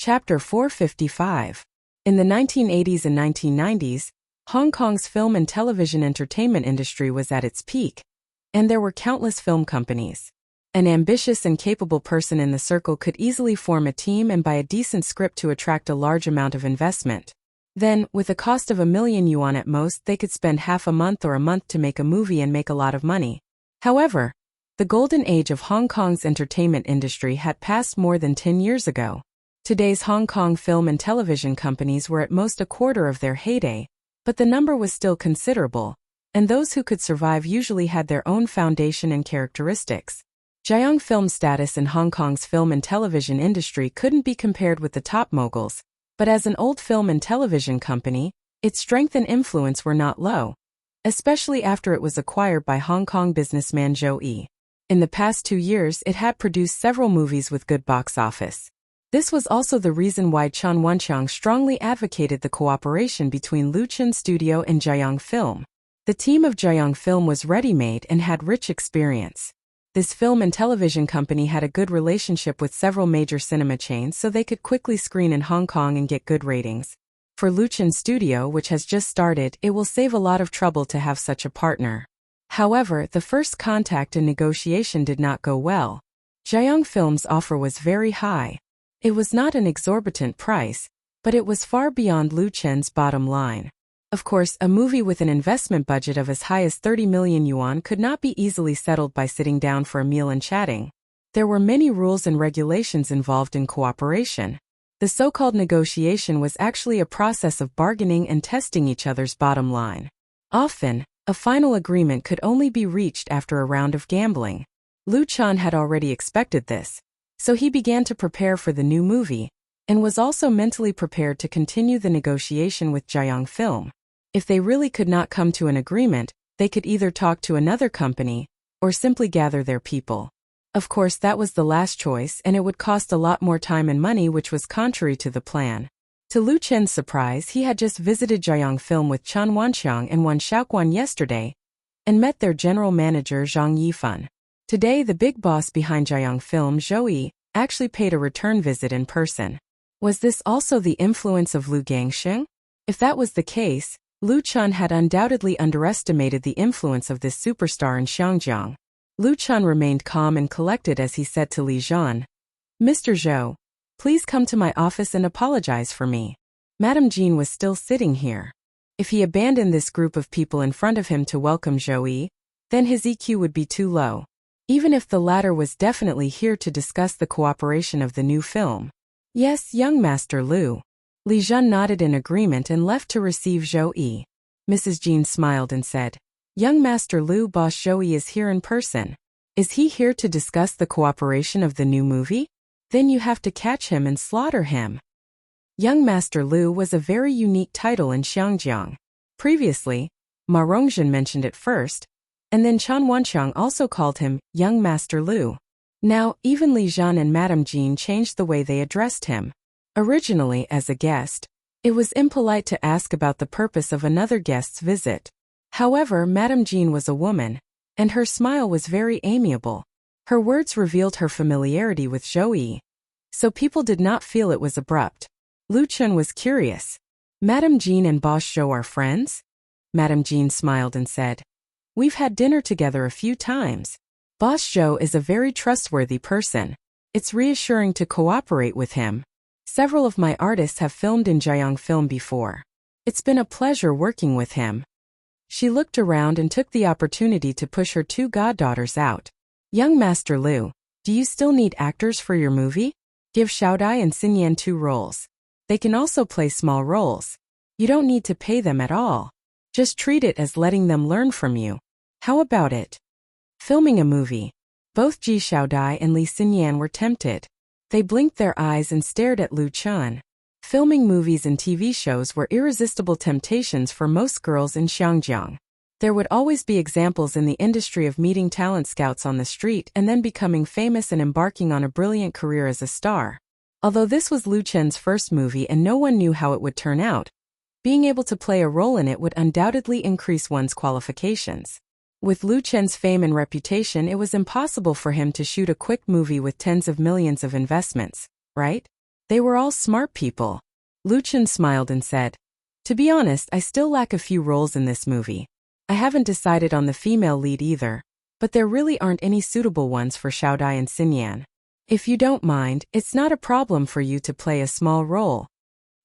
Chapter 455. In the 1980s and 1990s, Hong Kong's film and television entertainment industry was at its peak, and there were countless film companies. An ambitious and capable person in the circle could easily form a team and buy a decent script to attract a large amount of investment. Then, with a cost of $1,000,000 at most, they could spend half a month or a month to make a movie and make a lot of money. However, the golden age of Hong Kong's entertainment industry had passed more than 10 years ago. Today's Hong Kong film and television companies were at most a quarter of their heyday, but the number was still considerable, and those who could survive usually had their own foundation and characteristics. Jiang Film's status in Hong Kong's film and television industry couldn't be compared with the top moguls, but as an old film and television company, its strength and influence were not low, especially after it was acquired by Hong Kong businessman Zhou Yi. In the past 2 years, it had produced several movies with good box office. This was also the reason why Chen Wenqiang strongly advocated the cooperation between Luchan Studio and Jiang Film. The team of Jiang Film was ready-made and had rich experience. This film and television company had a good relationship with several major cinema chains, so they could quickly screen in Hong Kong and get good ratings. For Luchan Studio, which has just started, it will save a lot of trouble to have such a partner. However, the first contact and negotiation did not go well. Jiang Film's offer was very high. It was not an exorbitant price, but it was far beyond Lu Chen's bottom line. Of course, a movie with an investment budget of as high as 30 million yuan could not be easily settled by sitting down for a meal and chatting. There were many rules and regulations involved in cooperation. The so-called negotiation was actually a process of bargaining and testing each other's bottom line. Often, a final agreement could only be reached after a round of gambling. Lu Chen had already expected this, so he began to prepare for the new movie, and was also mentally prepared to continue the negotiation with Jiang Film. If they really could not come to an agreement, they could either talk to another company, or simply gather their people. Of course, that was the last choice, and it would cost a lot more time and money, which was contrary to the plan. To Lu Chen's surprise, he had just visited Jiang Film with Chen Wenqiang and Wan Shaoquan yesterday, and met their general manager Zhang Yifan. Today, the big boss behind Jiang Film, Zhou Yi, actually paid a return visit in person. Was this also the influence of Lu Gangsheng? If that was the case, Lu Chen had undoubtedly underestimated the influence of this superstar in Xiangjiang. Lu Chen remained calm and collected as he said to Li Zhan, "Mr. Zhou, please come to my office and apologize for me." Madame Jean was still sitting here. If he abandoned this group of people in front of him to welcome Zhou Yi, then his EQ would be too low. Even if the latter was definitely here to discuss the cooperation of the new film. "Yes, young Master Lu." Li Zhan nodded in agreement and left to receive Zhou Yi. Mrs. Jean smiled and said, "Young Master Lu, Boss Zhou Yi is here in person. Is he here to discuss the cooperation of the new movie? Then you have to catch him and slaughter him." Young Master Lu was a very unique title in Xiangjiang. Previously, Ma Rongzhen mentioned it first, and then Chen Wenqiang also called him Young Master Lu. Now, even Li Zhan and Madame Jean changed the way they addressed him. Originally, as a guest, it was impolite to ask about the purpose of another guest's visit. However, Madame Jean was a woman, and her smile was very amiable. Her words revealed her familiarity with Zhou Yi, so people did not feel it was abrupt. Lu Chen was curious. "Madame Jean and Boss Zhou are friends?" Madame Jean smiled and said, "We've had dinner together a few times. Boss Zhou is a very trustworthy person. It's reassuring to cooperate with him. Several of my artists have filmed in Jiang Film before. It's been a pleasure working with him." She looked around and took the opportunity to push her 2 goddaughters out. "Young Master Lu, do you still need actors for your movie? Give Xiaodai and Xinyan 2 roles. They can also play small roles. You don't need to pay them at all. Just treat it as letting them learn from you. How about it?" Filming a movie. Both Ji Xiaodai and Li Xinyan were tempted. They blinked their eyes and stared at Lu Chen. Filming movies and TV shows were irresistible temptations for most girls in Xiangjiang. There would always be examples in the industry of meeting talent scouts on the street and then becoming famous and embarking on a brilliant career as a star. Although this was Lu Chen's first movie and no one knew how it would turn out, being able to play a role in it would undoubtedly increase one's qualifications. With Lu Chen's fame and reputation, it was impossible for him to shoot a quick movie with tens of millions of investments, right? They were all smart people. Lu Chen smiled and said, "To be honest, I still lack a few roles in this movie. I haven't decided on the female lead either, but there really aren't any suitable ones for Xiaodai and Xinyan. If you don't mind, it's not a problem for you to play a small role."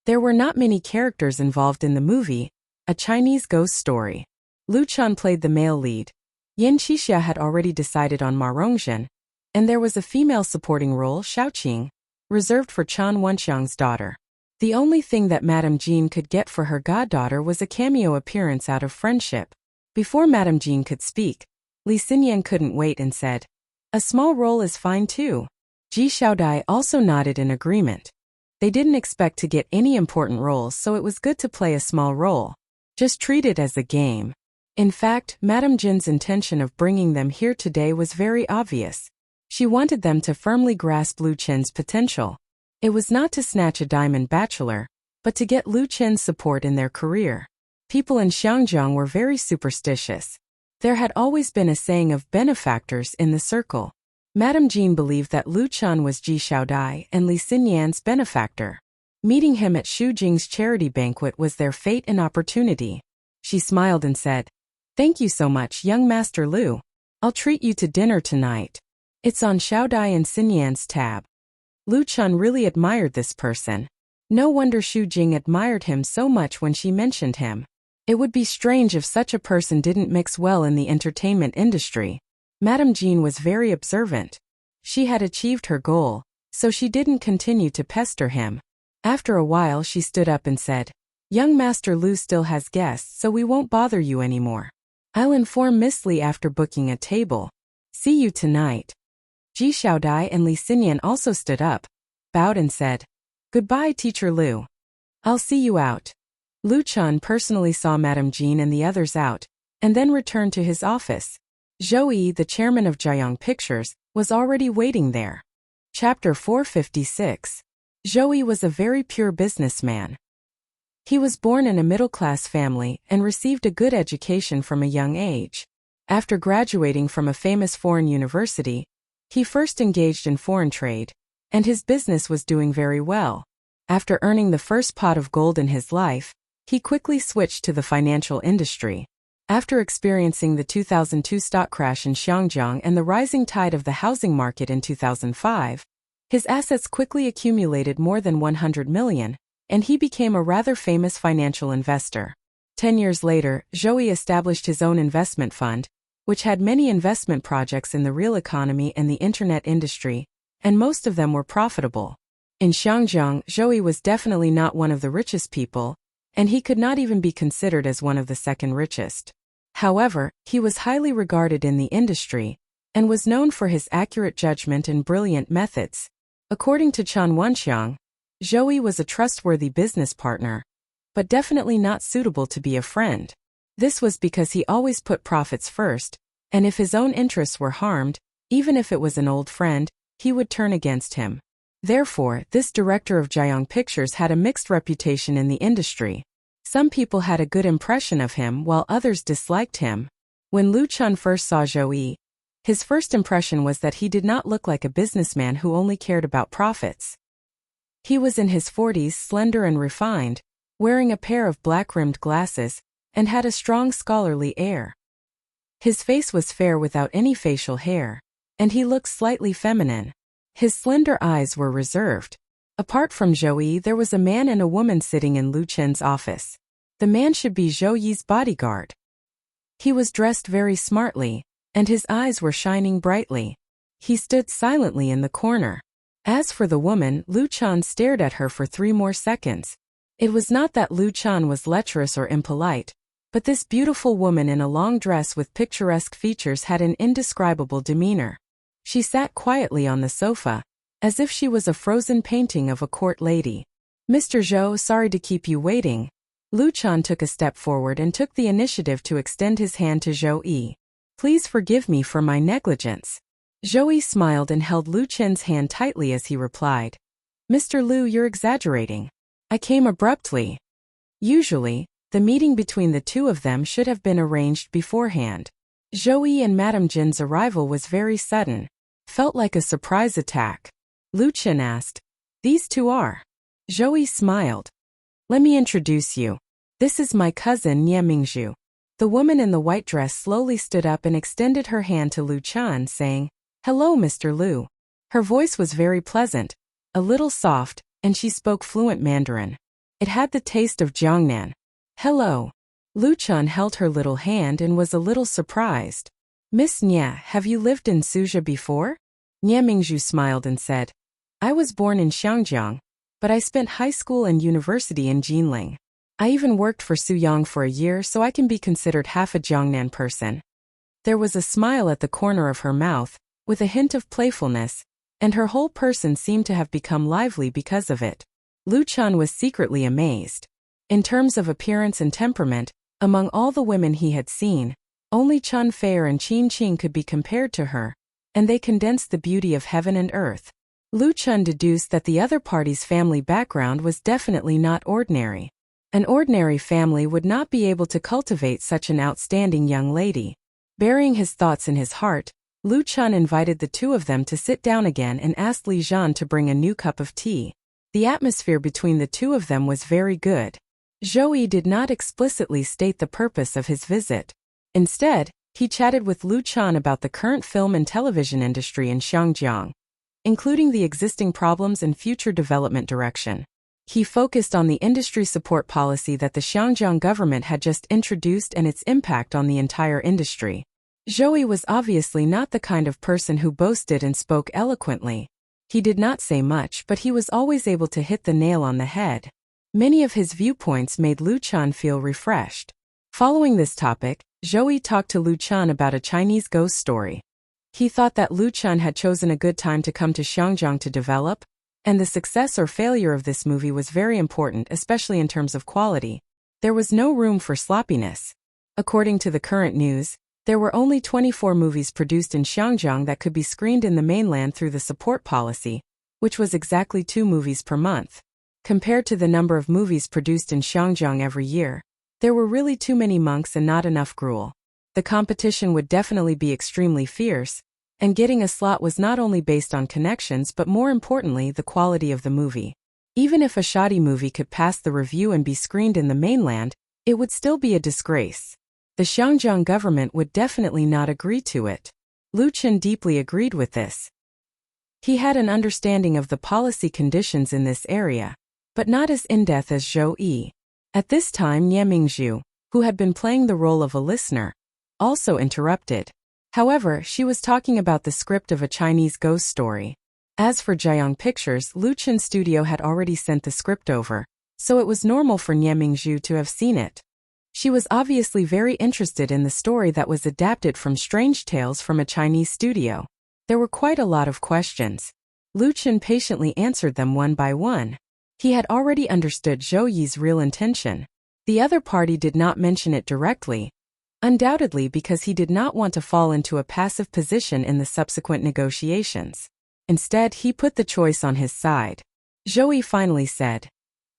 There were not many characters involved in the movie, a Chinese ghost story. Lu Chen played the male lead. Yin Qixia had already decided on Ma Rongzhen, and there was a female supporting role, Xiaoqing, reserved for Chen Wenxiang's daughter. The only thing that Madame Jean could get for her goddaughter was a cameo appearance out of friendship. Before Madame Jean could speak, Li Xinyan couldn't wait and said, "A small role is fine too." Ji Xiaodai also nodded in agreement. They didn't expect to get any important roles, so it was good to play a small role. Just treat it as a game. In fact, Madame Jin's intention of bringing them here today was very obvious. She wanted them to firmly grasp Lu Chen's potential. It was not to snatch a diamond bachelor, but to get Lu Chen's support in their career. People in Xiangjiang were very superstitious. There had always been a saying of benefactors in the circle. Madame Jean believed that Lu Chen was Ji Xiaodai and Li Xinyan's benefactor. Meeting him at Xu Jing's charity banquet was their fate and opportunity. She smiled and said, "Thank you so much, young Master Lu. I'll treat you to dinner tonight. It's on Xiaodai and Xinyan's tab." Lu Chen really admired this person. No wonder Xu Jing admired him so much when she mentioned him. It would be strange if such a person didn't mix well in the entertainment industry. Madame Jean was very observant. She had achieved her goal, so she didn't continue to pester him. After a while she stood up and said, "Young Master Lu still has guests, so we won't bother you anymore. I'll inform Miss Li after booking a table. See you tonight." Ji Xiaodai and Li Xinyan also stood up, bowed and said, "Goodbye, Teacher Lu. I'll see you out." Lu Chen personally saw Madame Jean and the others out, and then returned to his office. Zhou Yi, the chairman of Jiayang Pictures, was already waiting there. Chapter 456. Zhou Yi was a very pure businessman. He was born in a middle-class family and received a good education from a young age. After graduating from a famous foreign university, he first engaged in foreign trade, and his business was doing very well. After earning the first pot of gold in his life, he quickly switched to the financial industry. After experiencing the 2002 stock crash in Xiangjiang and the rising tide of the housing market in 2005, his assets quickly accumulated more than 100 million, and he became a rather famous financial investor. 10 years later, Zhou Yi established his own investment fund, which had many investment projects in the real economy and the internet industry, and most of them were profitable. In Xiangjiang, Zhou Yi was definitely not one of the richest people, and he could not even be considered as one of the second richest. However, he was highly regarded in the industry, and was known for his accurate judgment and brilliant methods. According to Chen Wenxiang, Zhou Yi was a trustworthy business partner, but definitely not suitable to be a friend. This was because he always put profits first, and if his own interests were harmed, even if it was an old friend, he would turn against him. Therefore, this director of Jiayang Pictures had a mixed reputation in the industry. Some people had a good impression of him while others disliked him. When Lu Chen first saw Zhou Yi, his first impression was that he did not look like a businessman who only cared about profits. He was in his 40s, slender and refined, wearing a pair of black-rimmed glasses, and had a strong scholarly air. His face was fair without any facial hair, and he looked slightly feminine. His slender eyes were reserved. Apart from Zhou Yi, there was a man and a woman sitting in Lu Chen's office. The man should be Zhou Yi's bodyguard. He was dressed very smartly, and his eyes were shining brightly. He stood silently in the corner. As for the woman, Lu Chen stared at her for 3 more seconds. It was not that Lu Chen was lecherous or impolite, but this beautiful woman in a long dress with picturesque features had an indescribable demeanor. She sat quietly on the sofa, as if she was a frozen painting of a court lady. "Mr. Zhou, sorry to keep you waiting." Lu Chen took a step forward and took the initiative to extend his hand to Zhou Yi. "Please forgive me for my negligence." Zhou Yi smiled and held Lu Chen's hand tightly as he replied, "Mr. Lu, you're exaggerating. I came abruptly." Usually, the meeting between the two of them should have been arranged beforehand. Zhou Yi and Madame Jin's arrival was very sudden. Felt like a surprise attack. Lu Chen asked, These two are. Zhou smiled. Let me introduce you. This is my cousin Nie Mingzhu. The woman in the white dress slowly stood up and extended her hand to Lu Chan, saying, "Hello, Mr. Lu." Her voice was very pleasant, a little soft, and she spoke fluent Mandarin. It had the taste of Jiangnan. "Hello." Lu Chan held her little hand and was a little surprised. "Miss Nie, have you lived in Suzhou before?" Nie Mingzhu smiled and said, "I was born in Xiangjiang, but I spent high school and university in Jinling. I even worked for Suyang for a year, so I can be considered half a Jiangnan person." There was a smile at the corner of her mouth, with a hint of playfulness, and her whole person seemed to have become lively because of it. Lu Chan was secretly amazed. In terms of appearance and temperament, among all the women he had seen, only Chen Feier and Qin Qing could be compared to her, and they condensed the beauty of heaven and earth. Lu Chan deduced that the other party's family background was definitely not ordinary. An ordinary family would not be able to cultivate such an outstanding young lady. Burying his thoughts in his heart, Lu Chan invited the two of them to sit down again and asked Li Zhan to bring a new cup of tea. The atmosphere between the two of them was very good. Zhou did not explicitly state the purpose of his visit. Instead, he chatted with Lu Chan about the current film and television industry in Xiangjiang, including the existing problems and future development direction. He focused on the industry support policy that the Xiangjiang government had just introduced and its impact on the entire industry. Zhou was obviously not the kind of person who boasted and spoke eloquently. He did not say much, but he was always able to hit the nail on the head. Many of his viewpoints made Lu Chan feel refreshed. Following this topic, Zhou talked to Lu Chan about a Chinese ghost story. He thought that Lu Chan had chosen a good time to come to Xiangjiang to develop, and the success or failure of this movie was very important, especially in terms of quality. There was no room for sloppiness. According to the current news, there were only 24 movies produced in Xiangjiang that could be screened in the mainland through the support policy, which was exactly 2 movies per month. Compared to the number of movies produced in Xiangjiang every year, there were really too many monks and not enough gruel. The competition would definitely be extremely fierce, and getting a slot was not only based on connections but more importantly the quality of the movie. Even if a shoddy movie could pass the review and be screened in the mainland, it would still be a disgrace. The Xiangjiang government would definitely not agree to it. Lu Chan deeply agreed with this. He had an understanding of the policy conditions in this area, but not as in-depth as Zhou. At this time Nie Mingzhu, who had been playing the role of a listener, also interrupted. However, she was talking about the script of a Chinese ghost story. As for Jiang Pictures, Lu Chan's studio had already sent the script over, so it was normal for Nie Mingzhu to have seen it. She was obviously very interested in the story that was adapted from Strange Tales from a Chinese studio. There were quite a lot of questions. Lu Chan patiently answered them one by one. He had already understood Zhou real intention. The other party did not mention it directly, undoubtedly because he did not want to fall into a passive position in the subsequent negotiations. Instead, he put the choice on his side. Zhou finally said,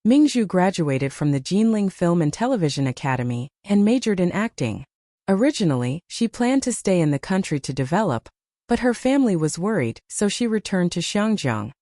"Mingzhu graduated from the Jinling Film and Television Academy and majored in acting. Originally, she planned to stay in the country to develop, but her family was worried, so she returned to Xiangjiang."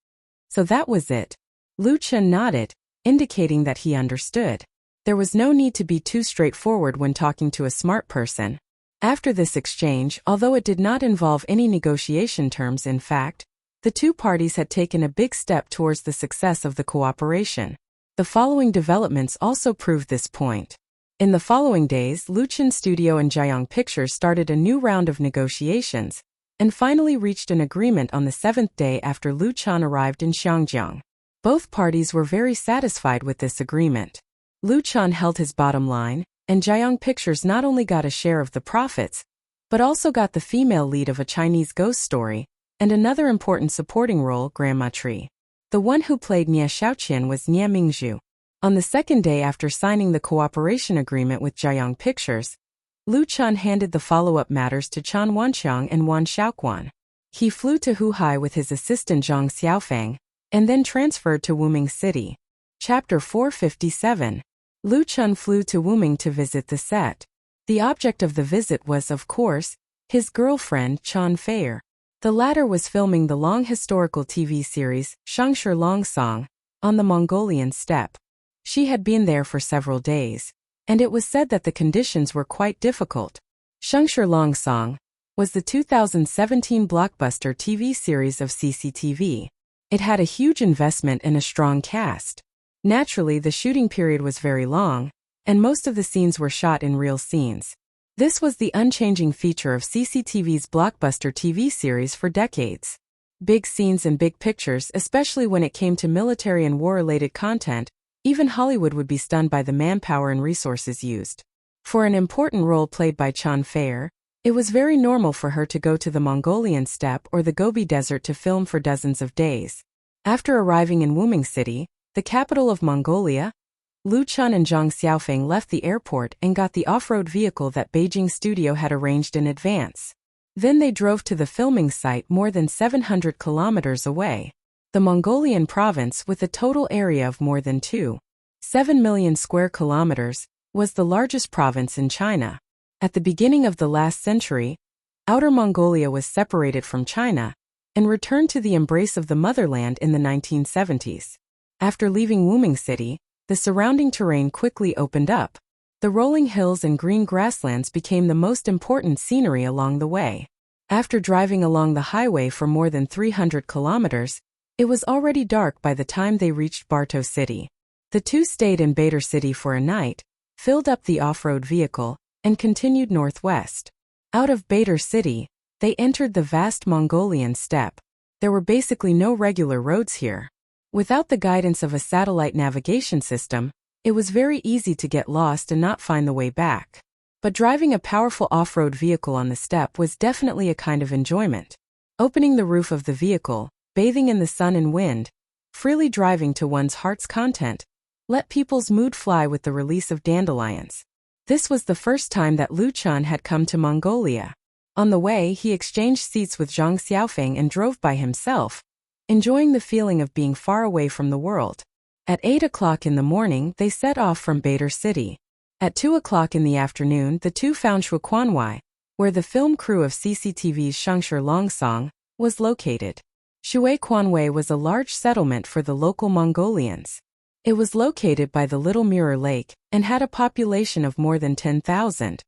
So that was it. Lu Chan nodded, indicating that he understood. There was no need to be too straightforward when talking to a smart person. After this exchange, although it did not involve any negotiation terms, in fact, the two parties had taken a big step towards the success of the cooperation. The following developments also proved this point. In the following days, Lu Chan Studio and Jiang Pictures started a new round of negotiations, and finally reached an agreement on the 7th day after Lu Chan arrived in Xiangjiang. Both parties were very satisfied with this agreement. Lu Chan held his bottom line, and Jiang Pictures not only got a share of the profits, but also got the female lead of a Chinese ghost story, and another important supporting role, Grandma Tree. The one who played Nie Xiaoqian was Nie Mingzhu. On the 2nd day after signing the cooperation agreement with Jiang Pictures, Lu Chan handed the follow-up matters to Chan Wanqiang and Wan Xiaoquan. He flew to Huhai with his assistant Zhang Xiaofang, and then transferred to Wuming City. Chapter 457. Lu Chan flew to Wuming to visit the set. The object of the visit was, of course, his girlfriend Chen Feier. The latter was filming the long historical TV series, Shangshi Longsong, on the Mongolian steppe. She had been there for several days, and it was said that the conditions were quite difficult. Shangshi Longsong was the 2017 blockbuster TV series of CCTV. It had a huge investment and a strong cast. Naturally, the shooting period was very long, and most of the scenes were shot in real scenes. This was the unchanging feature of CCTV's blockbuster TV series for decades. Big scenes and big pictures, especially when it came to military and war-related content. Even Hollywood would be stunned by the manpower and resources used. For an important role played by Chen Feier, it was very normal for her to go to the Mongolian steppe or the Gobi Desert to film for dozens of days. After arriving in Wuxia City, the capital of Mongolia, Liu Chen and Zhang Xiaofeng left the airport and got the off-road vehicle that Beijing studio had arranged in advance. Then they drove to the filming site more than 700 kilometers away. The Mongolian province, with a total area of more than 2.7 million square kilometers, was the largest province in China. At the beginning of the last century, Outer Mongolia was separated from China and returned to the embrace of the motherland in the 1970s. After leaving Wuxia City, the surrounding terrain quickly opened up. The rolling hills and green grasslands became the most important scenery along the way. After driving along the highway for more than 300 kilometers, it was already dark by the time they reached Barto City. The two stayed in Bader City for a night, filled up the off-road vehicle, and continued northwest. Out of Bader City, they entered the vast Mongolian steppe. There were basically no regular roads here. Without the guidance of a satellite navigation system, it was very easy to get lost and not find the way back. But driving a powerful off-road vehicle on the steppe was definitely a kind of enjoyment. Opening the roof of the vehicle, bathing in the sun and wind, freely driving to one's heart's content, let people's mood fly with the release of dandelions. This was the first time that Liu Chen had come to Mongolia. On the way, he exchanged seats with Zhang Xiaofeng and drove by himself, enjoying the feeling of being far away from the world. At 8 o'clock in the morning, they set off from Bader City. At 2 o'clock in the afternoon, the two found Shuquanwai, where the film crew of CCTV's Shangshi Longsong was located. Shuquanwai was a large settlement for the local Mongolians. It was located by the Little Mirror Lake and had a population of more than 10,000.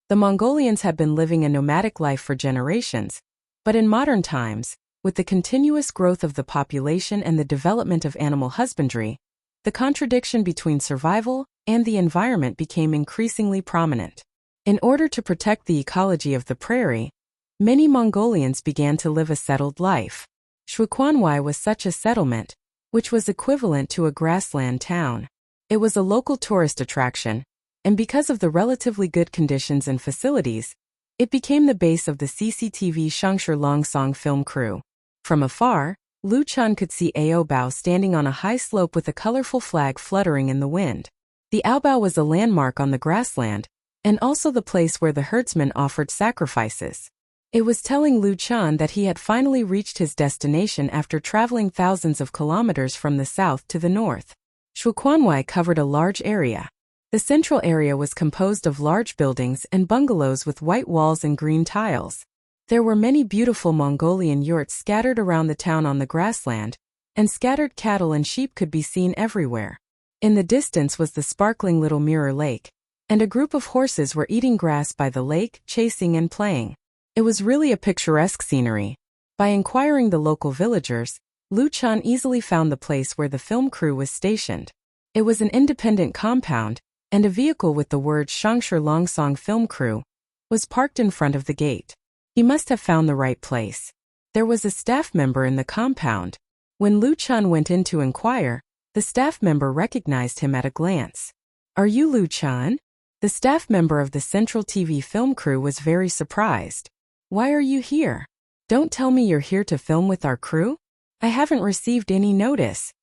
The Mongolians had been living a nomadic life for generations, but in modern times, with the continuous growth of the population and the development of animal husbandry, the contradiction between survival and the environment became increasingly prominent. In order to protect the ecology of the prairie, many Mongolians began to live a settled life. Shuquanwai was such a settlement, which was equivalent to a grassland town. It was a local tourist attraction, and because of the relatively good conditions and facilities, it became the base of the CCTV Shangshi Longsong film crew. From afar, Liu Chen could see Aobao standing on a high slope with a colorful flag fluttering in the wind. The Aobao was a landmark on the grassland, and also the place where the herdsmen offered sacrifices. It was telling Liu Chen that he had finally reached his destination after traveling thousands of kilometers from the south to the north. Shuquanwai covered a large area. The central area was composed of large buildings and bungalows with white walls and green tiles. There were many beautiful Mongolian yurts scattered around the town on the grassland, and scattered cattle and sheep could be seen everywhere. In the distance was the sparkling Little Mirror Lake, and a group of horses were eating grass by the lake, chasing and playing. It was really a picturesque scenery. By inquiring the local villagers, Liu Chen easily found the place where the film crew was stationed. It was an independent compound, and a vehicle with the word Shangshi Longsong Film Crew was parked in front of the gate. He must have found the right place. There was a staff member in the compound. When Liu Chen went in to inquire, the staff member recognized him at a glance. "Are you Liu Chen?" The staff member of the Central TV film crew was very surprised. "Why are you here? Don't tell me you're here to film with our crew? I haven't received any notice."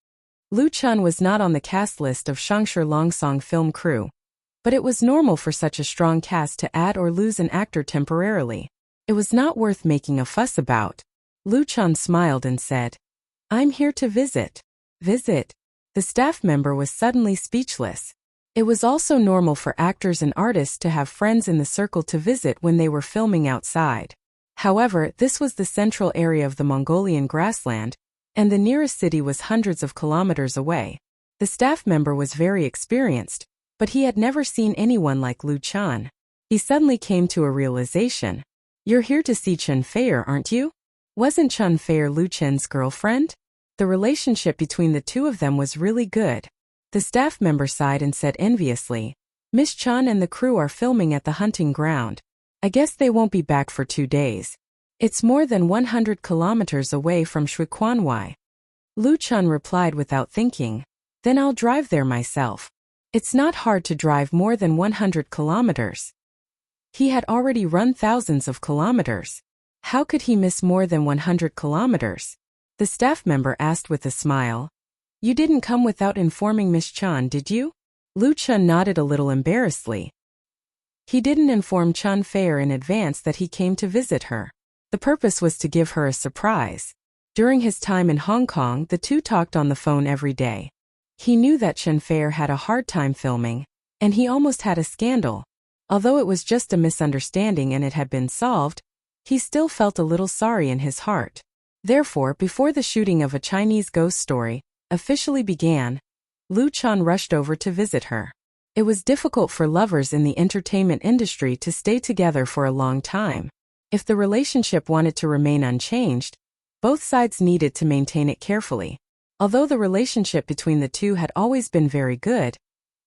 Liu Chen was not on the cast list of Shangshi Longsong film crew, but it was normal for such a strong cast to add or lose an actor temporarily. It was not worth making a fuss about. Liu Chen smiled and said, "I'm here to visit." Visit? The staff member was suddenly speechless. It was also normal for actors and artists to have friends in the circle to visit when they were filming outside. However, this was the central area of the Mongolian grassland, and the nearest city was hundreds of kilometers away. The staff member was very experienced, but he had never seen anyone like Lu Chan. He suddenly came to a realization. You're here to see Chen Feier, aren't you? Wasn't Chen Feier Lu Chen's girlfriend? The relationship between the two of them was really good. The staff member sighed and said enviously, Miss Chan and the crew are filming at the hunting ground. I guess they won't be back for 2 days. It's more than 100 kilometers away from Shuiquanwai. Lu Chan replied without thinking. Then I'll drive there myself. It's not hard to drive more than 100 kilometers. He had already run thousands of kilometers. How could he miss more than 100 kilometers? The staff member asked with a smile. You didn't come without informing Miss Chan, did you? Lu Chan nodded a little embarrassedly. He didn't inform Chen Feier in advance that he came to visit her. The purpose was to give her a surprise. During his time in Hong Kong, the two talked on the phone every day. He knew that Chen Feier had a hard time filming, and he almost had a scandal. Although it was just a misunderstanding and it had been solved, he still felt a little sorry in his heart. Therefore, before the shooting of a Chinese ghost story officially began, Lu Chan rushed over to visit her. It was difficult for lovers in the entertainment industry to stay together for a long time. If the relationship wanted to remain unchanged, both sides needed to maintain it carefully. Although the relationship between the two had always been very good,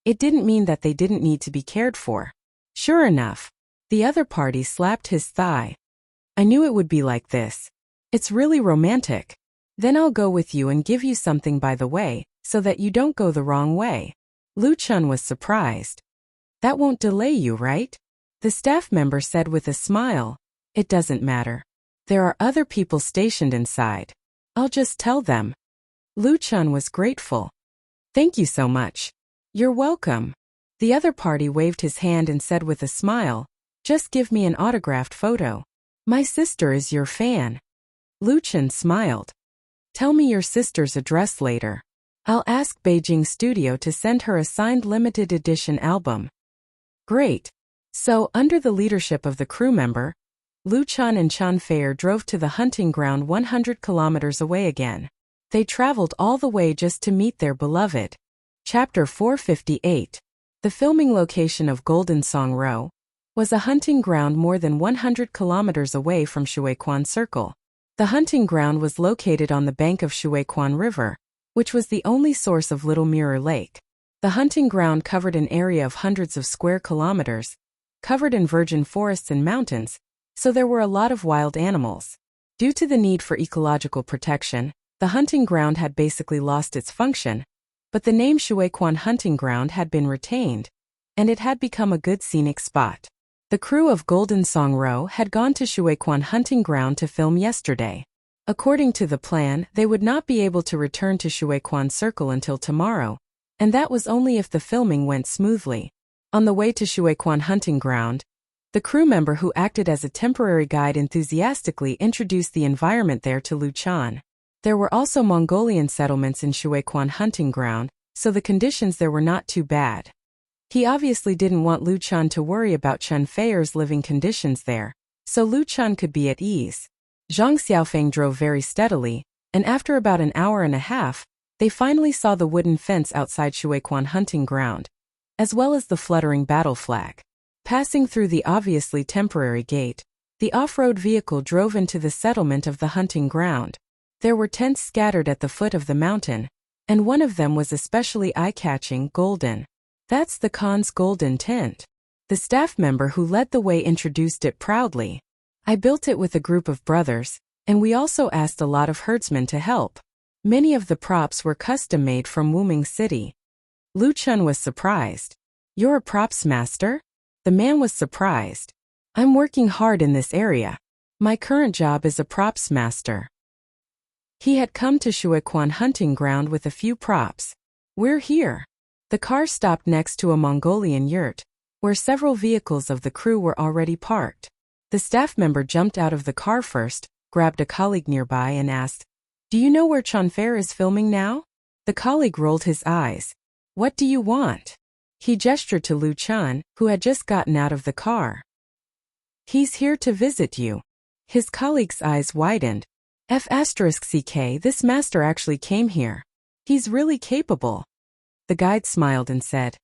it didn't mean that they didn't need to be cared for. Sure enough, the other party slapped his thigh. I knew it would be like this. It's really romantic. Then I'll go with you and give you something by the way, so that you don't go the wrong way. Lu Chan was surprised. That won't delay you, right? The staff member said with a smile. It doesn't matter. There are other people stationed inside. I'll just tell them. Lu Chan was grateful. Thank you so much. You're welcome. The other party waved his hand and said with a smile, just give me an autographed photo. My sister is your fan. Lu Chan smiled. Tell me your sister's address later. I'll ask Beijing Studio to send her a signed limited edition album. Great. So, under the leadership of the crew member, Lu Chan and Chen Feier drove to the hunting ground 100 kilometers away again. They traveled all the way just to meet their beloved. Chapter 458. The filming location of Golden Song Row was a hunting ground more than 100 kilometers away from Shuiquan Circle. The hunting ground was located on the bank of Shuiquan River, which was the only source of Little Mirror Lake. The hunting ground covered an area of hundreds of square kilometers, covered in virgin forests and mountains, so there were a lot of wild animals. Due to the need for ecological protection, the hunting ground had basically lost its function, but the name Shuiquan Hunting Ground had been retained, and it had become a good scenic spot. The crew of Golden Song Row had gone to Shuiquan Hunting Ground to film yesterday. According to the plan, they would not be able to return to Shuiquan Circle until tomorrow, and that was only if the filming went smoothly. On the way to Shuiquan Hunting Ground, the crew member who acted as a temporary guide enthusiastically introduced the environment there to Lu Chan. There were also Mongolian settlements in Shuiquan Hunting Ground, so the conditions there were not too bad. He obviously didn't want Lu Chan to worry about Chen Feier's living conditions there, so Lu Chan could be at ease. Zhang Xiaofeng drove very steadily, and after about an hour and a half, they finally saw the wooden fence outside Shuiquan Hunting Ground, as well as the fluttering battle flag. Passing through the obviously temporary gate, the off-road vehicle drove into the settlement of the hunting ground. There were tents scattered at the foot of the mountain, and one of them was especially eye-catching, golden. That's the Khan's golden tent. The staff member who led the way introduced it proudly. I built it with a group of brothers, and we also asked a lot of herdsmen to help. Many of the props were custom-made from Wuming City. Lu Chan was surprised. You're a props master? The man was surprised. I'm working hard in this area. My current job is a props master. He had come to Shuiquan Hunting Ground with a few props. We're here. The car stopped next to a Mongolian yurt, where several vehicles of the crew were already parked. The staff member jumped out of the car first, grabbed a colleague nearby and asked, Do you know where Chen Feier is filming now? The colleague rolled his eyes. What do you want? He gestured to Lu Chan, who had just gotten out of the car. He's here to visit you. His colleague's eyes widened. F***ck, this master actually came here. He's really capable. The guide smiled and said,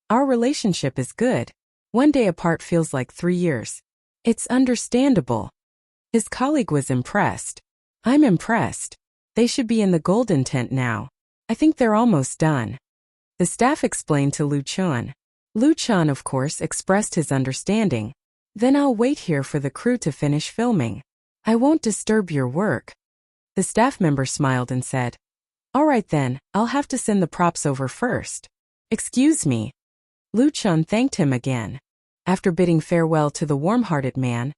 "Our relationship is good. One day apart feels like 3 years. It's understandable." His colleague was impressed. "I'm impressed. They should be in the golden tent now. I think they're almost done." The staff explained to Lu Chun. Lu Chun, of course, expressed his understanding. "Then I'll wait here for the crew to finish filming. I won't disturb your work." The staff member smiled and said, "All right then, I'll have to send the props over first." "Excuse me." Lu Chun thanked him again. After bidding farewell to the warm-hearted man,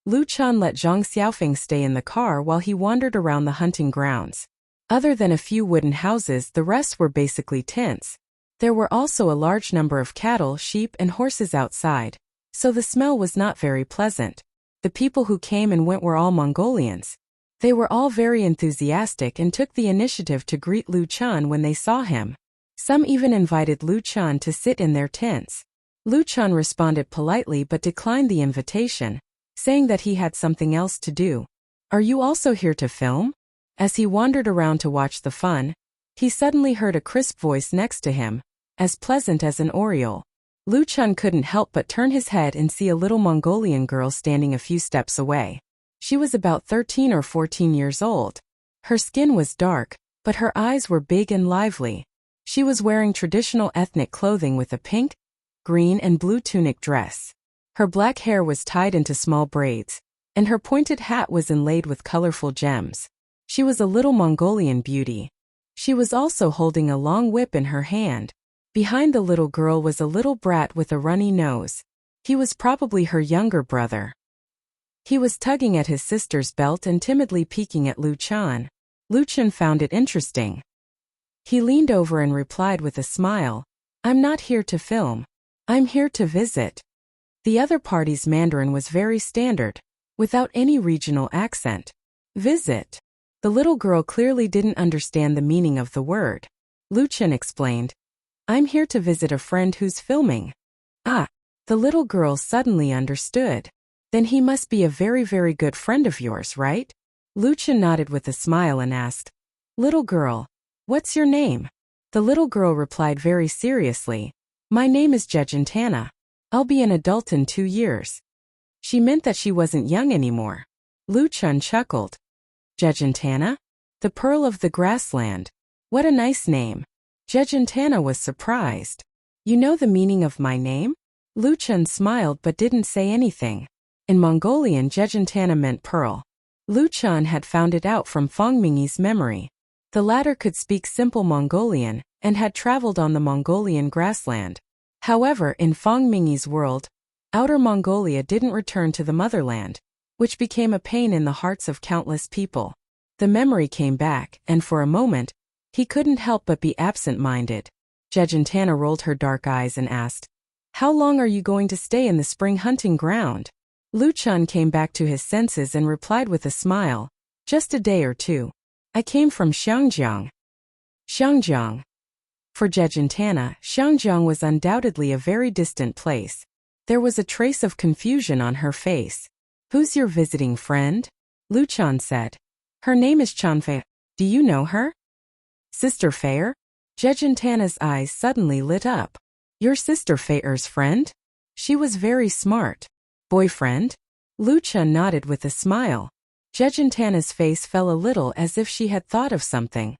Lu Chun let Zhang Xiaofeng stay in the car while he wandered around the hunting grounds. Other than a few wooden houses, the rest were basically tents. There were also a large number of cattle, sheep, and horses outside, so the smell was not very pleasant. The people who came and went were all Mongolians. They were all very enthusiastic and took the initiative to greet Lu Chun when they saw him. Some even invited Lu Chun to sit in their tents. Lu Chun responded politely but declined the invitation, saying that he had something else to do. "Are you also here to film?" As he wandered around to watch the fun, he suddenly heard a crisp voice next to him, as pleasant as an oriole. Lu Chun couldn't help but turn his head and see a little Mongolian girl standing a few steps away. She was about 13 or 14 years old. Her skin was dark, but her eyes were big and lively. She was wearing traditional ethnic clothing with a pink, green, and blue tunic dress. Her black hair was tied into small braids, and her pointed hat was inlaid with colorful gems. She was a little Mongolian beauty. She was also holding a long whip in her hand. Behind the little girl was a little brat with a runny nose. He was probably her younger brother. He was tugging at his sister's belt and timidly peeking at Lu Chun. Lu Chun found it interesting. He leaned over and replied with a smile, "I'm not here to film. I'm here to visit." The other party's Mandarin was very standard, without any regional accent. "Visit." The little girl clearly didn't understand the meaning of the word. Lu Chun explained, "I'm here to visit a friend who's filming." "Ah." The little girl suddenly understood. "Then he must be a very, very good friend of yours, right?" Lu Chun nodded with a smile and asked, "Little girl, what's your name?" The little girl replied very seriously, "My name is Jejentana. I'll be an adult in 2 years." She meant that she wasn't young anymore. Lu Chun chuckled. "Jejentana? The Pearl of the Grassland. What a nice name." Jejentana was surprised. "You know the meaning of my name?" Lu Chun smiled but didn't say anything. In Mongolian, Jejentana meant pearl. Lu Chun had found it out from Feng Mingyi's memory. The latter could speak simple Mongolian and had traveled on the Mongolian grassland. However, in Feng Mingyi's world, Outer Mongolia didn't return to the motherland, which became a pain in the hearts of countless people. The memory came back, and for a moment, he couldn't help but be absent-minded. Jejentana rolled her dark eyes and asked, "How long are you going to stay in the spring hunting ground?" Lu Chun came back to his senses and replied with a smile, "Just a day or 2. I came from Xiangjiang." Xiangjiang. For Jejentana, Xiangjiang was undoubtedly a very distant place. There was a trace of confusion on her face. "Who's your visiting friend?" Lu Chun said. "Her name is Chanfei. Do you know her?" "Sister Fair?" Jejentana's eyes suddenly lit up. "Your sister Fair's friend? She was very smart." "Boyfriend?" Lu Chun nodded with a smile. Jejentana's face fell a little as if she had thought of something.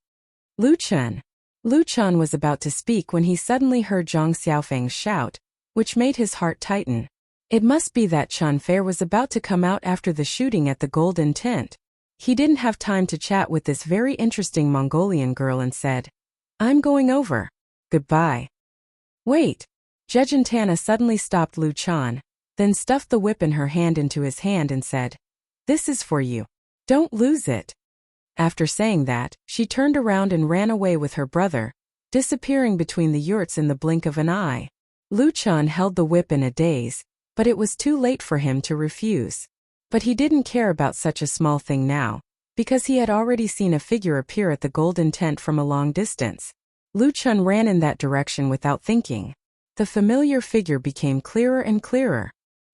"Lu Chun." Lu Chun was about to speak when he suddenly heard Zhang Xiaofeng's shout, which made his heart tighten. It must be that Chan Fair was about to come out after the shooting at the Golden Tent. He didn't have time to chat with this very interesting Mongolian girl and said, "I'm going over. Goodbye." "Wait." Jejentana suddenly stopped Lu Chun, then stuffed the whip in her hand into his hand and said, "This is for you. Don't lose it." After saying that, she turned around and ran away with her brother, disappearing between the yurts in the blink of an eye. Lu Chun held the whip in a daze, but it was too late for him to refuse. But he didn't care about such a small thing now, because he had already seen a figure appear at the Golden Tent from a long distance. Lu Chun ran in that direction without thinking. The familiar figure became clearer and clearer.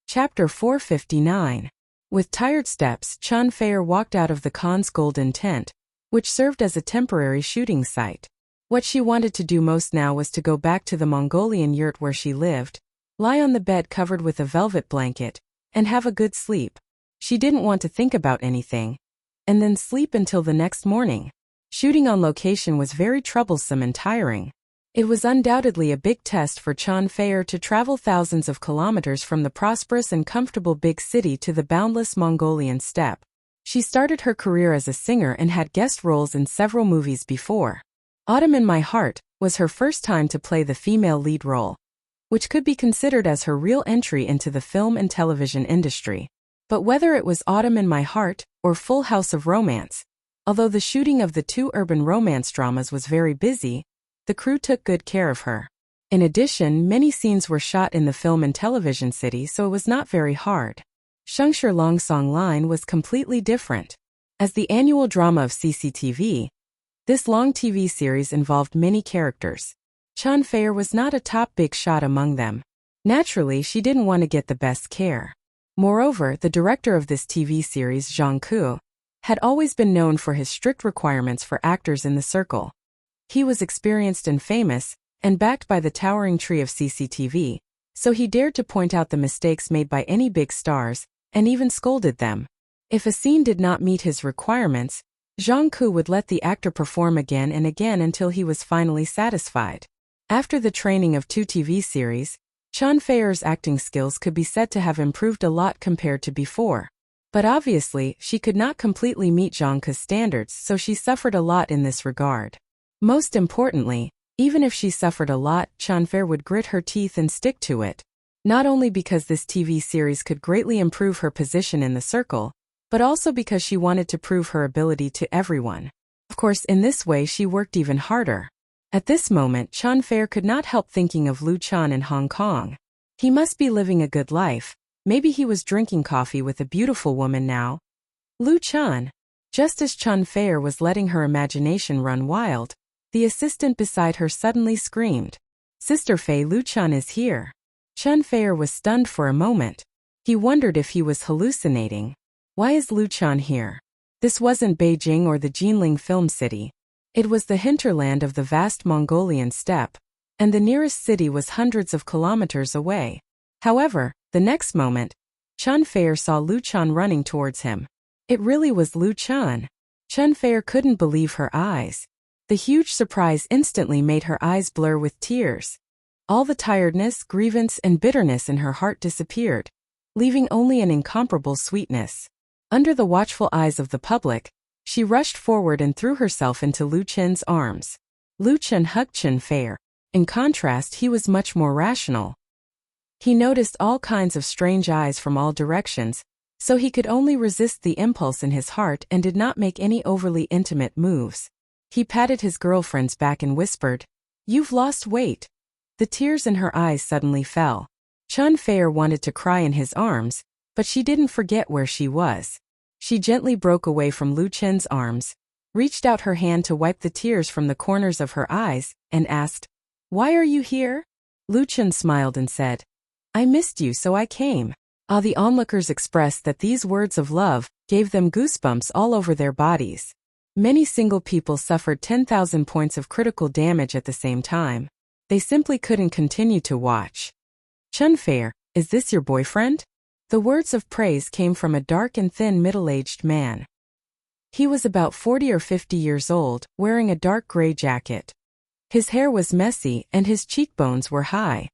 Chapter 459. With tired steps, Chan Fair walked out of the Khan's golden tent, which served as a temporary shooting site. What she wanted to do most now was to go back to the Mongolian yurt where she lived, lie on the bed covered with a velvet blanket, and have a good sleep. She didn't want to think about anything, and then sleep until the next morning. Shooting on location was very troublesome and tiring. It was undoubtedly a big test for Chan Fair to travel thousands of kilometers from the prosperous and comfortable big city to the boundless Mongolian steppe. She started her career as a singer and had guest roles in several movies before. Autumn in My Heart was her first time to play the female lead role, which could be considered as her real entry into the film and television industry. But whether it was Autumn in My Heart or Full House of Romance, although the shooting of the two urban romance dramas was very busy, the crew took good care of her. In addition, many scenes were shot in the film and television city, so it was not very hard. Shengshi Longsong Line was completely different. As the annual drama of CCTV, this long TV series involved many characters. Chan Fair was not a top big shot among them. Naturally, she didn't want to get the best care. Moreover, the director of this TV series, Zhang Ku, had always been known for his strict requirements for actors in the circle. He was experienced and famous, and backed by the towering tree of CCTV, so he dared to point out the mistakes made by any big stars, and even scolded them. If a scene did not meet his requirements, Zhang Ku would let the actor perform again and again until he was finally satisfied. After the training of 2 TV series, Chan Fair's acting skills could be said to have improved a lot compared to before. But obviously, she could not completely meet Zhang Ku's standards, so she suffered a lot in this regard. Most importantly, even if she suffered a lot, Chan Fair would grit her teeth and stick to it. Not only because this TV series could greatly improve her position in the circle, but also because she wanted to prove her ability to everyone. Of course, in this way she worked even harder. At this moment, Chan Fair could not help thinking of Lu Chan in Hong Kong. He must be living a good life. Maybe he was drinking coffee with a beautiful woman now. Lu Chan. Just as Chan Fair was letting her imagination run wild, the assistant beside her suddenly screamed, "Sister Fei, Lu Chan is here." Chan Fair was stunned for a moment. He wondered if he was hallucinating. Why is Lu Chan here? This wasn't Beijing or the Jinling film city. It was the hinterland of the vast Mongolian steppe, and the nearest city was hundreds of kilometers away. However, the next moment, Chan Fair saw Lu Chan running towards him. It really was Lu Chan. Chan Fair couldn't believe her eyes. The huge surprise instantly made her eyes blur with tears. All the tiredness, grievance, and bitterness in her heart disappeared, leaving only an incomparable sweetness. Under the watchful eyes of the public, she rushed forward and threw herself into Lu Chen's arms. Lu Chen hugged Chan Fair. In contrast, he was much more rational. He noticed all kinds of strange eyes from all directions, so he could only resist the impulse in his heart and did not make any overly intimate moves. He patted his girlfriend's back and whispered, "You've lost weight." The tears in her eyes suddenly fell. Chan Fair wanted to cry in his arms, but she didn't forget where she was. She gently broke away from Lu Chen's arms, reached out her hand to wipe the tears from the corners of her eyes, and asked, "Why are you here?" Lu Chen smiled and said, "I missed you, so I came." The onlookers expressed that these words of love gave them goosebumps all over their bodies. Many single people suffered 10,000 points of critical damage at the same time. They simply couldn't continue to watch. "Chan Fair, is this your boyfriend?" The words of praise came from a dark and thin middle-aged man. He was about 40 or 50 years old, wearing a dark gray jacket. His hair was messy and his cheekbones were high.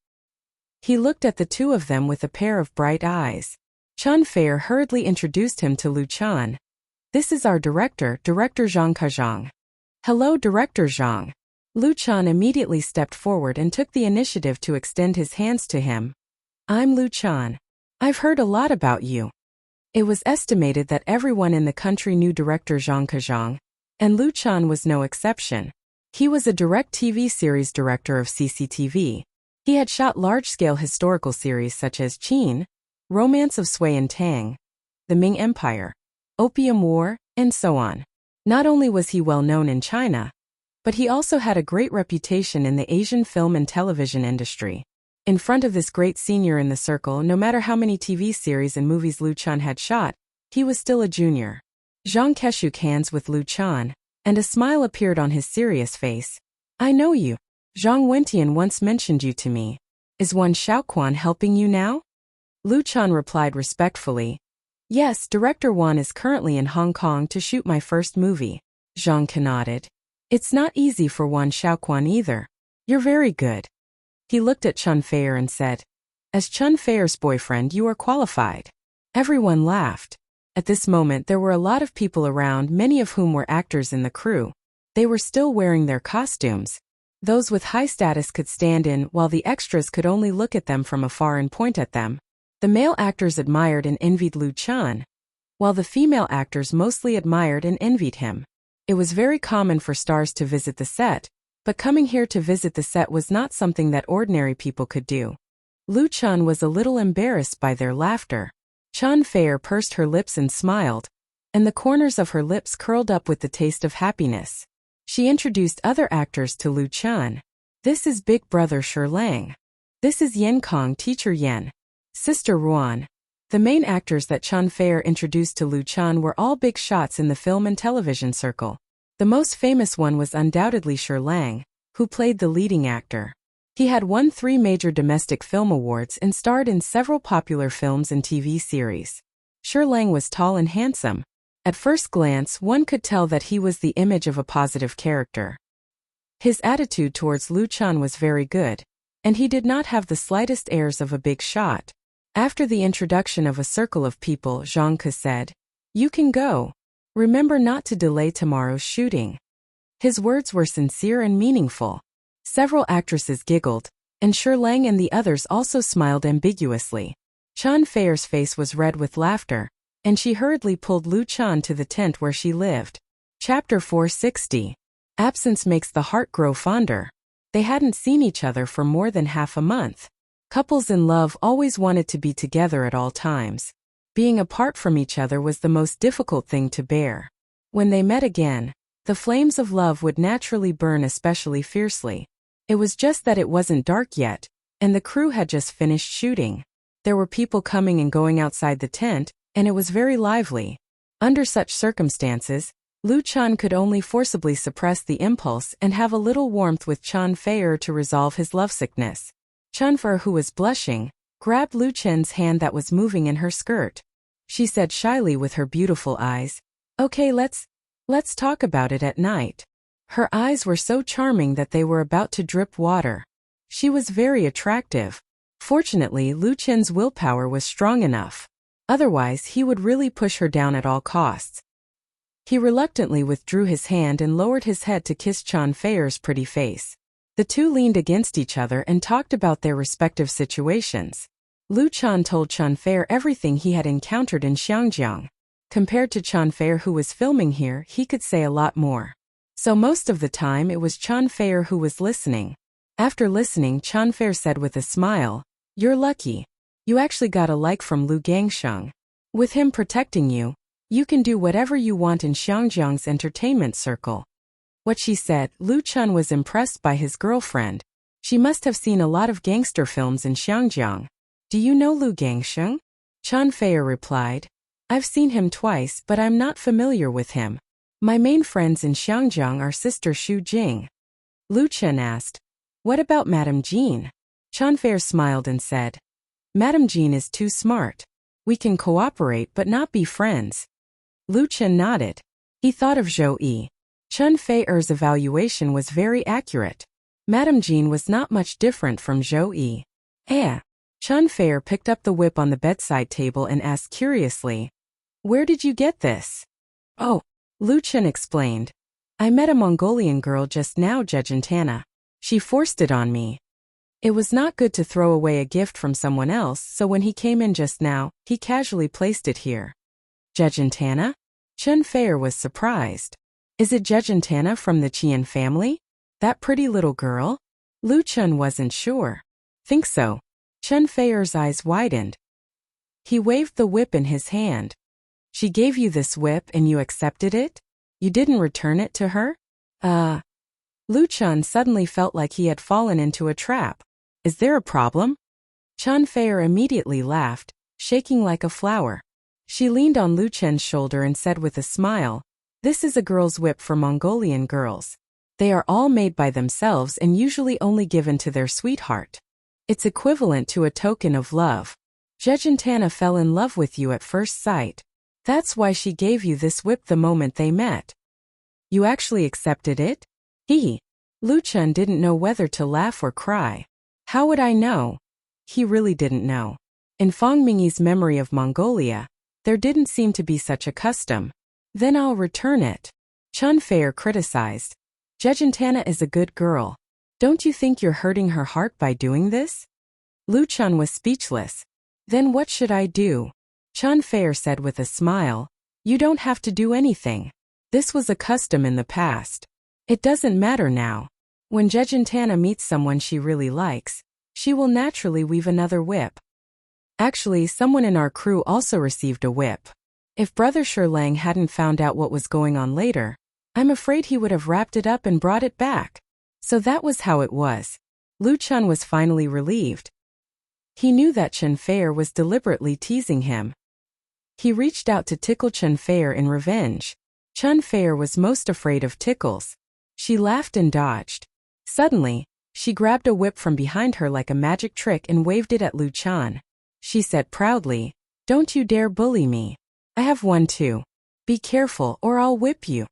He looked at the two of them with a pair of bright eyes. Chan Fair hurriedly introduced him to Lu Chan. "This is our director, Director Zhang Kazhang." "Hello, Director Zhang." Lu Chan immediately stepped forward and took the initiative to extend his hands to him. "I'm Lu Chan. I've heard a lot about you." It was estimated that everyone in the country knew Director Zhang Kazhang, and Lu Chan was no exception. He was a direct TV series director of CCTV. He had shot large-scale historical series such as Qin, Romance of Sui and Tang, The Ming Empire, Opium War, and so on. Not only was he well known in China, but he also had a great reputation in the Asian film and television industry. In front of this great senior in the circle, no matter how many TV series and movies Lu Chan had shot, He was still a junior. Zhang shook hands with Lu Chan, and a smile appeared on his serious face. I know you. Zhang Wentian once mentioned you to me. Is Wan Xiaoquan helping you now? Lu Chan replied respectfully. Yes, Director Wan is currently in Hong Kong to shoot my first movie. Zhang nodded. It's not easy for Wan Xiaoquan either. You're very good. He looked at Chun Feier and said, as Chun Feier's boyfriend, you are qualified. Everyone laughed. At this moment there were a lot of people around, many of whom were actors in the crew. They were still wearing their costumes. Those with high status could stand in, while the extras could only look at them from afar and point at them. The male actors admired and envied Lu Chan, while the female actors mostly admired and envied him. It was very common for stars to visit the set, but coming here to visit the set was not something that ordinary people could do. Lu Chan was a little embarrassed by their laughter. Chun Feier pursed her lips and smiled, and the corners of her lips curled up with the taste of happiness. She introduced other actors to Lu Chan. This is Big Brother Lang. This is Yen Kong, Teacher Yen. Sister Ruan. The main actors that Chun Feier introduced to Lu Chan were all big shots in the film and television circle. The most famous one was undoubtedly Lang, who played the leading actor. He had won 3 major domestic film awards and starred in several popular films and TV series. Lang was tall and handsome. At first glance, one could tell that he was the image of a positive character. His attitude towards Lu Chan was very good, and he did not have the slightest airs of a big shot. After the introduction of a circle of people, Zhang Ke said, "You can go. Remember not to delay tomorrow's shooting." His words were sincere and meaningful. Several actresses giggled, and Lang and the others also smiled ambiguously. Chun Feier's face was red with laughter, and she hurriedly pulled Lu Chan to the tent where she lived. Chapter 460. Absence makes the heart grow fonder. They hadn't seen each other for more than half a month. Couples in love always wanted to be together at all times. Being apart from each other was the most difficult thing to bear. When they met again, the flames of love would naturally burn especially fiercely. It was just that it wasn't dark yet, and the crew had just finished shooting. There were people coming and going outside the tent, and it was very lively. Under such circumstances, Lu Chan could only forcibly suppress the impulse and have a little warmth with Chun Feier to resolve his lovesickness. Chun Feier, who was blushing, grabbed Lu Chen's hand that was moving in her skirt. She said shyly with her beautiful eyes, "Okay, let's talk about it at night." Her eyes were so charming that they were about to drip water. She was very attractive. Fortunately, Lu Chen's willpower was strong enough. Otherwise, he would really push her down at all costs. He reluctantly withdrew his hand and lowered his head to kiss Chun Feier's pretty face. The two leaned against each other and talked about their respective situations. Lu Chan told Chun Feier everything he had encountered in Xiangjiang. Compared to Chun Feier, who was filming here, he could say a lot more. So most of the time it was Chun Feier who was listening. After listening, Chun Feier said with a smile, "You're lucky. You actually got a like from Lu Gangsheng. With him protecting you, you can do whatever you want in Xiangjiang's entertainment circle." What she said, Lu Chan was impressed by his girlfriend. She must have seen a lot of gangster films in Xiangjiang. "Do you know Lu Gangsheng?" Chun Feier replied, "I've seen him twice, but I'm not familiar with him. My main friends in Xiangjiang are Sister Xu Jing." Lu Chen asked, "What about Madame Jean?" Chun Feier smiled and said, "Madame Jean is too smart. We can cooperate but not be friends." Lu Chen nodded. He thought of Zhou Yi. Chun Feier's evaluation was very accurate. Madame Jean was not much different from Zhou Yi. Chun Feier picked up the whip on the bedside table and asked curiously, "Where did you get this?" "Oh," Lu Chen explained. "I met a Mongolian girl just now, Jejentana. She forced it on me. It was not good to throw away a gift from someone else, so when he came in just now, he casually placed it here." "Jejentana?" Chun Feier was surprised. "Is it Jejentana from the Qian family? That pretty little girl?" Lu Chen wasn't sure. "Think so." Chun Feier's eyes widened. He waved the whip in his hand. "She gave you this whip and you accepted it? You didn't return it to her?" Lu Chen suddenly felt like he had fallen into a trap. "Is there a problem?" Chun Feier immediately laughed, shaking like a flower. She leaned on Lu Chen's shoulder and said with a smile, "This is a girl's whip for Mongolian girls. They are all made by themselves and usually only given to their sweetheart. It's equivalent to a token of love. Jejentana fell in love with you at first sight. That's why she gave you this whip the moment they met." "You actually accepted it?" Lu Chen didn't know whether to laugh or cry. How would I know? He really didn't know. In Fang Mingyi's memory of Mongolia, there didn't seem to be such a custom. "Then I'll return it." Chun Fei criticized. "Jejentana is a good girl. Don't you think you're hurting her heart by doing this?" Lu Chun was speechless. "Then what should I do?" Chun Fei said with a smile, "You don't have to do anything. This was a custom in the past. It doesn't matter now. When Jejentana meets someone she really likes, she will naturally weave another whip." Actually, someone in our crew also received a whip. If Brother Sherlang hadn't found out what was going on later, I'm afraid he would have wrapped it up and brought it back. So that was how it was. Lu Chun was finally relieved. He knew that Chun Fei was deliberately teasing him. He reached out to tickle Chun Fei in revenge. Chun Fei was most afraid of tickles. She laughed and dodged. Suddenly, she grabbed a whip from behind her like a magic trick and waved it at Lu Chun. She said proudly, "Don't you dare bully me. I have one too. Be careful or I'll whip you."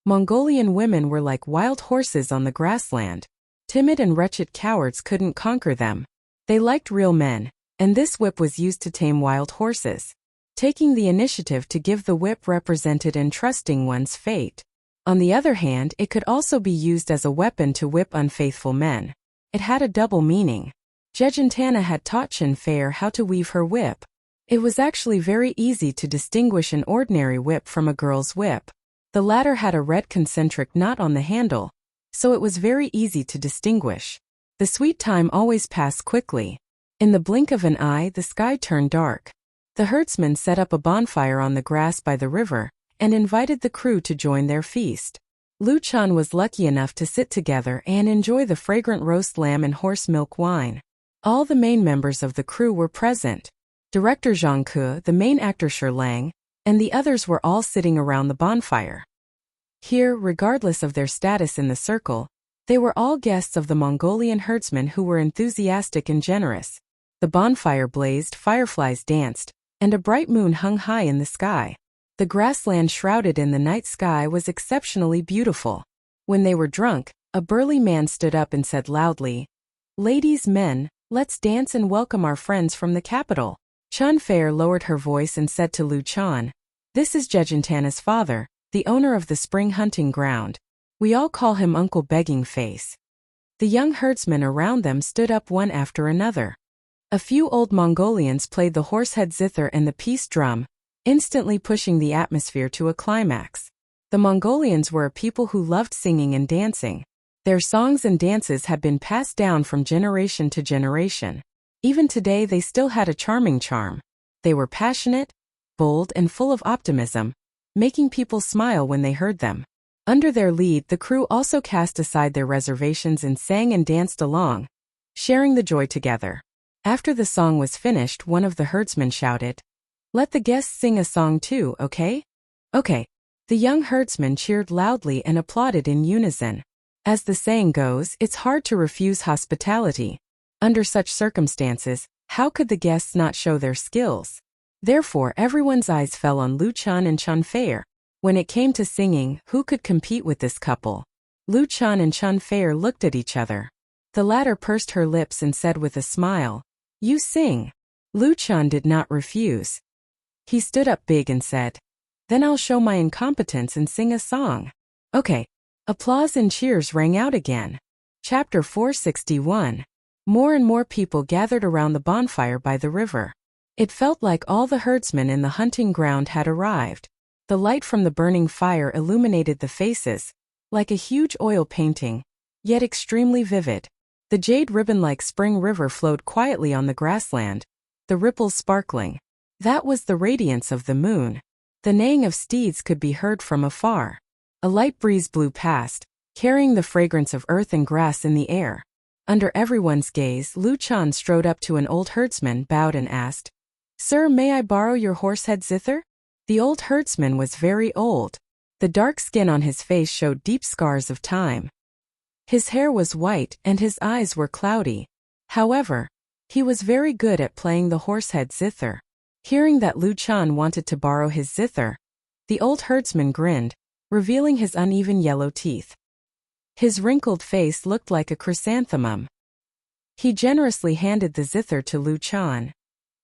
Mongolian women were like wild horses on the grassland. Timid and wretched cowards couldn't conquer them. They liked real men, and this whip was used to tame wild horses. Taking the initiative to give the whip represented entrusting one's fate. On the other hand, it could also be used as a weapon to whip unfaithful men. It had a double meaning. Jejentana had taught Chun Fei how to weave her whip. It was actually very easy to distinguish an ordinary whip from a girl's whip. The latter had a red concentric knot on the handle, so it was very easy to distinguish. The sweet time always passed quickly. In the blink of an eye, the sky turned dark. The herdsmen set up a bonfire on the grass by the river and invited the crew to join their feast. Lu Chun was lucky enough to sit together and enjoy the fragrant roast lamb and horse milk wine. All the main members of the crew were present. Director Zhang Ke, the main actor Sherlang, and the others were all sitting around the bonfire. Here, regardless of their status in the circle, they were all guests of the Mongolian herdsmen who were enthusiastic and generous. The bonfire blazed, fireflies danced, and a bright moon hung high in the sky. The grassland shrouded in the night sky was exceptionally beautiful. When they were drunk, a burly man stood up and said loudly, "Ladies, men, let's dance and welcome our friends from the capital." Chun Fei lowered her voice and said to Lu Chun, "This is Jejentana's father, the owner of the spring hunting ground. We all call him Uncle Begging Face." The young herdsmen around them stood up one after another. A few old Mongolians played the horsehead zither and the peace drum, instantly pushing the atmosphere to a climax. The Mongolians were a people who loved singing and dancing. Their songs and dances had been passed down from generation to generation. Even today they still had a charming charm. They were passionate, bold, and full of optimism, making people smile when they heard them. Under their lead, the crew also cast aside their reservations and sang and danced along, sharing the joy together. After the song was finished, one of the herdsmen shouted, "Let the guests sing a song too, okay?" "Okay." The young herdsmen cheered loudly and applauded in unison. As the saying goes, it's hard to refuse hospitality. Under such circumstances, how could the guests not show their skills? Therefore, everyone's eyes fell on Lu Chun and Chun Fei. When it came to singing, who could compete with this couple? Lu Chun and Chun Fei looked at each other. The latter pursed her lips and said with a smile, "You sing." Lu Chun did not refuse. He stood up big and said, "Then I'll show my incompetence and sing a song." "Okay." Applause and cheers rang out again. Chapter 461. More and more people gathered around the bonfire by the river. It felt like all the herdsmen in the hunting ground had arrived. The light from the burning fire illuminated the faces, like a huge oil painting, yet extremely vivid. The jade ribbon-like spring river flowed quietly on the grassland, the ripples sparkling. That was the radiance of the moon. The neighing of steeds could be heard from afar. A light breeze blew past, carrying the fragrance of earth and grass in the air. Under everyone's gaze, Lu Chun strode up to an old herdsman, bowed and asked, "Sir, may I borrow your horsehead zither?" The old herdsman was very old. The dark skin on his face showed deep scars of time. His hair was white and his eyes were cloudy. However, he was very good at playing the horsehead zither. Hearing that Lu Chan wanted to borrow his zither, the old herdsman grinned, revealing his uneven yellow teeth. His wrinkled face looked like a chrysanthemum. He generously handed the zither to Lu Chan.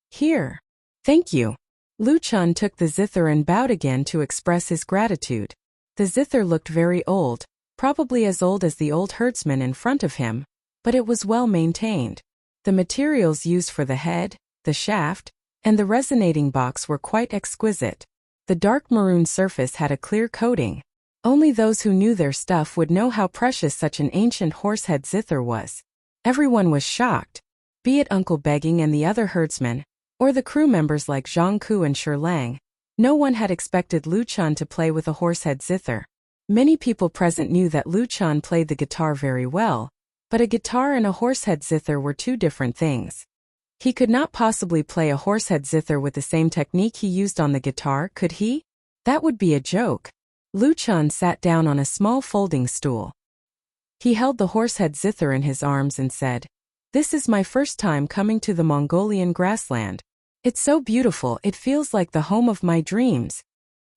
"Here." "Thank you." Lu Chan took the zither and bowed again to express his gratitude. The zither looked very old, probably as old as the old herdsman in front of him, but it was well maintained. The materials used for the head, the shaft, and the resonating box were quite exquisite. The dark maroon surface had a clear coating. Only those who knew their stuff would know how precious such an ancient horsehead zither was. Everyone was shocked, be it Uncle Begging and the other herdsmen, or the crew members like Zhang Ku and Shi Lang. No one had expected Lu Chan to play with a horsehead zither. Many people present knew that Lu Chan played the guitar very well, but a guitar and a horsehead zither were two different things. He could not possibly play a horsehead zither with the same technique he used on the guitar, could he? That would be a joke. Lu Chan sat down on a small folding stool. He held the horsehead zither in his arms and said, "This is my first time coming to the Mongolian grassland. It's so beautiful it feels like the home of my dreams.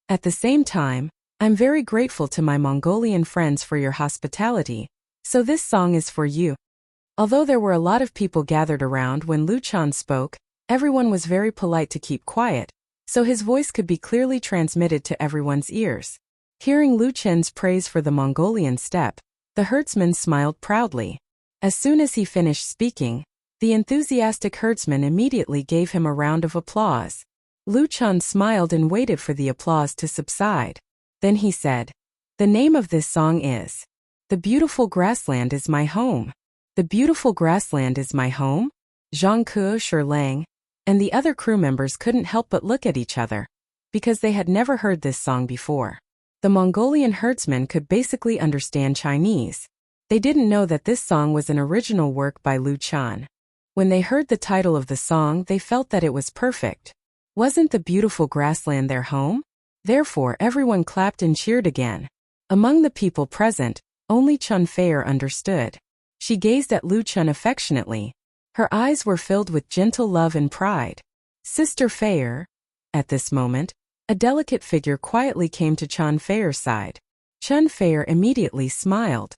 At the same time, I'm very grateful to my Mongolian friends for your hospitality, so this song is for you." Although there were a lot of people gathered around when Lu Chan spoke, everyone was very polite to keep quiet, so his voice could be clearly transmitted to everyone's ears. Hearing Lu Chen's praise for the Mongolian steppe, the herdsman smiled proudly. As soon as he finished speaking, the enthusiastic herdsman immediately gave him a round of applause. Lu Chan smiled and waited for the applause to subside. Then he said, "The name of this song is, 'The Beautiful Grassland is My Home.'" "The beautiful grassland is my home?" Zhang Ku, Shi Lang, and the other crew members couldn't help but look at each other, because they had never heard this song before. The Mongolian herdsmen could basically understand Chinese. They didn't know that this song was an original work by Lu Chan. When they heard the title of the song, they felt that it was perfect. Wasn't the beautiful grassland their home? Therefore, everyone clapped and cheered again. Among the people present, only Chun Feier understood. She gazed at Lu Chan affectionately. Her eyes were filled with gentle love and pride. "Sister Feier." At this moment, a delicate figure quietly came to Chun Feier's side. Chun Feier immediately smiled.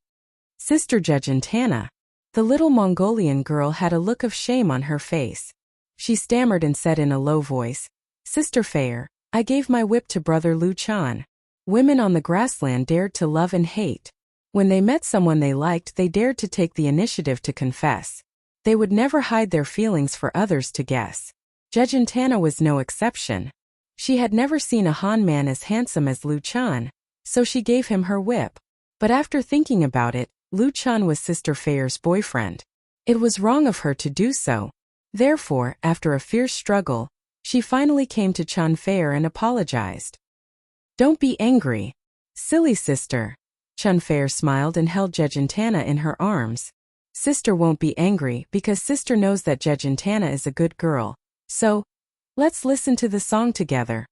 "Sister Jejentana." The little Mongolian girl had a look of shame on her face. She stammered and said in a low voice, "Sister Feier, I gave my whip to brother Lu Chan." Women on the grassland dared to love and hate. When they met someone they liked, they dared to take the initiative to confess. They would never hide their feelings for others to guess. Jejentana was no exception. She had never seen a Han man as handsome as Lu Chan, so she gave him her whip. But after thinking about it, Lu Chan was Sister Feier's boyfriend. It was wrong of her to do so. Therefore, after a fierce struggle, she finally came to Chun Feier and apologized. "Don't be angry. Silly sister." Chun Feier smiled and held Jejentana in her arms. "Sister won't be angry because sister knows that Jejentana is a good girl. So, let's listen to the song together."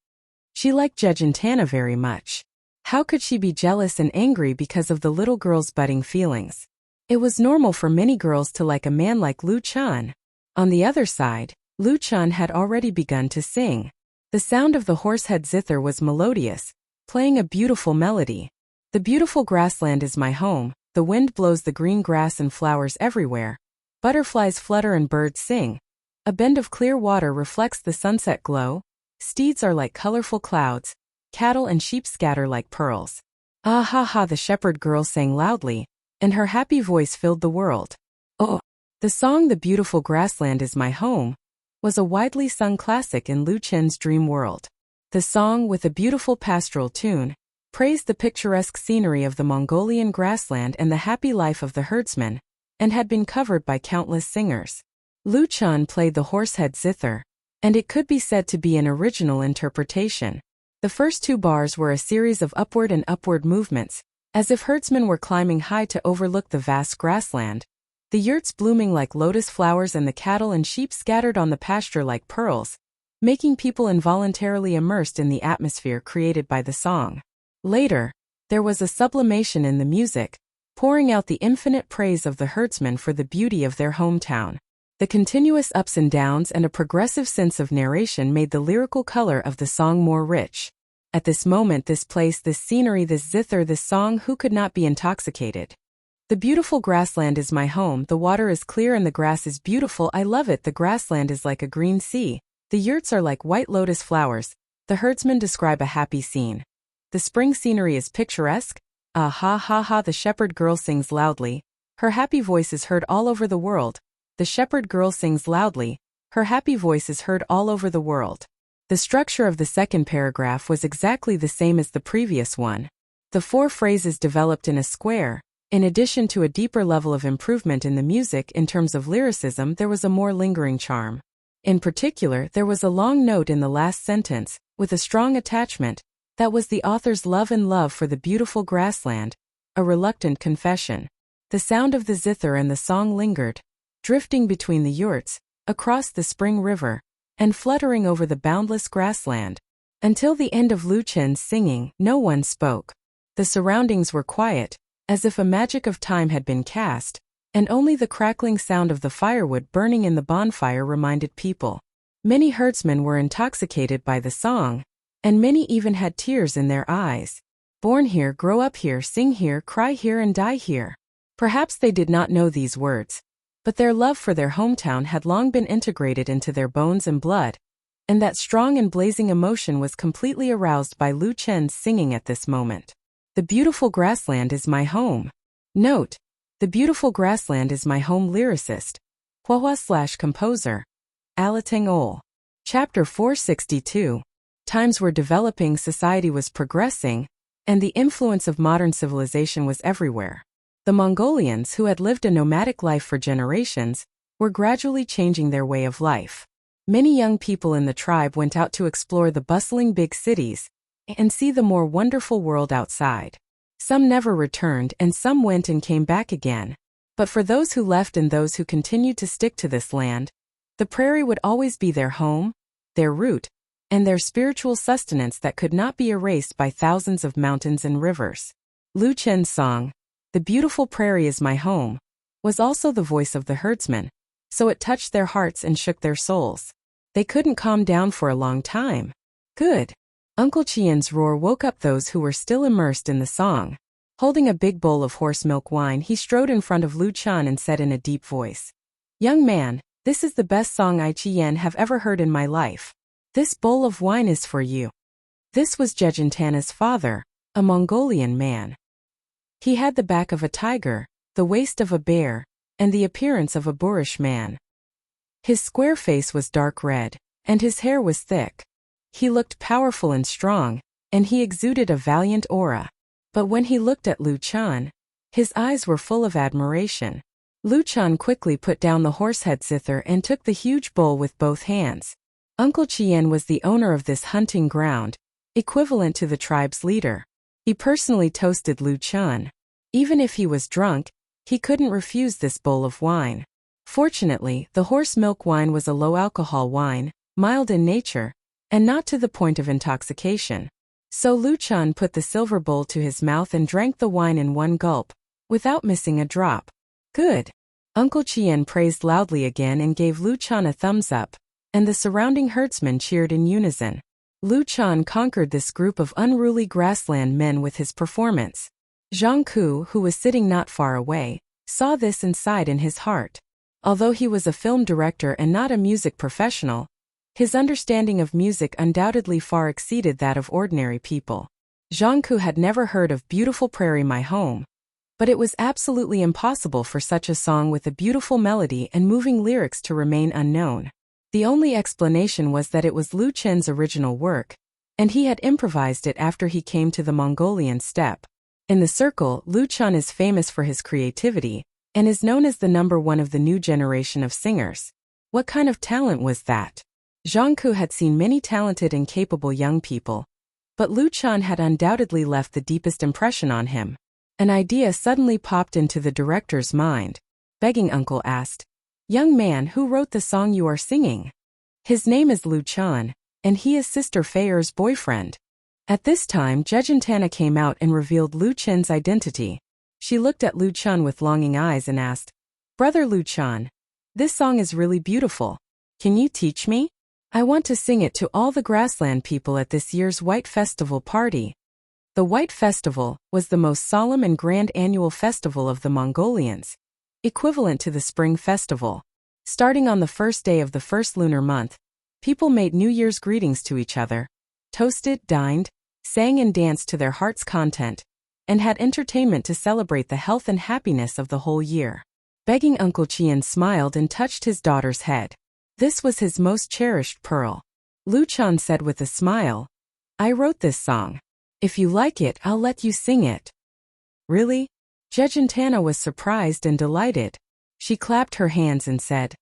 She liked Jejentana very much. How could she be jealous and angry because of the little girl's budding feelings? It was normal for many girls to like a man like Lu Chan. On the other side, Lu Chan had already begun to sing. The sound of the horsehead zither was melodious, playing a beautiful melody. "The beautiful grassland is my home, the wind blows the green grass and flowers everywhere. Butterflies flutter and birds sing. A bend of clear water reflects the sunset glow. Steeds are like colorful clouds. Cattle and sheep scatter like pearls." "Ah ha ha," the shepherd girl sang loudly, and her happy voice filled the world. Oh! The song "The Beautiful Grassland is My Home" was a widely sung classic in Lu Chen's dream world. The song, with a beautiful pastoral tune, praised the picturesque scenery of the Mongolian grassland and the happy life of the herdsmen, and had been covered by countless singers. Lu Chan played the horsehead zither, and it could be said to be an original interpretation. The first two bars were a series of upward and upward movements, as if herdsmen were climbing high to overlook the vast grassland. The yurts blooming like lotus flowers and the cattle and sheep scattered on the pasture like pearls. making people involuntarily immersed in the atmosphere created by the song. Later, there was a sublimation in the music, pouring out the infinite praise of the herdsmen for the beauty of their hometown. The continuous ups and downs and a progressive sense of narration made the lyrical color of the song more rich. At this moment, this place, this scenery, this zither, this song, who could not be intoxicated? The beautiful grassland is my home, the water is clear and the grass is beautiful, I love it, the grassland is like a green sea, the yurts are like white lotus flowers, the herdsmen describe a happy scene. The spring scenery is picturesque, ah ha ha ha, the shepherd girl sings loudly, her happy voice is heard all over the world, the shepherd girl sings loudly, her happy voice is heard all over the world. The structure of the second paragraph was exactly the same as the previous one. The four phrases developed in a square. In addition to a deeper level of improvement in the music in terms of lyricism, there was a more lingering charm. In particular, there was a long note in the last sentence, with a strong attachment. That was the author's love and love for the beautiful grassland, a reluctant confession. The sound of the zither and the song lingered, drifting between the yurts, across the spring river, and fluttering over the boundless grassland. Until the end of Lu Chen's singing, no one spoke. The surroundings were quiet, as if a magic of time had been cast, and only the crackling sound of the firewood burning in the bonfire reminded people. Many herdsmen were intoxicated by the song, and many even had tears in their eyes. Born here, grow up here, sing here, cry here and die here. Perhaps they did not know these words, but their love for their hometown had long been integrated into their bones and blood, and that strong and blazing emotion was completely aroused by Lu Chen's singing at this moment. The beautiful grassland is my home. Note: the beautiful grassland is my home. Lyricist, Huahua/composer, Alateng Ol. Chapter 462. Times were developing, society was progressing, and the influence of modern civilization was everywhere. The Mongolians, who had lived a nomadic life for generations, were gradually changing their way of life. Many young people in the tribe went out to explore the bustling big cities and see the more wonderful world outside. Some never returned and some went and came back again. But for those who left and those who continued to stick to this land, the prairie would always be their home, their root, and their spiritual sustenance that could not be erased by thousands of mountains and rivers. Lu Chen's song, "The Beautiful Prairie is My Home," was also the voice of the herdsmen, so it touched their hearts and shook their souls. They couldn't calm down for a long time. Good. Uncle Qian's roar woke up those who were still immersed in the song. Holding a big bowl of horse milk wine, he strode in front of Lu Chen and said in a deep voice, "Young man, this is the best song I Qian have ever heard in my life. This bowl of wine is for you." This was Jejentana's father, a Mongolian man. He had the back of a tiger, the waist of a bear, and the appearance of a boorish man. His square face was dark red, and his hair was thick. He looked powerful and strong, and he exuded a valiant aura. But when he looked at Lu Chen, his eyes were full of admiration. Lu Chen quickly put down the horsehead zither and took the huge bowl with both hands. Uncle Qian was the owner of this hunting ground, equivalent to the tribe's leader. He personally toasted Lu Chen. Even if he was drunk, he couldn't refuse this bowl of wine. Fortunately, the horse milk wine was a low-alcohol wine, mild in nature, and not to the point of intoxication. So Lu Chen put the silver bowl to his mouth and drank the wine in one gulp, without missing a drop. Good. Uncle Qian praised loudly again and gave Lu Chen a thumbs up, and the surrounding herdsmen cheered in unison. Lu Chen conquered this group of unruly grassland men with his performance. Zhang Ku, who was sitting not far away, saw this and sighed in his heart. Although he was a film director and not a music professional, his understanding of music undoubtedly far exceeded that of ordinary people. Zhang Ku had never heard of Beautiful Prairie My Home, but it was absolutely impossible for such a song with a beautiful melody and moving lyrics to remain unknown. The only explanation was that it was Lu Chen's original work, and he had improvised it after he came to the Mongolian steppe. In the circle, Lu Chen is famous for his creativity, and is known as the number one of the new generation of singers. What kind of talent was that? Zhang Ku had seen many talented and capable young people, but Lu Chen had undoubtedly left the deepest impression on him. An idea suddenly popped into the director's mind. Begging uncle asked, "Young man, who wrote the song you are singing?" His name is Lu Chan, and he is Sister Feier's boyfriend. At this time, Jejentana came out and revealed Lu Chen's identity. She looked at Lu Chan with longing eyes and asked, "Brother Lu Chan, this song is really beautiful. Can you teach me? I want to sing it to all the grassland people at this year's White Festival party." The White Festival was the most solemn and grand annual festival of the Mongolians, equivalent to the Spring Festival. Starting on the first day of the first lunar month, people made New Year's greetings to each other, toasted, dined, sang and danced to their heart's content, and had entertainment to celebrate the health and happiness of the whole year. Begging Uncle Qian smiled and touched his daughter's head. This was his most cherished pearl. Lu Chan said with a smile, "I wrote this song. If you like it, I'll let you sing it." "Really?" Jejentana was surprised and delighted. She clapped her hands and said,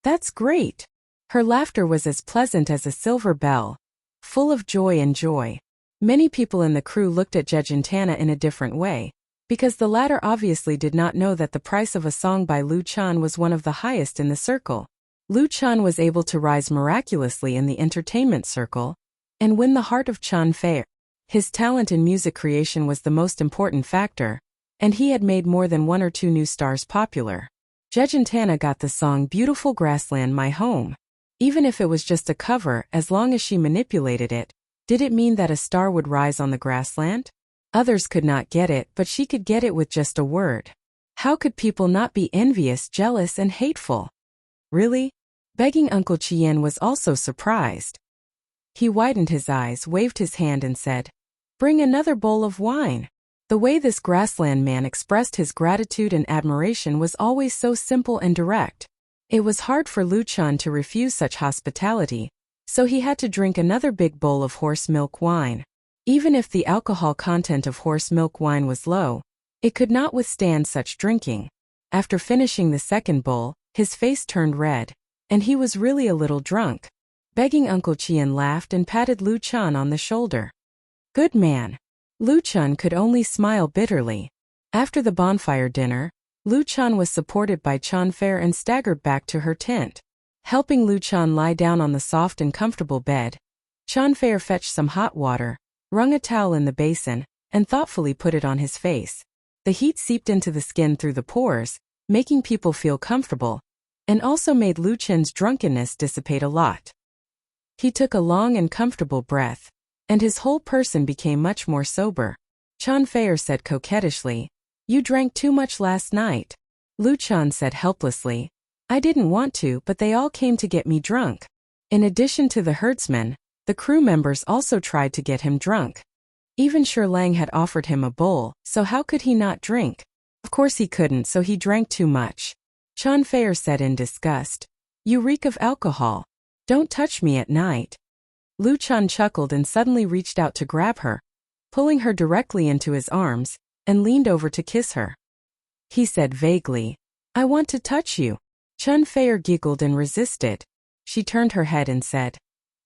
"That's great." Her laughter was as pleasant as a silver bell, full of joy and joy. Many people in the crew looked at Jejentana in a different way, because the latter obviously did not know that the price of a song by Lu Chan was one of the highest in the circle. Lu Chan was able to rise miraculously in the entertainment circle and win the heart of Chan Fei. His talent in music creation was the most important factor, and he had made more than one or two new stars popular. Jejentana got the song "Beautiful Grassland My Home." Even if it was just a cover, as long as she manipulated it, did it mean that a star would rise on the grassland? Others could not get it, but she could get it with just a word. How could people not be envious, jealous, and hateful? Really? Begging Uncle Qian was also surprised. He widened his eyes, waved his hand and said, "Bring another bowl of wine." The way this grassland man expressed his gratitude and admiration was always so simple and direct. It was hard for Lu Chan to refuse such hospitality, so he had to drink another big bowl of horse milk wine. Even if the alcohol content of horse milk wine was low, it could not withstand such drinking. After finishing the second bowl, his face turned red, and he was really a little drunk. Begging Uncle Qian laughed and patted Lu Chan on the shoulder. "Good man." Lu Chan could only smile bitterly. After the bonfire dinner, Lu Chan was supported by Chan Fei and staggered back to her tent. Helping Lu Chan lie down on the soft and comfortable bed, Chan Fei fetched some hot water, wrung a towel in the basin, and thoughtfully put it on his face. The heat seeped into the skin through the pores, making people feel comfortable, and also made Lu Chan's drunkenness dissipate a lot. He took a long and comfortable breath, and his whole person became much more sober. Chan Fei said coquettishly, "You drank too much last night." Lu Chan said helplessly, "I didn't want to, but they all came to get me drunk." In addition to the herdsmen, the crew members also tried to get him drunk. Even Shi Lang had offered him a bowl, so how could he not drink? Of course he couldn't, so he drank too much. Chan Fei said in disgust, "You reek of alcohol. Don't touch me at night." Lu Chan chuckled and suddenly reached out to grab her, pulling her directly into his arms, and leaned over to kiss her. He said vaguely, "I want to touch you." Chan Fei giggled and resisted. She turned her head and said,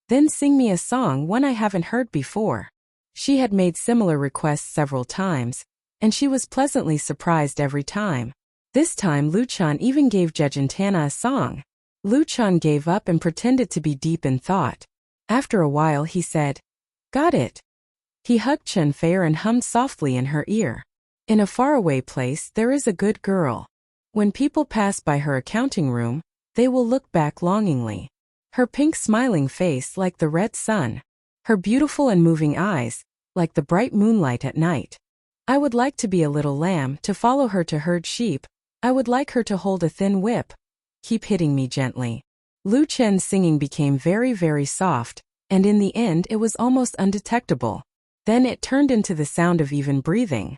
"Then sing me a song, one I haven't heard before." She had made similar requests several times, and she was pleasantly surprised every time. This time Lu Chan even gave Jejentana a song. Lu Chan gave up and pretended to be deep in thought. After a while he said, "Got it." He hugged Chan Fei and hummed softly in her ear. "In a faraway place there is a good girl. When people pass by her accounting room, they will look back longingly. Her pink smiling face like the red sun. Her beautiful and moving eyes, like the bright moonlight at night. I would like to be a little lamb to follow her to herd sheep. I would like her to hold a thin whip. Keep hitting me gently." Lu Chen's singing became very, very soft, and in the end it was almost undetectable. Then it turned into the sound of even breathing.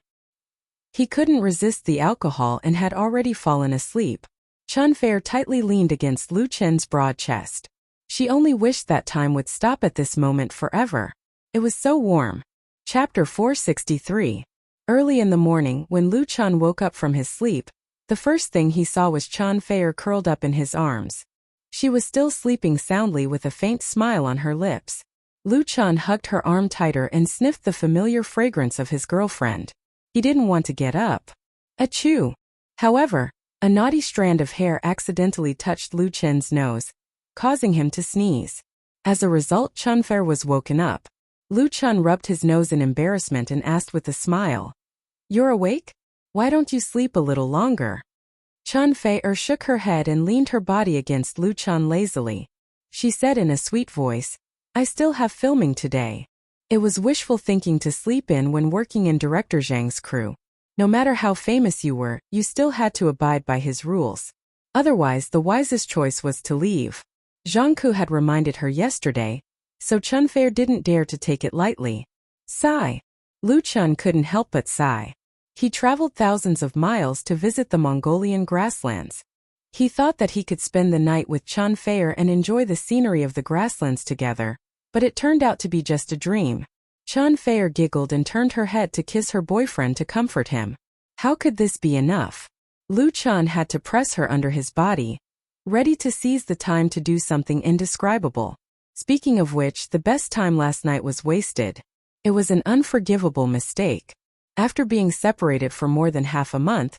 He couldn't resist the alcohol and had already fallen asleep. Chan Fei tightly leaned against Lu Chen's broad chest. She only wished that time would stop at this moment forever. It was so warm. Chapter 463. Early in the morning, when Lu Chan woke up from his sleep, the first thing he saw was Chan Fei curled up in his arms. She was still sleeping soundly with a faint smile on her lips. Lu Chan hugged her arm tighter and sniffed the familiar fragrance of his girlfriend. He didn't want to get up. Achoo! However, a knotty strand of hair accidentally touched Lu Chen's nose, causing him to sneeze. As a result, Chunfei was woken up. Lu Chun rubbed his nose in embarrassment and asked with a smile, "You're awake? Why don't you sleep a little longer?" Chunfei shook her head and leaned her body against Lu Chun lazily. She said in a sweet voice, "I still have filming today." It was wishful thinking to sleep in when working in Director Zhang's crew. No matter how famous you were, you still had to abide by his rules. Otherwise, the wisest choice was to leave. Zhang Ku had reminded her yesterday, so Chunfei didn't dare to take it lightly. Sigh. Lu Chun couldn't help but sigh. He traveled thousands of miles to visit the Mongolian grasslands. He thought that he could spend the night with Chunfei and enjoy the scenery of the grasslands together, but it turned out to be just a dream. Chunfei giggled and turned her head to kiss her boyfriend to comfort him. How could this be enough? Lu Chun had to press her under his body, ready to seize the time to do something indescribable. Speaking of which, the best time last night was wasted. It was an unforgivable mistake. After being separated for more than half a month,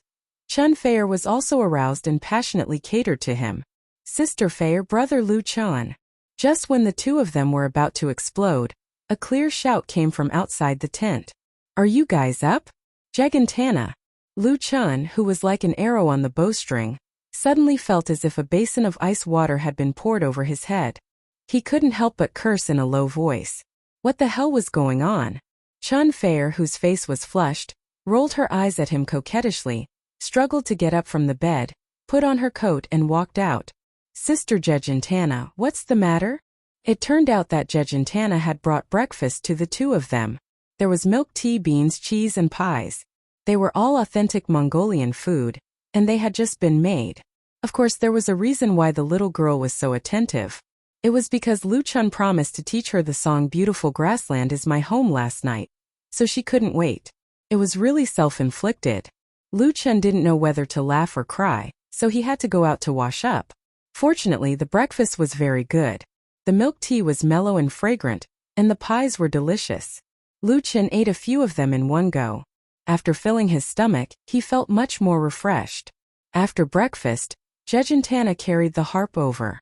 Chunfei was also aroused and passionately catered to him. Sister Fei, brother Lu Chun. Just when the two of them were about to explode, a clear shout came from outside the tent. "Are you guys up?" Gigantana. Lu Chun, who was like an arrow on the bowstring, suddenly felt as if a basin of ice water had been poured over his head. He couldn't help but curse in a low voice. What the hell was going on? Chunfei, whose face was flushed, rolled her eyes at him coquettishly, struggled to get up from the bed, put on her coat and walked out. "Sister Gigantana, what's the matter?" It turned out that Gigantana had brought breakfast to the two of them. There was milk tea, beans, cheese and pies. They were all authentic Mongolian food, and they had just been made. Of course, there was a reason why the little girl was so attentive. It was because Lu Chun promised to teach her the song "Beautiful Grassland Is My Home" last night, so she couldn't wait. It was really self-inflicted. Lu Chun didn't know whether to laugh or cry, so he had to go out to wash up. Fortunately, the breakfast was very good. The milk tea was mellow and fragrant, and the pies were delicious. Lu Chun ate a few of them in one go. After filling his stomach, he felt much more refreshed. After breakfast, Gigantana carried the harp over.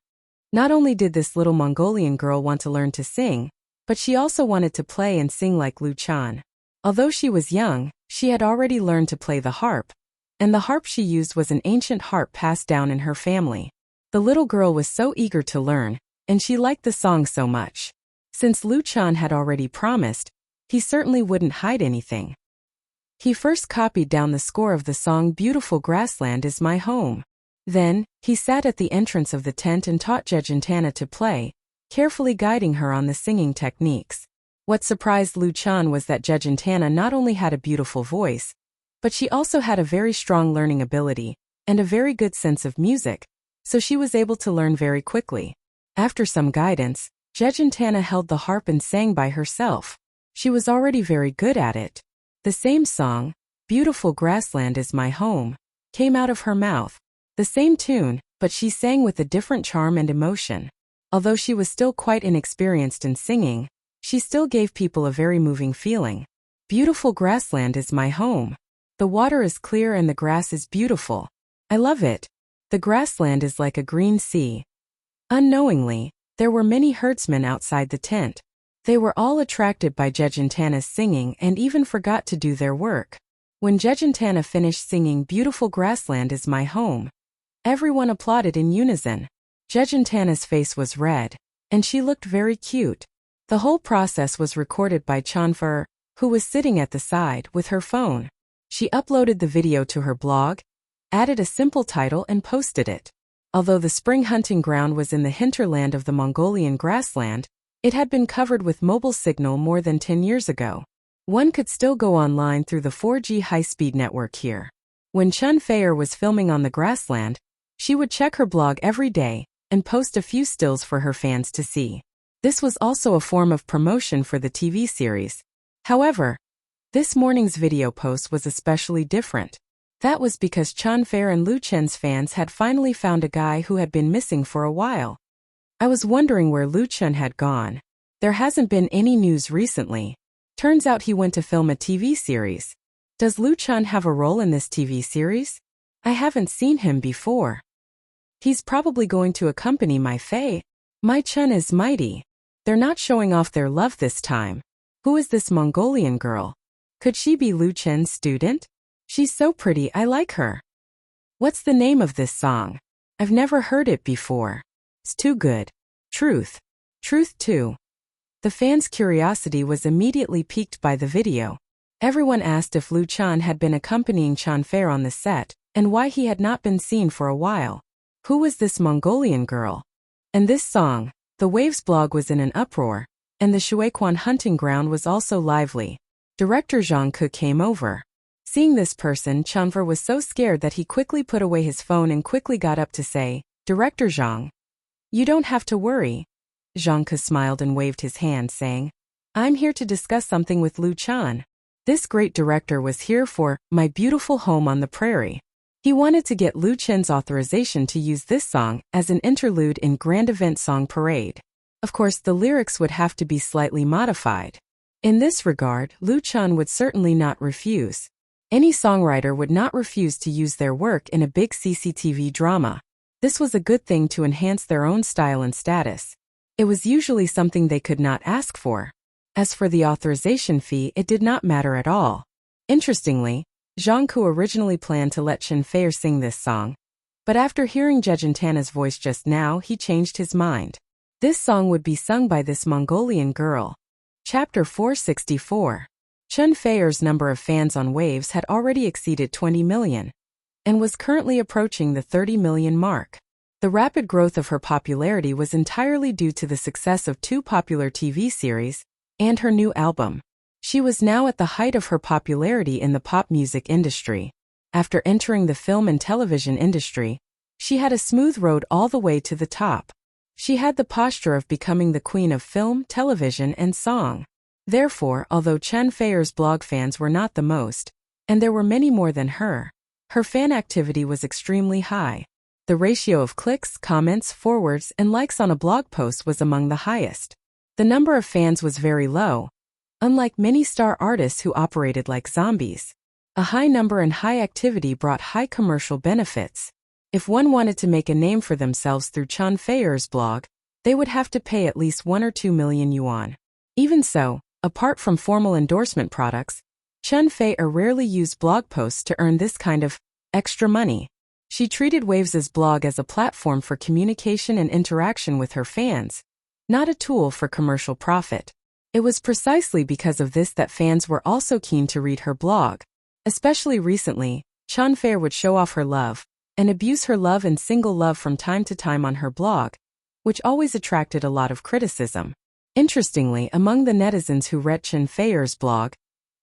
Not only did this little Mongolian girl want to learn to sing, but she also wanted to play and sing like Lu Chun. Although she was young, she had already learned to play the harp, and the harp she used was an ancient harp passed down in her family. The little girl was so eager to learn, and she liked the song so much. Since Lu Chun had already promised, he certainly wouldn't hide anything. He first copied down the score of the song "Beautiful Grassland Is My Home." Then, he sat at the entrance of the tent and taught Gigantana to play, carefully guiding her on the singing techniques. What surprised Lu Chun was that Gigantana not only had a beautiful voice, but she also had a very strong learning ability, and a very good sense of music, so she was able to learn very quickly. After some guidance, Gigantana held the harp and sang by herself. She was already very good at it. The same song, "Beautiful Grassland Is My Home," came out of her mouth. The same tune, but she sang with a different charm and emotion. Although she was still quite inexperienced in singing, she still gave people a very moving feeling. "Beautiful grassland is my home. The water is clear and the grass is beautiful. I love it. The grassland is like a green sea." Unknowingly, there were many herdsmen outside the tent. They were all attracted by Gigantana's singing and even forgot to do their work. When Gigantana finished singing "Beautiful Grassland Is My Home," everyone applauded in unison. Gigantana's face was red, and she looked very cute. The whole process was recorded by Chunfei, who was sitting at the side with her phone. She uploaded the video to her blog, added a simple title and posted it. Although the spring hunting ground was in the hinterland of the Mongolian grassland, it had been covered with mobile signal more than 10 years ago. One could still go online through the 4G high-speed network here. When Chunfei was filming on the grassland, she would check her blog every day and post a few stills for her fans to see. This was also a form of promotion for the TV series. However, this morning's video post was especially different. That was because Chunfei and Lu Chun's fans had finally found a guy who had been missing for a while. I was wondering where Lu Chun had gone. There hasn't been any news recently. Turns out he went to film a TV series. Does Lu Chun have a role in this TV series? I haven't seen him before. He's probably going to accompany my Faye. My Chun is mighty. They're not showing off their love this time. Who is this Mongolian girl? Could she be Lu Chen's student? She's so pretty, I like her. What's the name of this song? I've never heard it before. It's too good. Truth. Truth too. The fans' curiosity was immediately piqued by the video. Everyone asked if Lu Chan had been accompanying Chan Fair on the set, and why he had not been seen for a while. Who was this Mongolian girl? And this song? The Waves blog was in an uproar, and the Shuiquan hunting ground was also lively. Director Zhang Ke came over. Seeing this person, Chanfer was so scared that he quickly put away his phone and quickly got up to say, "Director Zhang, you don't have to worry." Zhang Ke smiled and waved his hand, saying, "I'm here to discuss something with Lu Chan." This great director was here for My Beautiful Home on the Prairie. He wanted to get Lu Chen's authorization to use this song as an interlude in Grand Event Song Parade. Of course, the lyrics would have to be slightly modified. In this regard, Lu Chan would certainly not refuse. Any songwriter would not refuse to use their work in a big CCTV drama. This was a good thing to enhance their own style and status. It was usually something they could not ask for. As for the authorization fee, it did not matter at all. Interestingly, Zhang Ke originally planned to let Chen Fei sing this song, but after hearing Jejentana's voice just now, he changed his mind. This song would be sung by this Mongolian girl. Chapter 464. Chen Fei's number of fans on Waves had already exceeded 20 million, and was currently approaching the 30 million mark. The rapid growth of her popularity was entirely due to the success of two popular TV series and her new album. She was now at the height of her popularity in the pop music industry. After entering the film and television industry, she had a smooth road all the way to the top. She had the posture of becoming the queen of film, television, and song. Therefore, although Chen Fei's blog fans were not the most, and there were many more than her fan activity was extremely high. The ratio of clicks, comments, forwards, and likes on a blog post was among the highest. The number of fans was very low, unlike many star artists who operated like zombies. A high number and high activity brought high commercial benefits. If one wanted to make a name for themselves through Chen Fei's blog, they would have to pay at least 1 or 2 million yuan. Even so, apart from formal endorsement products, Chen Fei rarely used blog posts to earn this kind of extra money. She treated Waves' blog as a platform for communication and interaction with her fans, not a tool for commercial profit. It was precisely because of this that fans were also keen to read her blog. Especially recently, Chen Fei would show off her love and abuse her love and single love from time to time on her blog, which always attracted a lot of criticism. Interestingly, among the netizens who read Chen Fei's blog,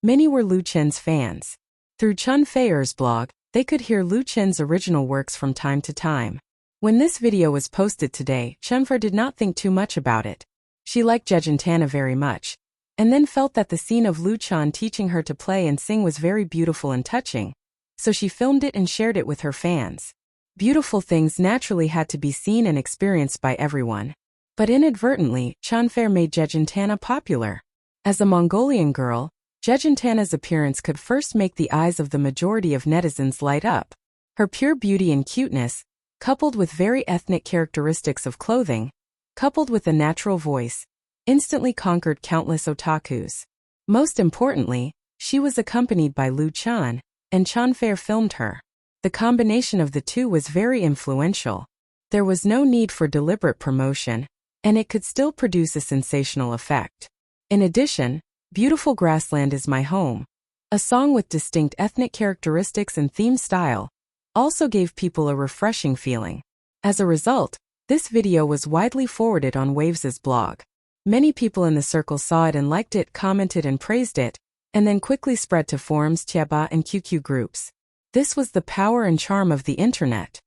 many were Lu Chen's fans. Through Chen Fei's blog, they could hear Lu Chen's original works from time to time. When this video was posted today, Chen Fei did not think too much about it. She liked Jejentana very much, and then felt that the scene of Lu Chan teaching her to play and sing was very beautiful and touching, so she filmed it and shared it with her fans. Beautiful things naturally had to be seen and experienced by everyone. But inadvertently, Chen Fei made Jejentana popular. As a Mongolian girl, Jejentana's appearance could first make the eyes of the majority of netizens light up. Her pure beauty and cuteness, coupled with very ethnic characteristics of clothing, coupled with a natural voice, instantly conquered countless otakus. Most importantly, she was accompanied by Lu Chan, and Chen Fei filmed her. The combination of the two was very influential. There was no need for deliberate promotion, and it could still produce a sensational effect. In addition, Beautiful Grassland is My Home, a song with distinct ethnic characteristics and theme style, also gave people a refreshing feeling. As a result, this video was widely forwarded on Waves' blog. Many people in the circle saw it and liked it, commented and praised it, and then quickly spread to forums, Tieba and QQ groups. This was the power and charm of the internet.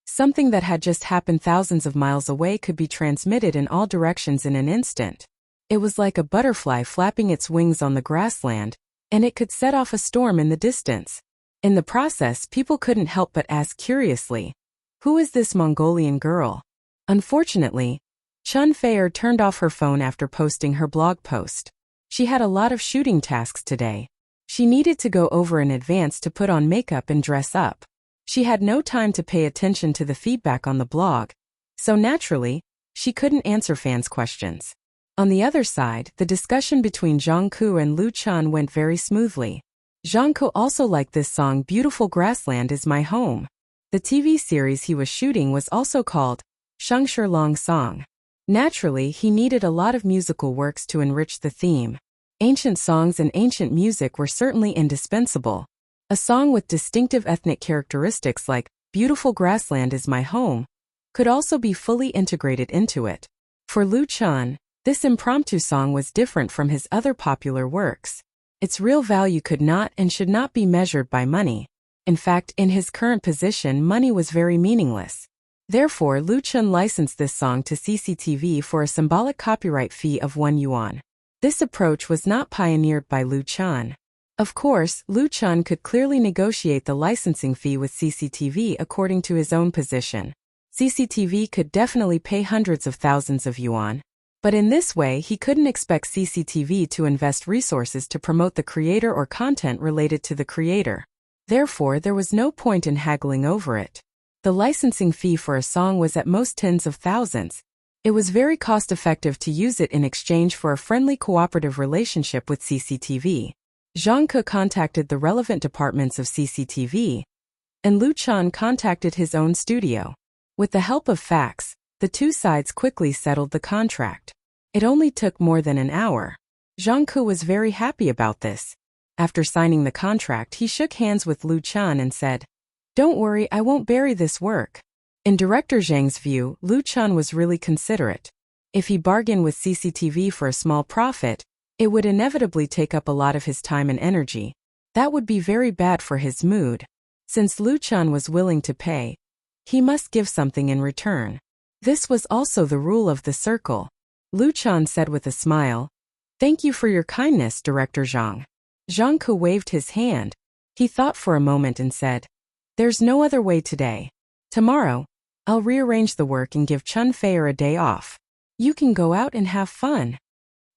Something that had just happened thousands of miles away could be transmitted in all directions in an instant. It was like a butterfly flapping its wings on the grassland, and it could set off a storm in the distance. In the process, people couldn't help but ask curiously, who is this Mongolian girl? Unfortunately, Chen Fei turned off her phone after posting her blog post. She had a lot of shooting tasks today. She needed to go over in advance to put on makeup and dress up. She had no time to pay attention to the feedback on the blog, so naturally, she couldn't answer fans' questions. On the other side, the discussion between Zhang and Lu Chan went very smoothly. Zhang also liked this song Beautiful Grassland Is My Home. The TV series he was shooting was also called Shangshi Long Song. Naturally, he needed a lot of musical works to enrich the theme. Ancient songs and ancient music were certainly indispensable. A song with distinctive ethnic characteristics like Beautiful Grassland Is My Home could also be fully integrated into it. For Lu Chan, this impromptu song was different from his other popular works. Its real value could not and should not be measured by money. In fact, in his current position, money was very meaningless. Therefore, Lu Chan licensed this song to CCTV for a symbolic copyright fee of 1 yuan. This approach was not pioneered by Lu Chan. Of course, Lu Chan could clearly negotiate the licensing fee with CCTV according to his own position. CCTV could definitely pay hundreds of thousands of yuan. But in this way, he couldn't expect CCTV to invest resources to promote the creator or content related to the creator. Therefore, there was no point in haggling over it. The licensing fee for a song was at most tens of thousands. It was very cost-effective to use it in exchange for a friendly cooperative relationship with CCTV. Zhang contacted the relevant departments of CCTV, and Lu Chan contacted his own studio. With the help of fax, the two sides quickly settled the contract. It only took more than an hour. Zhang was very happy about this. After signing the contract, he shook hands with Lu Chan and said, "Don't worry, I won't bury this work." In director Zhang's view, Lu Chan was really considerate. If he bargained with CCTV for a small profit, it would inevitably take up a lot of his time and energy. That would be very bad for his mood. Since Lu Chan was willing to pay, he must give something in return. This was also the rule of the circle. Lu Chan said with a smile, "Thank you for your kindness, Director Zhang." Zhang waved his hand. He thought for a moment and said, "There's no other way today. Tomorrow, I'll rearrange the work and give Chun Fei a day off. You can go out and have fun."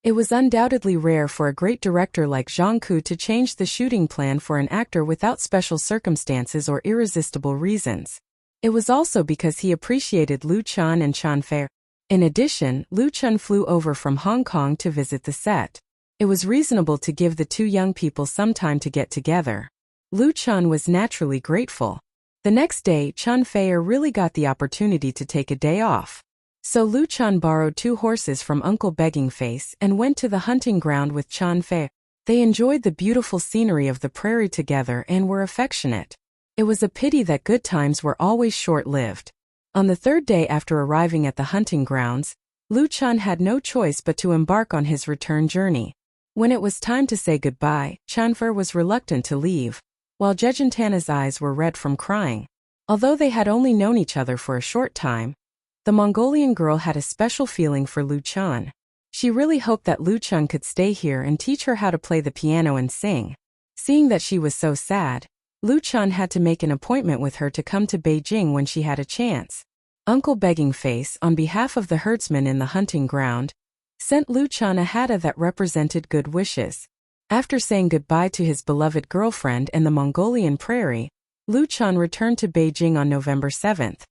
It was undoubtedly rare for a great director like Zhang to change the shooting plan for an actor without special circumstances or irresistible reasons. It was also because he appreciated Lu Chan and Chun Fei. In addition, Lu Chan flew over from Hong Kong to visit the set. It was reasonable to give the two young people some time to get together. Lu Chan was naturally grateful. The next day, Chun Fei really got the opportunity to take a day off. So Lu Chan borrowed 2 horses from Uncle Begging Face and went to the hunting ground with Chun Fei. They enjoyed the beautiful scenery of the prairie together and were affectionate. It was a pity that good times were always short-lived. On the 3rd day after arriving at the hunting grounds, Lu Chan had no choice but to embark on his return journey. When it was time to say goodbye, Chun Fei was reluctant to leave, while Jejentana's eyes were red from crying. Although they had only known each other for a short time, the Mongolian girl had a special feeling for Lu Chan. She really hoped that Lu Chan could stay here and teach her how to play the piano and sing. Seeing that she was so sad, Lu Chan had to make an appointment with her to come to Beijing when she had a chance. Uncle Begging Face, on behalf of the herdsmen in the hunting ground, sent Lu Chan a hada that represented good wishes. After saying goodbye to his beloved girlfriend and the Mongolian prairie, Lu Chan returned to Beijing on November 7th.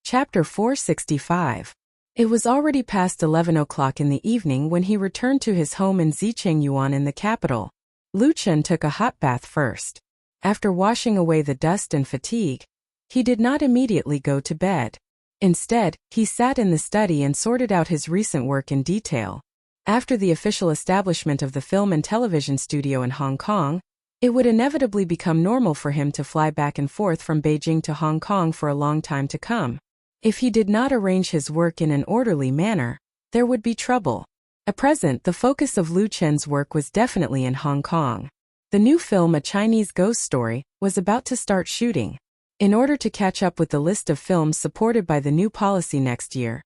Chapter 465. It was already past 11 o'clock in the evening when he returned to his home in Zichengyuan in the capital. Lu Chan took a hot bath first. After washing away the dust and fatigue, he did not immediately go to bed. Instead, he sat in the study and sorted out his recent work in detail. After the official establishment of the film and television studio in Hong Kong, it would inevitably become normal for him to fly back and forth from Beijing to Hong Kong for a long time to come. If he did not arrange his work in an orderly manner, there would be trouble. At present, the focus of Lu Chen's work was definitely in Hong Kong. The new film, A Chinese Ghost Story, was about to start shooting. In order to catch up with the list of films supported by the new policy next year,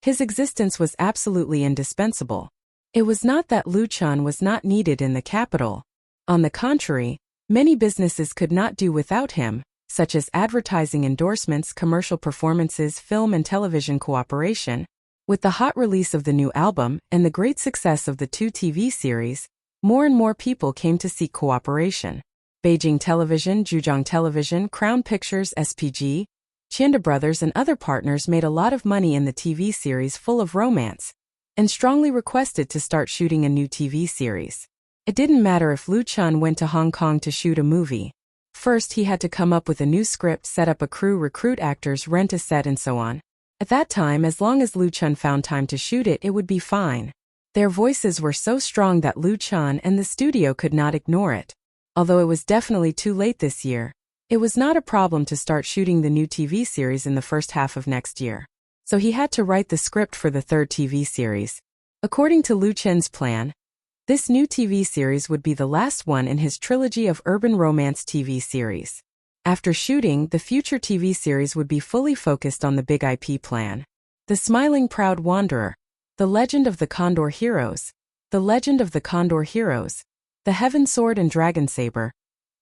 his existence was absolutely indispensable. It was not that Lu Chan was not needed in the capital. On the contrary, many businesses could not do without him, such as advertising endorsements, commercial performances, film and television cooperation. With the hot release of the new album and the great success of the 2 TV series, more and more people came to seek cooperation. Beijing Television, Zhejiang Television, Crown Pictures, SPG, Chianda Brothers and other partners made a lot of money in the TV series full of romance, and strongly requested to start shooting a new TV series. It didn't matter if Lu Chun went to Hong Kong to shoot a movie. First, he had to come up with a new script, set up a crew, recruit actors, rent a set, and so on. At that time, as long as Lu Chun found time to shoot it, it would be fine. Their voices were so strong that Lu Chun and the studio could not ignore it. Although it was definitely too late this year, it was not a problem to start shooting the new TV series in the first half of next year. So he had to write the script for the third TV series. According to Lu Chun's plan, this new TV series would be the last one in his trilogy of urban romance TV series. After shooting, the future TV series would be fully focused on the big IP plan. The Smiling Proud Wanderer, The Legend of the Condor Heroes, The Legend of the Condor Heroes, The Heaven Sword and Dragon Saber.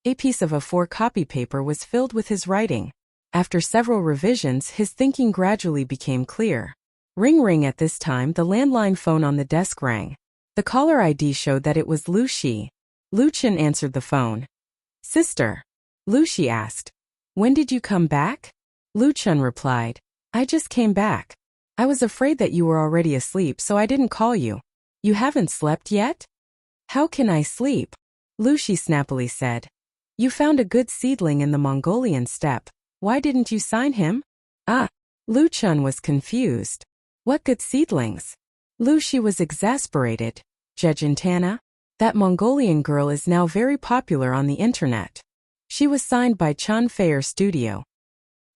A piece of A4 copy paper was filled with his writing. After several revisions, his thinking gradually became clear. Ring ring. At this time, the landline phone on the desk rang. The caller ID showed that it was Lu Shi. Lu Chun answered the phone. "Sister," Lu Shi asked, "when did you come back?" Lu Chun replied, "I just came back. I was afraid that you were already asleep, so I didn't call you." "You haven't slept yet?" "How can I sleep?" Lu Shi snappily said. "You found a good seedling in the Mongolian steppe. Why didn't you sign him?" "Ah." Lu Chun was confused. "What good seedlings?" Lu Shi was exasperated. "Jejintana? That Mongolian girl is now very popular on the internet. She was signed by Chun Fair Studio."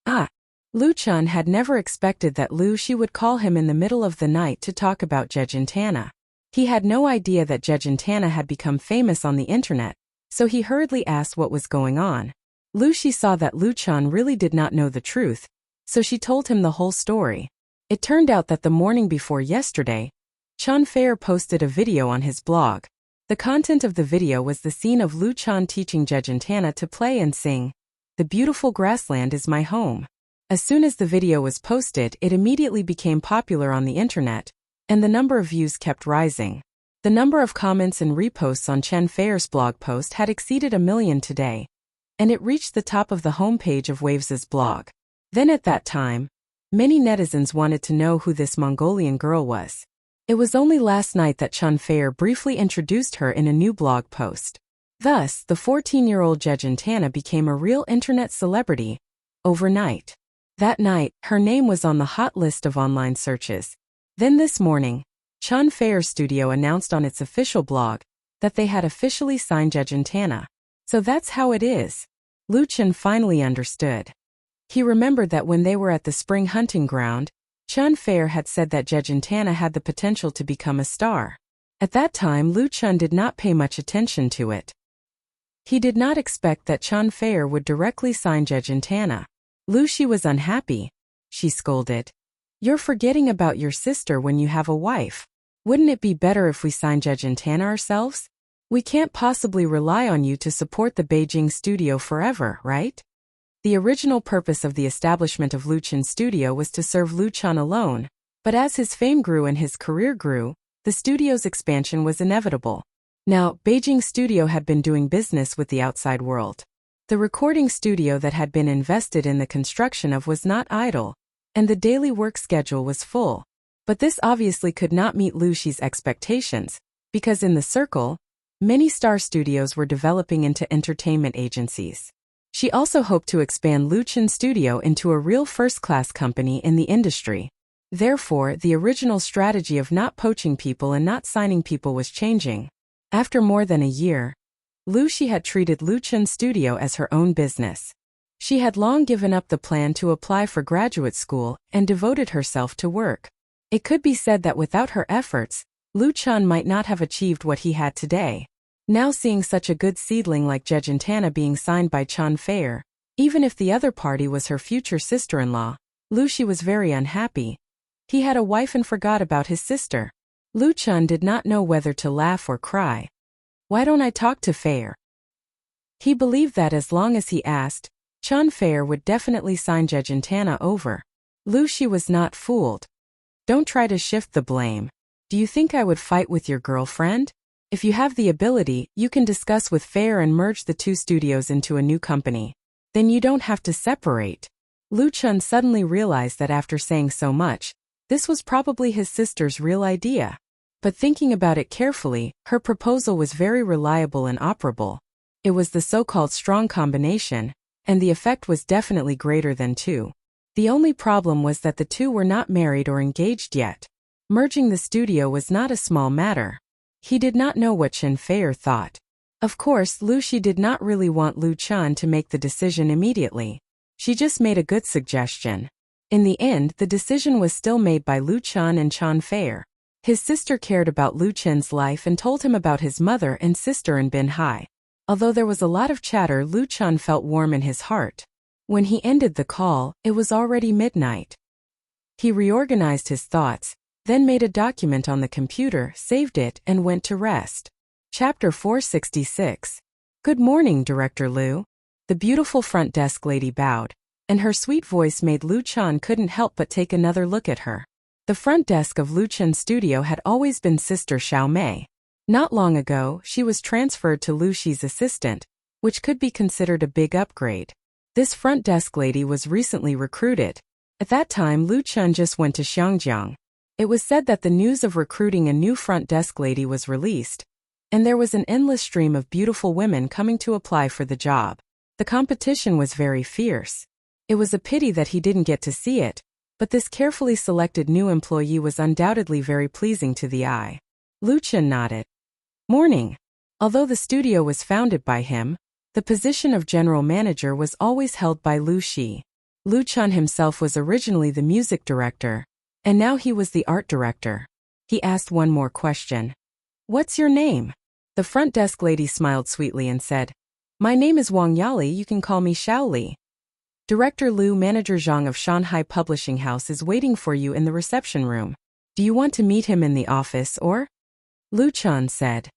"Ah." Lu Chun had never expected that Lu Shi would call him in the middle of the night to talk about Jejintana. He had no idea that Jejintana had become famous on the internet, so he hurriedly asked what was going on. Lu Shi saw that Lu Chun really did not know the truth, so she told him the whole story. It turned out that the morning before yesterday, Chun Fair posted a video on his blog. The content of the video was the scene of Lu Chun teaching Jejintana to play and sing, "The beautiful grassland is my home." As soon as the video was posted, it immediately became popular on the internet, and the number of views kept rising. The number of comments and reposts on Chun Fair's blog post had exceeded 1 million today, and it reached the top of the homepage of Waves's blog. Then at that time, many netizens wanted to know who this Mongolian girl was. It was only last night that Chun Fair briefly introduced her in a new blog post. Thus, the 14-year-old Jejintana became a real internet celebrity overnight. That night, her name was on the hot list of online searches. Then this morning, Chun Fair Studio announced on its official blog that they had officially signed Jejintana. So that's how it is. Lu Chun finally understood. He remembered that when they were at the spring hunting ground, Chun Fair had said that Jejintana had the potential to become a star. At that time, Lu Chun did not pay much attention to it. He did not expect that Chun Fair would directly sign Jejintana. Lu Shi was unhappy. She scolded. "You're forgetting about your sister when you have a wife. Wouldn't it be better if we signed Jejintana ourselves? We can't possibly rely on you to support the Beijing studio forever, right?" The original purpose of the establishment of Lu Chun Studio was to serve Lu Chun alone, but as his fame grew and his career grew, the studio's expansion was inevitable. Now, Beijing Studio had been doing business with the outside world. The recording studio that had been invested in the construction of was not idle, and the daily work schedule was full. But this obviously could not meet Lu Shi's expectations, because in the circle, many star studios were developing into entertainment agencies. She also hoped to expand Lu Chun Studio into a real first-class company in the industry. Therefore, the original strategy of not poaching people and not signing people was changing. After more than a year, Lu Shi had treated Lu Chun Studio as her own business. She had long given up the plan to apply for graduate school and devoted herself to work. It could be said that without her efforts, Lu Chun might not have achieved what he had today. Now seeing such a good seedling like Jejintana being signed by Chun Fair, even if the other party was her future sister-in-law, Lu Shi was very unhappy. He had a wife and forgot about his sister. Lu Chun did not know whether to laugh or cry. "Why don't I talk to Fair?" He believed that as long as he asked, Chun Fair would definitely sign Jejintana over. Lu Shi was not fooled. "Don't try to shift the blame. Do you think I would fight with your girlfriend? If you have the ability, you can discuss with Fair and merge the two studios into a new company. Then you don't have to separate. Lu Chun suddenly realized that after saying so much, this was probably his sister's real idea. But thinking about it carefully, her proposal was very reliable and operable. It was the so-called strong combination, and the effect was definitely greater than two. The only problem was that the two were not married or engaged yet. Merging the studio was not a small matter. He did not know what Chen Feier thought. Of course, Lu Shi did not really want Lu Chun to make the decision immediately. She just made a good suggestion. In the end, the decision was still made by Lu Chun and Chen Feier. His sister cared about Lu Chen's life and told him about his mother and sister in Binhai. Although there was a lot of chatter, Lu Chun felt warm in his heart. When he ended the call, it was already midnight. He reorganized his thoughts, then made a document on the computer, saved it, and went to rest. Chapter 466. Good morning, Director Lu. The beautiful front desk lady bowed, and her sweet voice made Lu Chun couldn't help but take another look at her. The front desk of Lu Chun's studio had always been Sister Xiao Mei. Not long ago, she was transferred to Lu Shi's assistant, which could be considered a big upgrade. This front desk lady was recently recruited. At that time, Lu Chun just went to Xiangjiang. It was said that the news of recruiting a new front desk lady was released, and there was an endless stream of beautiful women coming to apply for the job. The competition was very fierce. It was a pity that he didn't get to see it, but this carefully selected new employee was undoubtedly very pleasing to the eye. Lu Chun nodded. Morning. Although the studio was founded by him, the position of general manager was always held by Lu Shi. Lu Chun himself was originally the music director, and now he was the art director. He asked one more question. What's your name? The front desk lady smiled sweetly and said, My name is Wang Yali, you can call me Shaoli. Director Lu, Manager Zhang of Shanghai Publishing House is waiting for you in the reception room. Do you want to meet him in the office or? Lu Chun said.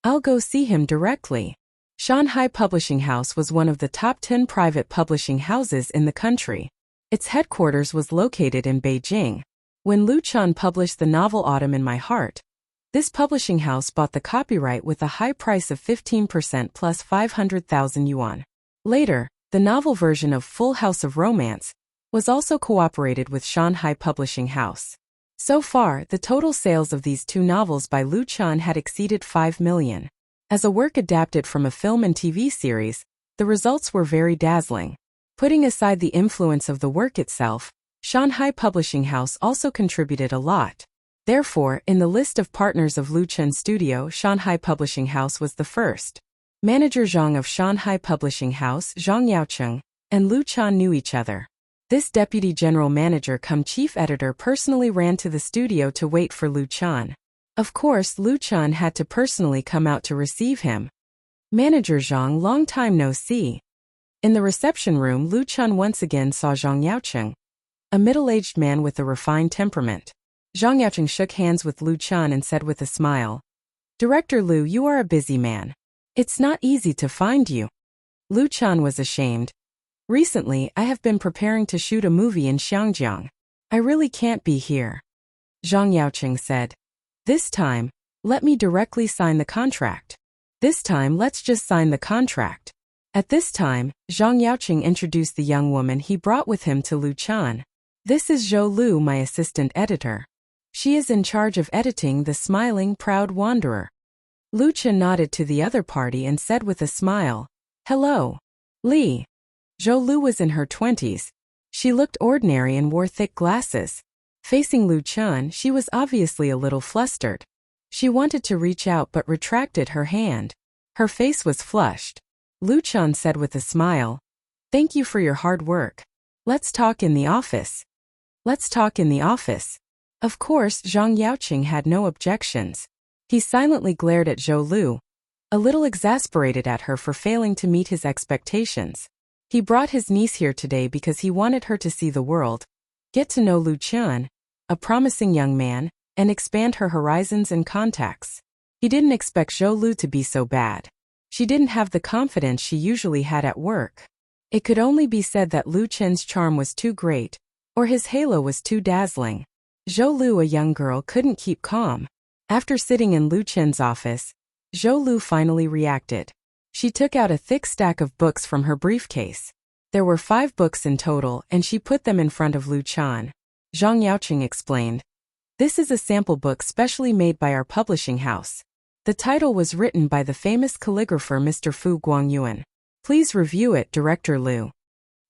I'll go see him directly. Shanghai Publishing House was one of the top 10 private publishing houses in the country. Its headquarters was located in Beijing. When Lu Chun published the novel Autumn in My Heart, this publishing house bought the copyright with a high price of 15% plus 500,000 yuan. Later, the novel version of Full House of Romance was also cooperated with Shanghai Publishing House. So far, the total sales of these two novels by Lu Chun had exceeded 5 million. As a work adapted from a film and TV series, the results were very dazzling. Putting aside the influence of the work itself, Shanghai Publishing House also contributed a lot. Therefore, in the list of partners of Lu Chun's studio, Shanghai Publishing House was the first. Manager Zhang of Shanghai Publishing House, Zhang Yaocheng, and Lu Chun knew each other. This deputy general manager cum chief editor personally ran to the studio to wait for Lu Chun. Of course, Lu Chun had to personally come out to receive him. Manager Zhang, long time no see. In the reception room, Lu Chun once again saw Zhang Yaocheng, a middle-aged man with a refined temperament. Zhang Yaocheng shook hands with Lu Chun and said with a smile, Director Lu, you are a busy man. It's not easy to find you. Lu Chun was ashamed. Recently, I have been preparing to shoot a movie in Xiangjiang. I really can't be here. Zhang Yaocheng said. This time, let me directly sign the contract. This time, let's just sign the contract. At this time, Zhang Yaocheng introduced the young woman he brought with him to Lu Chun. This is Zhou Lu, my assistant editor. She is in charge of editing The Smiling Proud Wanderer. Lu Chun nodded to the other party and said with a smile, Hello. Li. Zhou Lu was in her 20s. She looked ordinary and wore thick glasses. Facing Lu Chun, she was obviously a little flustered. She wanted to reach out but retracted her hand. Her face was flushed. Lu Chun said with a smile, Thank you for your hard work. Let's talk in the office. Let's talk in the office. Of course, Zhang Yaocheng had no objections. He silently glared at Zhou Lu, a little exasperated at her for failing to meet his expectations. He brought his niece here today because he wanted her to see the world, get to know Lu Chun, a promising young man, and expand her horizons and contacts. He didn't expect Zhou Lu to be so bad. She didn't have the confidence she usually had at work. It could only be said that Lu Chun's charm was too great, or his halo was too dazzling. Zhou Lu, a young girl, couldn't keep calm. After sitting in Lu Chun's office, Zhou Lu finally reacted. She took out a thick stack of books from her briefcase. There were 5 books in total, and she put them in front of Lu Chan. Zhang Yaoqing explained. This is a sample book specially made by our publishing house. The title was written by the famous calligrapher Mr. Fu Guangyuan. Please review it, Director Lu.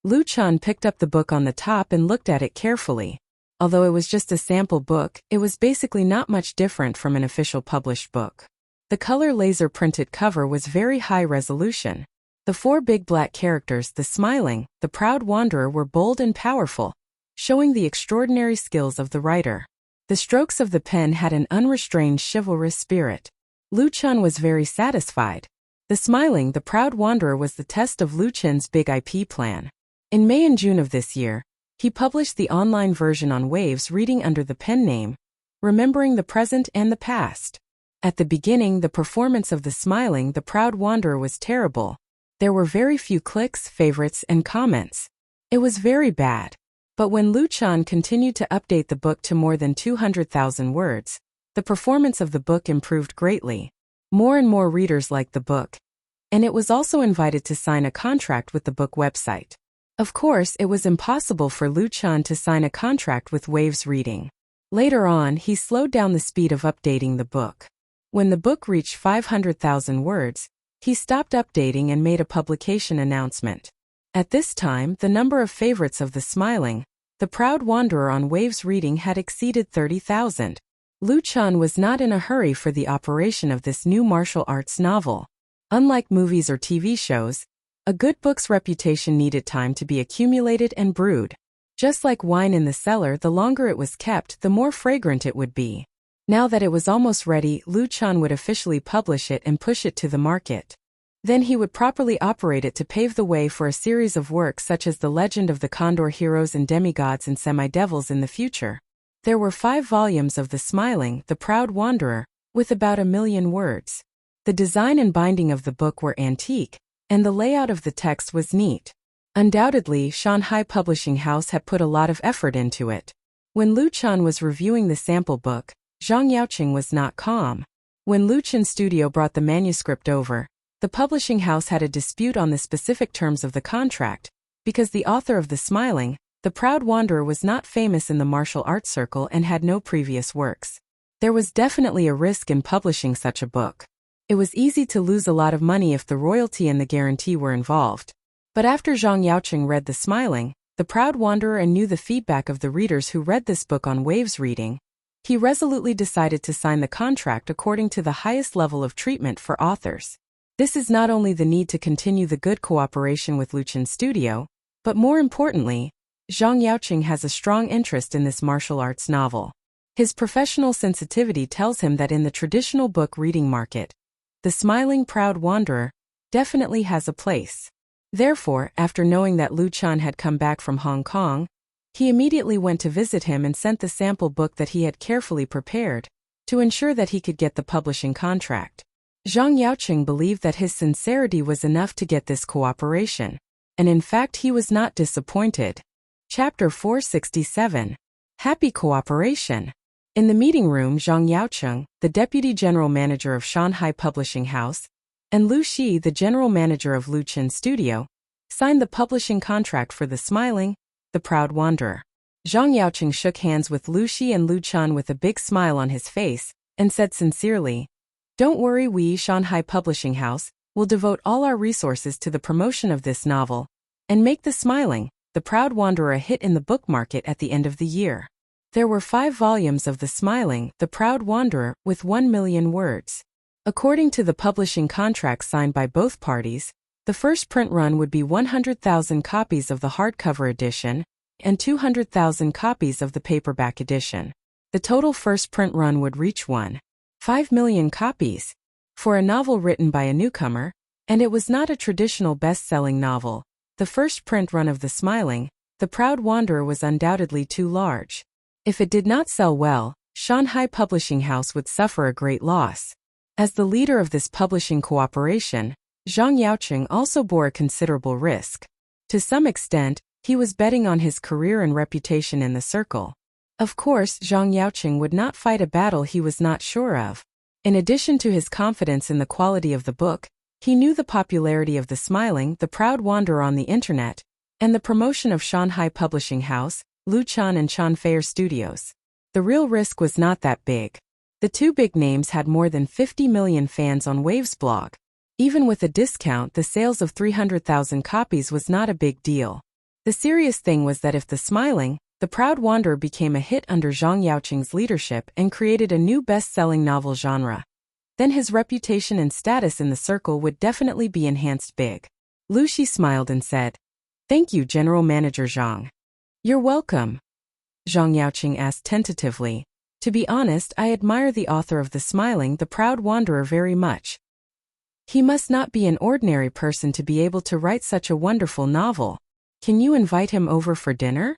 Lu Chan picked up the book on the top and looked at it carefully. Although it was just a sample book, it was basically not much different from an official published book. The color laser-printed cover was very high resolution. The 4 big black characters, the smiling, the proud wanderer, were bold and powerful, showing the extraordinary skills of the writer. The strokes of the pen had an unrestrained chivalrous spirit. Lu Chan was very satisfied. The smiling, the proud wanderer was the test of Lu Chan's big IP plan. In May and June of this year, he published the online version on Waves Reading under the pen name, Remembering the Present and the Past. At the beginning, the performance of the smiling, the proud wanderer was terrible. There were very few clicks, favorites, and comments. It was very bad. But when Lu Chan continued to update the book to more than 200,000 words, the performance of the book improved greatly. More and more readers liked the book. And it was also invited to sign a contract with the book website. Of course, it was impossible for Lu Chan to sign a contract with Waves Reading. Later on, he slowed down the speed of updating the book. When the book reached 500,000 words, he stopped updating and made a publication announcement. At this time, the number of favorites of the smiling, the proud wanderer on Waves Reading had exceeded 30,000. Lu Chan was not in a hurry for the operation of this new martial arts novel. Unlike movies or TV shows, a good book's reputation needed time to be accumulated and brewed. Just like wine in the cellar, the longer it was kept, the more fragrant it would be. Now that it was almost ready, Lu Chan would officially publish it and push it to the market. Then he would properly operate it to pave the way for a series of works such as The Legend of the Condor Heroes and Demigods and Semi-Devils in the future. There were 5 volumes of The Smiling, the Proud Wanderer, with about 1,000,000 words. The design and binding of the book were antique, and the layout of the text was neat. Undoubtedly, Shanghai Publishing House had put a lot of effort into it. When Lu Chan was reviewing the sample book, Zhang Yaoqing was not calm. When Lu Chan Studio brought the manuscript over, the publishing house had a dispute on the specific terms of the contract, because the author of The Smiling, the Proud Wanderer, was not famous in the martial arts circle and had no previous works. There was definitely a risk in publishing such a book. It was easy to lose a lot of money if the royalty and the guarantee were involved. But after Zhang Yaoqing read The Smiling, the Proud Wanderer, and knew the feedback of the readers who read this book on Waves Reading, he resolutely decided to sign the contract according to the highest level of treatment for authors. This is not only the need to continue the good cooperation with Lu Chan Studio, but more importantly, Zhang Yaoqing has a strong interest in this martial arts novel. His professional sensitivity tells him that in the traditional book reading market, The Smiling Proud Wanderer definitely has a place. Therefore, after knowing that Lu Chan had come back from Hong Kong, he immediately went to visit him and sent the sample book that he had carefully prepared, to ensure that he could get the publishing contract. Zhang Yaoqing believed that his sincerity was enough to get this cooperation, and in fact he was not disappointed. Chapter 467. Happy Cooperation. In the meeting room, Zhang Yaoqing, the Deputy General Manager of Shanghai Publishing House, and Lu Shi, the General Manager of Lu Chan Studio, signed the publishing contract for The Smiling, the Proud Wanderer. Zhang Yaoqing shook hands with Lu Shi and Lu Chan with a big smile on his face, and said sincerely, "Don't worry, we, Shanghai Publishing House, will devote all our resources to the promotion of this novel, and make The Smiling, the Proud Wanderer a hit in the book market at the end of the year." There were 5 volumes of The Smiling, the Proud Wanderer, with 1,000,000 words. According to the publishing contract signed by both parties, the first print run would be 100,000 copies of the hardcover edition, and 200,000 copies of the paperback edition. The total first print run would reach 1.5 million copies. For a novel written by a newcomer, and it was not a traditional best-selling novel, the first print run of The Smiling, the Proud Wanderer was undoubtedly too large. If it did not sell well, Shanghai Publishing House would suffer a great loss. As the leader of this publishing cooperation, Zhang Yaoqing also bore a considerable risk. To some extent, he was betting on his career and reputation in the circle. Of course, Zhang Yaoqing would not fight a battle he was not sure of. In addition to his confidence in the quality of the book, he knew the popularity of The Smiling, The Proud Wanderer on the internet, and the promotion of Shanghai Publishing House, Luchan and Chanfei Studios. The real risk was not that big. The two big names had more than 50 million fans on Wave's blog. Even with a discount, the sales of 300,000 copies was not a big deal. The serious thing was that if The Smiling, The Proud Wanderer became a hit under Zhang Yaoqing's leadership and created a new best-selling novel genre, then his reputation and status in the circle would definitely be enhanced big. Lu Shi smiled and said, "Thank you, General Manager Zhang." "You're welcome." Zhang Yaoqing asked tentatively. "To be honest, I admire the author of The Smiling, The Proud Wanderer very much. He must not be an ordinary person to be able to write such a wonderful novel. Can you invite him over for dinner?"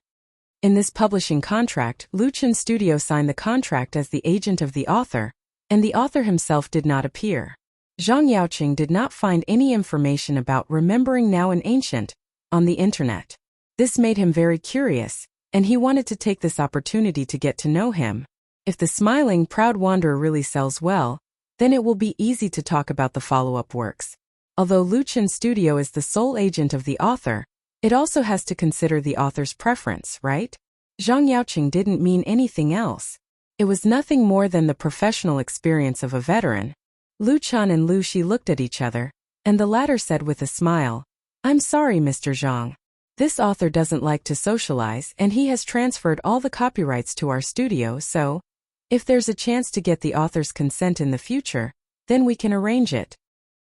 In this publishing contract, Luchan Studio signed the contract as the agent of the author, and the author himself did not appear. Zhang Yaoqing did not find any information about Remembering Now an Ancient on the internet. This made him very curious, and he wanted to take this opportunity to get to know him. If The Smiling, Proud Wanderer really sells well, then it will be easy to talk about the follow-up works. Although Luchan Studio is the sole agent of the author, it also has to consider the author's preference, right? Zhang Yaoqing didn't mean anything else. It was nothing more than the professional experience of a veteran. Lu Chan and Lu Shi looked at each other, and the latter said with a smile, "I'm sorry, Mr. Zhang. This author doesn't like to socialize, and he has transferred all the copyrights to our studio, so if there's a chance to get the author's consent in the future, then we can arrange it."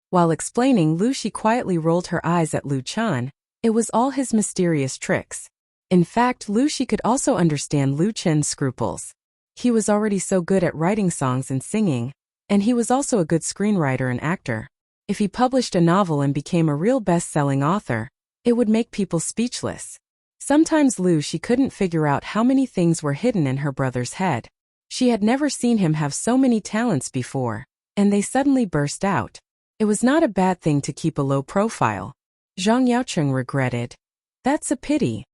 While explaining, Lu Shi quietly rolled her eyes at Lu Chan. It was all his mysterious tricks. In fact, Lu Shi could also understand Lu Chen's scruples. He was already so good at writing songs and singing, and he was also a good screenwriter and actor. If he published a novel and became a real best-selling author, it would make people speechless. Sometimes Lu Shi couldn't figure out how many things were hidden in her brother's head. She had never seen him have so many talents before, and they suddenly burst out. It was not a bad thing to keep a low profile. Zhang Yaoqing regretted. That's a pity.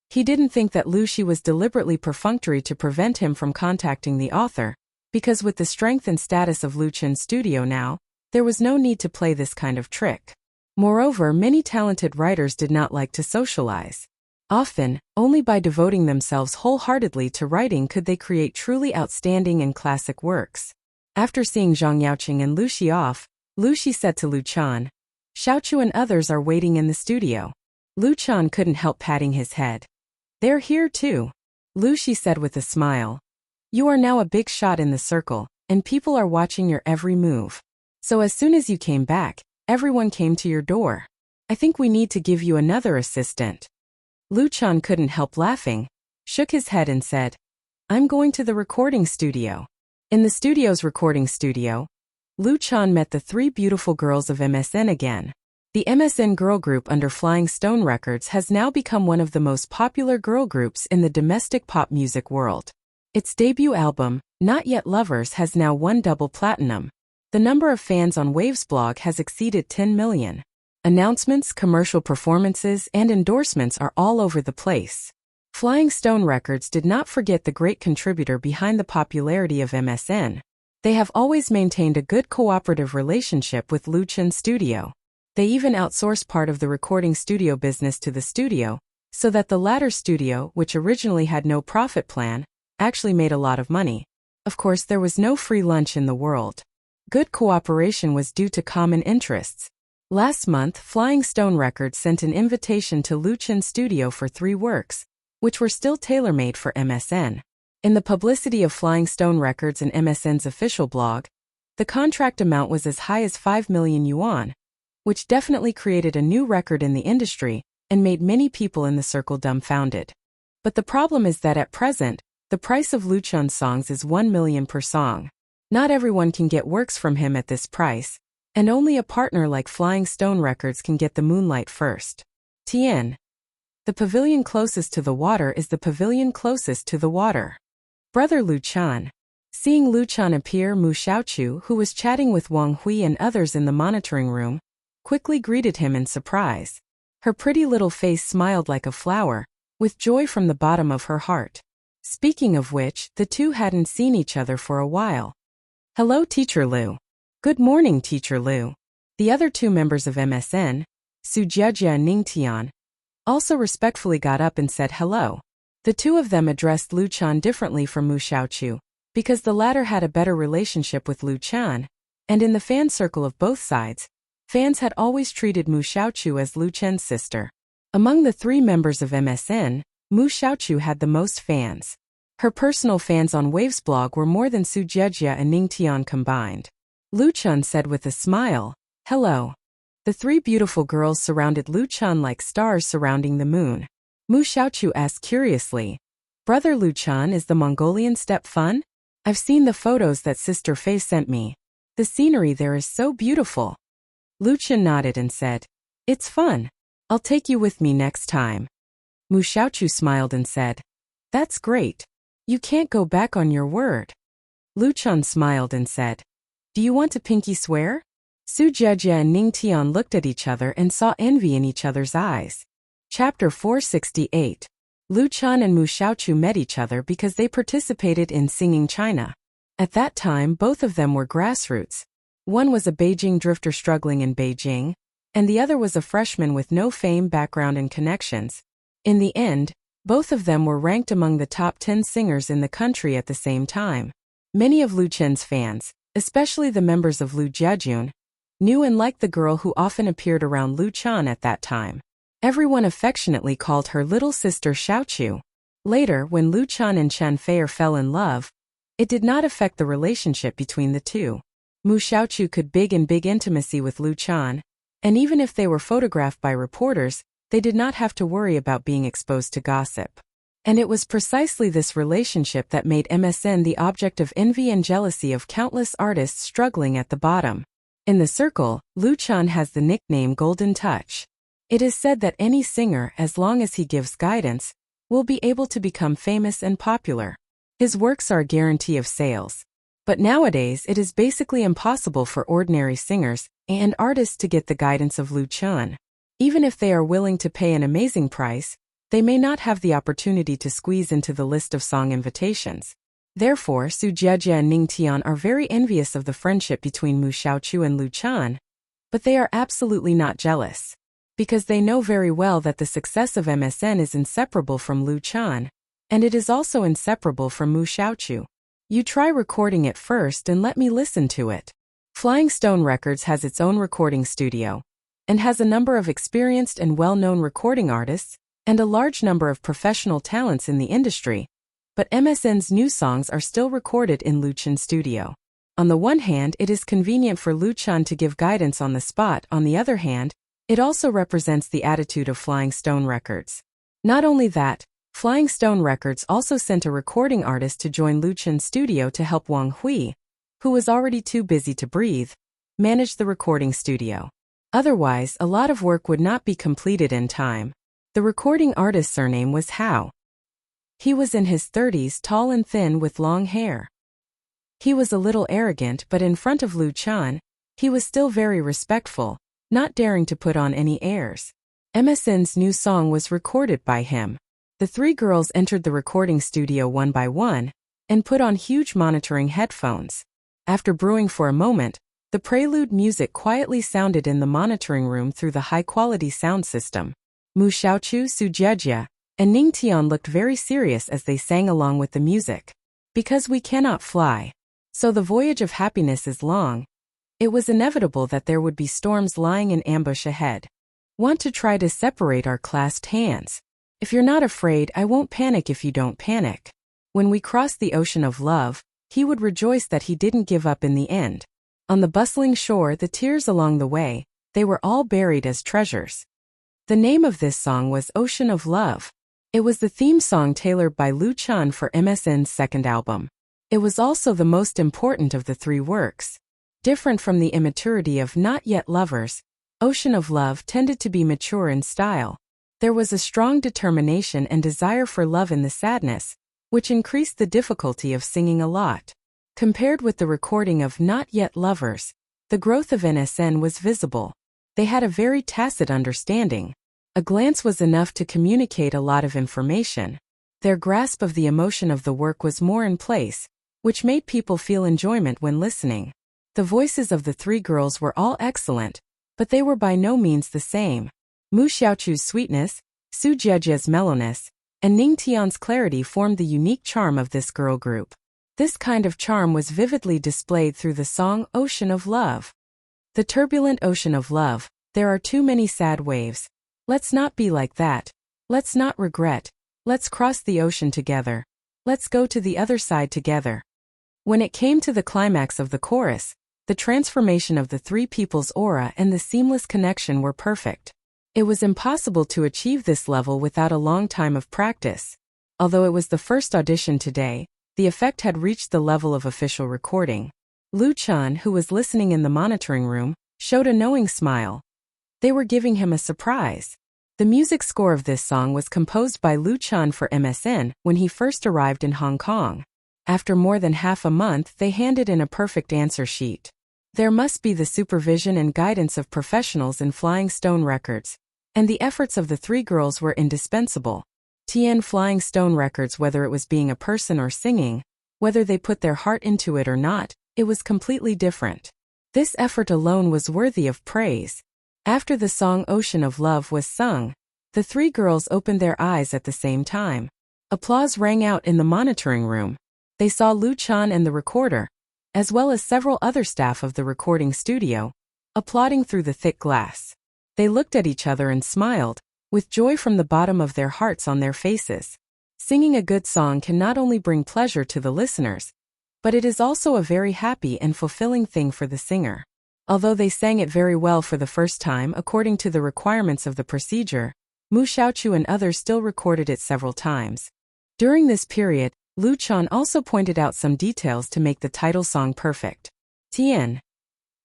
He didn't think that Lu Shi was deliberately perfunctory to prevent him from contacting the author, because with the strength and status of Luchan Studio now, there was no need to play this kind of trick. Moreover, many talented writers did not like to socialize. Often, only by devoting themselves wholeheartedly to writing could they create truly outstanding and classic works. After seeing Zhang Yaoqing and Lu Shi off, Lu Shi said to Lu Chan, "Xiaochu and others are waiting in the studio." Lu Chan couldn't help patting his head. "They're here too," Lu Shi said with a smile. "You are now a big shot in the circle, and people are watching your every move. So as soon as you came back, everyone came to your door. I think we need to give you another assistant." Lu Chan couldn't help laughing, shook his head and said, "I'm going to the recording studio." In the studio's recording studio, Lu Chan met the three beautiful girls of MSN again. The MSN girl group under Flying Stone Records has now become one of the most popular girl groups in the domestic pop music world. Its debut album, Not Yet Lovers, has now won double platinum. The number of fans on Wave's blog has exceeded 10 million. Announcements, commercial performances, and endorsements are all over the place. Flying Stone Records did not forget the great contributor behind the popularity of MSN. They have always maintained a good cooperative relationship with Luchan Studio. They even outsourced part of the recording studio business to the studio, so that the latter studio, which originally had no profit plan, actually made a lot of money. Of course, there was no free lunch in the world. Good cooperation was due to common interests. Last month, Flying Stone Records sent an invitation to Luchan Studio for 3 works, which were still tailor-made for MSN. In the publicity of Flying Stone Records and MSN's official blog, the contract amount was as high as 5 million yuan, which definitely created a new record in the industry and made many people in the circle dumbfounded. But the problem is that at present, the price of Luchan's songs is 1 million per song. Not everyone can get works from him at this price, and only a partner like Flying Stone Records can get the moonlight first. Tien. The pavilion closest to the water is the pavilion closest to the water. Brother Lu Chan. Seeing Lu Chan appear, Mu Xiaochu, who was chatting with Wang Hui and others in the monitoring room, quickly greeted him in surprise. Her pretty little face smiled like a flower, with joy from the bottom of her heart. Speaking of which, the two hadn't seen each other for a while. Hello, Teacher Lu. Good morning, Teacher Lu. The other two members of MSN, Su Jiejie and Ning Tian, also respectfully got up and said hello. The two of them addressed Lu Chan differently from Mu Xiaoqiu, because the latter had a better relationship with Lu Chan, and in the fan circle of both sides, fans had always treated Mu Xiaoqiu as Lu Chen's sister. Among the three members of MSN, Mu Xiaoqiu had the most fans. Her personal fans on Waves blog were more than Su Jiejie and Ning Tian combined. Lu Chan said with a smile, "Hello." The three beautiful girls surrounded Lu Chan like stars surrounding the moon. Mu Xiaoqiu asked curiously, "Brother Lu Chan, is the Mongolian steppe fun? I've seen the photos that Sister Fei sent me. The scenery there is so beautiful." Lu Chan nodded and said, "It's fun. I'll take you with me next time." Mu Xiaoqiu smiled and said, "That's great. You can't go back on your word." Lu Chan smiled and said, "Do you want to pinky swear?" Su Jiejie and Ning Tian looked at each other and saw envy in each other's eyes. Chapter 468. Lu Chan and Mu Xiaoqiu met each other because they participated in Singing China. At that time, both of them were grassroots. One was a Beijing drifter struggling in Beijing, and the other was a freshman with no fame, background, and connections. In the end, both of them were ranked among the top 10 singers in the country at the same time. Many of Lu Chen's fans, especially the members of Lu Jiejun, knew and liked the girl who often appeared around Lu Chan at that time. Everyone affectionately called her little sister Xiaoqiu. Later, when Lu Chan and Chen Fei fell in love, it did not affect the relationship between the two. Mu Xiaoqiu could big intimacy with Lu Chan, and even if they were photographed by reporters, they did not have to worry about being exposed to gossip. And it was precisely this relationship that made MSN the object of envy and jealousy of countless artists struggling at the bottom. In the circle, Lu Chan has the nickname Golden Touch. It is said that any singer, as long as he gives guidance, will be able to become famous and popular. His works are a guarantee of sales. But nowadays it is basically impossible for ordinary singers and artists to get the guidance of Lu Chan. Even if they are willing to pay an amazing price, they may not have the opportunity to squeeze into the list of song invitations. Therefore, Su Jiejie and Ning Tian are very envious of the friendship between Mu Xiaoqiu and Lu Chan, but they are absolutely not jealous, because they know very well that the success of MSN is inseparable from Lu Chan, and it is also inseparable from Mu Xiaoqiu. You try recording it first and let me listen to it. Flying Stone Records has its own recording studio, and has a number of experienced and well-known recording artists, and a large number of professional talents in the industry. But MSN's new songs are still recorded in Lu Chan's studio. On the one hand, it is convenient for Lu Chan to give guidance on the spot. On the other hand, it also represents the attitude of Flying Stone Records. Not only that, Flying Stone Records also sent a recording artist to join Lu Chan's studio to help Wang Hui, who was already too busy to breathe, manage the recording studio. Otherwise, a lot of work would not be completed in time. The recording artist's surname was Hao. He was in his 30s, tall and thin with long hair. He was a little arrogant, but in front of Lu Chan, he was still very respectful, not daring to put on any airs. MSN's new song was recorded by him. The three girls entered the recording studio one by one, and put on huge monitoring headphones. After brewing for a moment, the prelude music quietly sounded in the monitoring room through the high-quality sound system. Mu Xiaoqiu, Su Jiejie, and Ning Tian looked very serious as they sang along with the music. Because we cannot fly, so the voyage of happiness is long, it was inevitable that there would be storms lying in ambush ahead. Want to try to separate our clasped hands. If you're not afraid, I won't panic if you don't panic. When we crossed the ocean of love, he would rejoice that he didn't give up in the end. On the bustling shore, the tears along the way, they were all buried as treasures. The name of this song was Ocean of Love. It was the theme song tailored by Lu Chan for MSN's second album. It was also the most important of the three works. Different from the immaturity of Not Yet Lovers, Ocean of Love tended to be mature in style. There was a strong determination and desire for love in the sadness, which increased the difficulty of singing a lot. Compared with the recording of Not Yet Lovers, the growth of MSN was visible. They had a very tacit understanding. A glance was enough to communicate a lot of information. Their grasp of the emotion of the work was more in place, which made people feel enjoyment when listening. The voices of the three girls were all excellent, but they were by no means the same. Mu Xiaochu's sweetness, Su Jiejia's mellowness, and Ning Tian's clarity formed the unique charm of this girl group. This kind of charm was vividly displayed through the song Ocean of Love. The turbulent ocean of love, there are too many sad waves. Let's not be like that. Let's not regret. Let's cross the ocean together. Let's go to the other side together. When it came to the climax of the chorus, the transformation of the three people's aura and the seamless connection were perfect. It was impossible to achieve this level without a long time of practice. Although it was the first audition today, the effect had reached the level of official recording. Lu Chan, who was listening in the monitoring room, showed a knowing smile. They were giving him a surprise. The music score of this song was composed by Lu Chan for MSN when he first arrived in Hong Kong. After more than half a month, they handed in a perfect answer sheet. There must be the supervision and guidance of professionals in Flying Stone Records, and the efforts of the three girls were indispensable. Tian Flying Stone Records, whether it was being a person or singing, whether they put their heart into it or not, it was completely different. This effort alone was worthy of praise. After the song Ocean of Love was sung, the three girls opened their eyes at the same time. Applause rang out in the monitoring room. They saw Lu Chan and the recorder, as well as several other staff of the recording studio, applauding through the thick glass. They looked at each other and smiled, with joy from the bottom of their hearts on their faces. Singing a good song can not only bring pleasure to the listeners, but it is also a very happy and fulfilling thing for the singer. Although they sang it very well for the first time according to the requirements of the procedure, Mu Xiaochu and others still recorded it several times. During this period, Lu Chan also pointed out some details to make the title song perfect. Tian.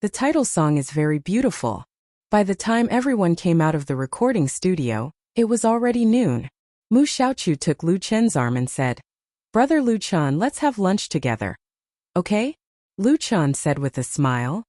The title song is very beautiful. By the time everyone came out of the recording studio, it was already noon. Mu Xiaochu took Lu Chen's arm and said, "Brother Lu Chan, let's have lunch together." "Okay?" Lu Chan said with a smile.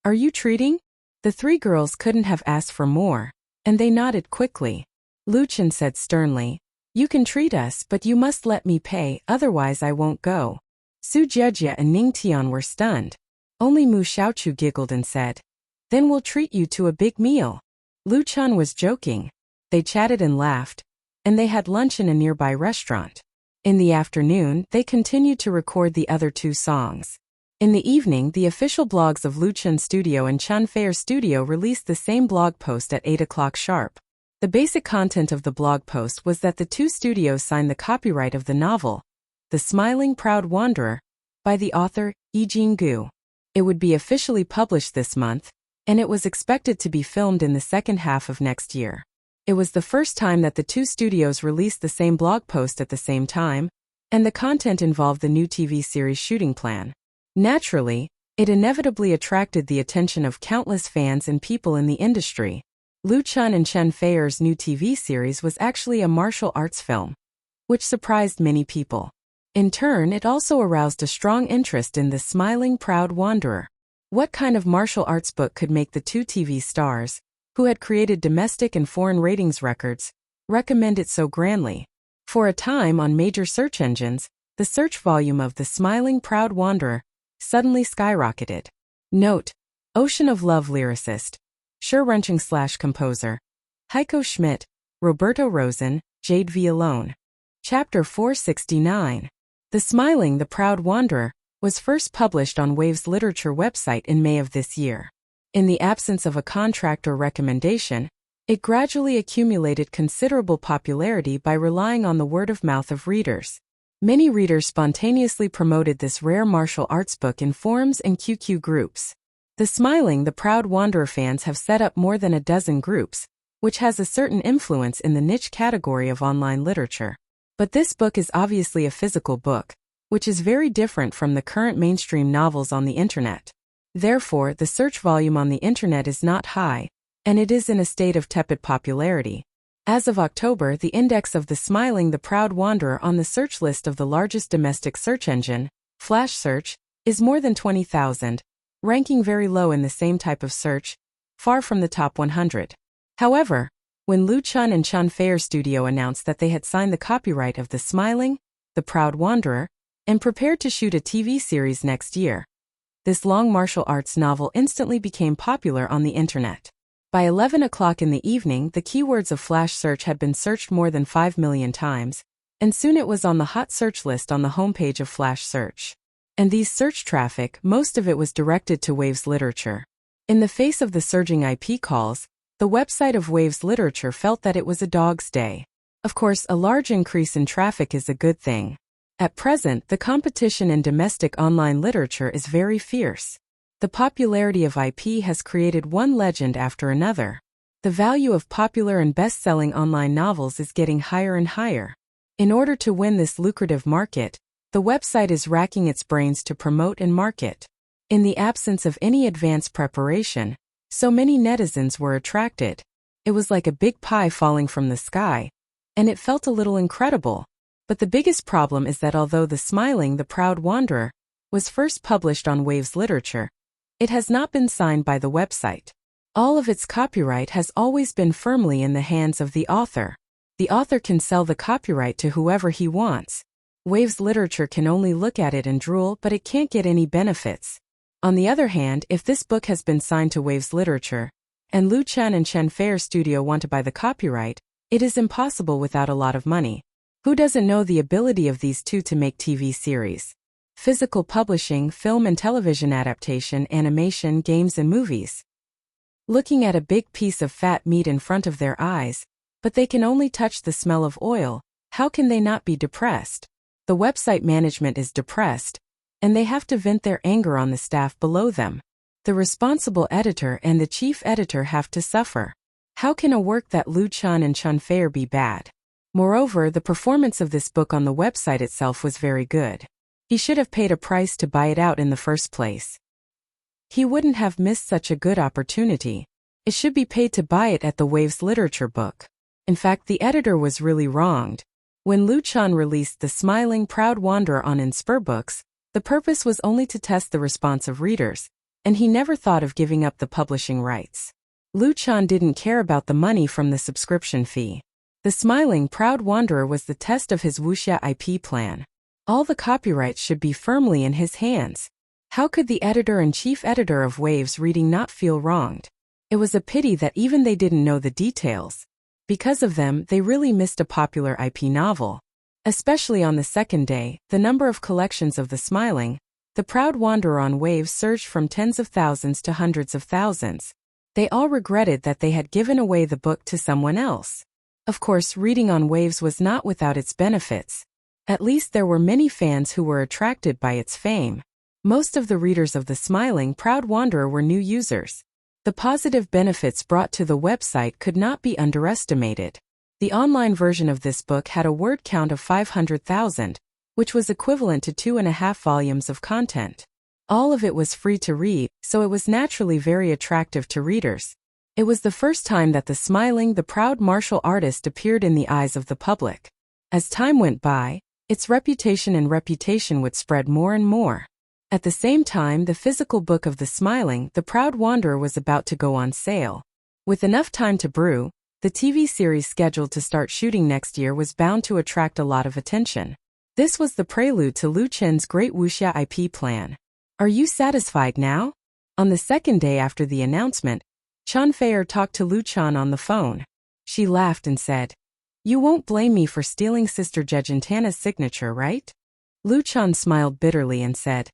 "Are you treating?" The three girls couldn't have asked for more, and they nodded quickly. Lu Chan said sternly, "You can treat us, but you must let me pay, otherwise I won't go." Su Jejia and Ning Tian were stunned. Only Mu Xiaochu giggled and said, "Then we'll treat you to a big meal." Lu Chan was joking. They chatted and laughed, and they had lunch in a nearby restaurant. In the afternoon, they continued to record the other two songs. In the evening, the official blogs of Lu Chan Studio and Chan Fair Studio released the same blog post at 8 o'clock sharp. The basic content of the blog post was that the two studios signed the copyright of the novel, The Smiling Proud Wanderer, by the author, Yijing Gu. It would be officially published this month, and it was expected to be filmed in the second half of next year. It was the first time that the two studios released the same blog post at the same time, and the content involved the new TV series shooting plan. Naturally, it inevitably attracted the attention of countless fans and people in the industry. Lu Chan and Chen Feier's new TV series was actually a martial arts film, which surprised many people. In turn, it also aroused a strong interest in The Smiling Proud Wanderer. What kind of martial arts book could make the two TV stars, who had created domestic and foreign ratings records, recommend it so grandly? For a time on major search engines, the search volume of The Smiling Proud Wanderer suddenly skyrocketed. Note: Ocean of Love lyricist, Sure-wrenching/composer, Heiko Schmidt, Roberto Rosen, Jade Violone. Chapter 469. The Smiling the Proud Wanderer was first published on Wave's literature website in May of this year. In the absence of a contract or recommendation, it gradually accumulated considerable popularity by relying on the word of mouth of readers. Many readers spontaneously promoted this rare martial arts book in forums and QQ groups. The Smiling the Proud Wanderer fans have set up more than a dozen groups, which has a certain influence in the niche category of online literature. But this book is obviously a physical book, which is very different from the current mainstream novels on the internet. Therefore, the search volume on the internet is not high, and it is in a state of tepid popularity. As of October, the index of The Smiling the Proud Wanderer on the search list of the largest domestic search engine, Flash Search, is more than 20,000, ranking very low in the same type of search, far from the top 100. However, when Lu Chan and Chan Fair Studio announced that they had signed the copyright of The Smiling, the Proud Wanderer, and prepared to shoot a TV series next year. This long martial arts novel instantly became popular on the internet. By 11 o'clock in the evening, the keywords of flash search had been searched more than 5 million times, and soon it was on the hot search list on the homepage of flash search. And these search traffic, most of it was directed to Waves Literature. In the face of the surging IP calls, the website of Waves Literature felt that it was a dog's day. Of course, a large increase in traffic is a good thing. At present, the competition in domestic online literature is very fierce. The popularity of IP has created one legend after another. The value of popular and best-selling online novels is getting higher and higher. In order to win this lucrative market, the website is racking its brains to promote and market. In the absence of any advanced preparation, so many netizens were attracted. It was like a big pie falling from the sky, and it felt a little incredible. But the biggest problem is that although The Proud Wanderer was first published on Waves Literature, it has not been signed by the website. All of its copyright has always been firmly in the hands of the author. The author can sell the copyright to whoever he wants. Waves Literature can only look at it and drool, but it can't get any benefits. On the other hand, if this book has been signed to Waves Literature, and Lu Chen and Chen Fei's studio want to buy the copyright, it is impossible without a lot of money. Who doesn't know the ability of these two to make TV series? Physical publishing, film and television adaptation, animation, games and movies. Looking at a big piece of fat meat in front of their eyes, but they can only touch the smell of oil, how can they not be depressed? The website management is depressed, and they have to vent their anger on the staff below them. The responsible editor and the chief editor have to suffer. How can a work that Lu Chen and Chen Fei be bad? Moreover, the performance of this book on the website itself was very good. He should have paid a price to buy it out in the first place. He wouldn't have missed such a good opportunity. It should be paid to buy it at the Waves Literature book. In fact, the editor was really wronged. When Lu Chen released The Proud Wanderer on Inspirbooks, the purpose was only to test the response of readers, and he never thought of giving up the publishing rights. Lu Chen didn't care about the money from the subscription fee. The Proud Wanderer was the test of his Wuxia IP plan. All the copyrights should be firmly in his hands. How could the editor and chief editor of Waves Reading not feel wronged? It was a pity that even they didn't know the details. Because of them, they really missed a popular IP novel. Especially on the second day, the number of collections of The Proud Wanderer on Waves surged from tens of thousands to hundreds of thousands. They all regretted that they had given away the book to someone else. Of course, reading on Waves was not without its benefits. At least there were many fans who were attracted by its fame. Most of the readers of The Proud Wanderer were new users. The positive benefits brought to the website could not be underestimated. The online version of this book had a word count of 500,000, which was equivalent to 2.5 volumes of content. All of it was free to read, so it was naturally very attractive to readers. It was the first time that the proud martial artist appeared in the eyes of the public. As time went by, its reputation would spread more and more. At the same time, the physical book of The Proud Wanderer was about to go on sale. With enough time to brew, the TV series scheduled to start shooting next year was bound to attract a lot of attention. This was the prelude to Lu Chen's great Wuxia IP plan. Are you satisfied now? On the second day after the announcement, Chen Fei talked to Lu Chen on the phone. She laughed and said, "You won't blame me for stealing Sister Jejentana's signature, right?" Lu Chen smiled bitterly and said,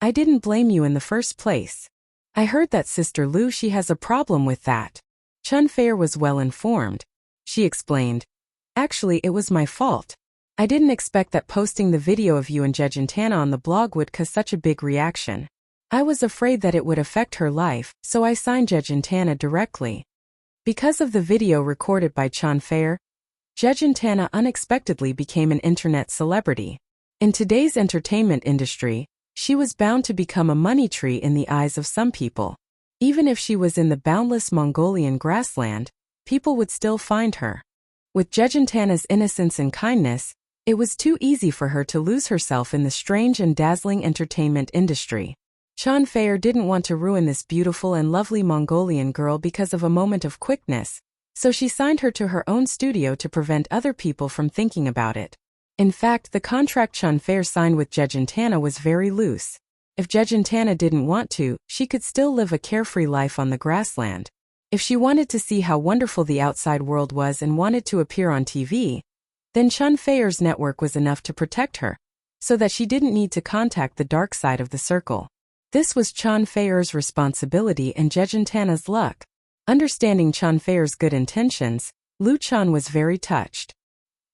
"I didn't blame you in the first place. I heard that Sister Lu, she has a problem with that." Chen Fei was well informed. She explained, "Actually, it was my fault. I didn't expect that posting the video of you and Jejentana on the blog would cause such a big reaction. I was afraid that it would affect her life, so I signed Jejentana directly." Because of the video recorded by Chen Fei, Jejentana unexpectedly became an internet celebrity. In today's entertainment industry, she was bound to become a money tree in the eyes of some people. Even if she was in the boundless Mongolian grassland, people would still find her. With Jejentana's innocence and kindness, it was too easy for her to lose herself in the strange and dazzling entertainment industry. Chen Fei didn't want to ruin this beautiful and lovely Mongolian girl because of a moment of quickness, so she signed her to her own studio to prevent other people from thinking about it. In fact, the contract Chun Fair signed with Jejentana was very loose. If Jejentana didn't want to, she could still live a carefree life on the grassland. If she wanted to see how wonderful the outside world was and wanted to appear on TV, then Chun Fair's network was enough to protect her, so that she didn't need to contact the dark side of the circle. This was Chun Fair's responsibility and Jejentana's luck. Understanding Chun Fair's good intentions, Lu Chan was very touched.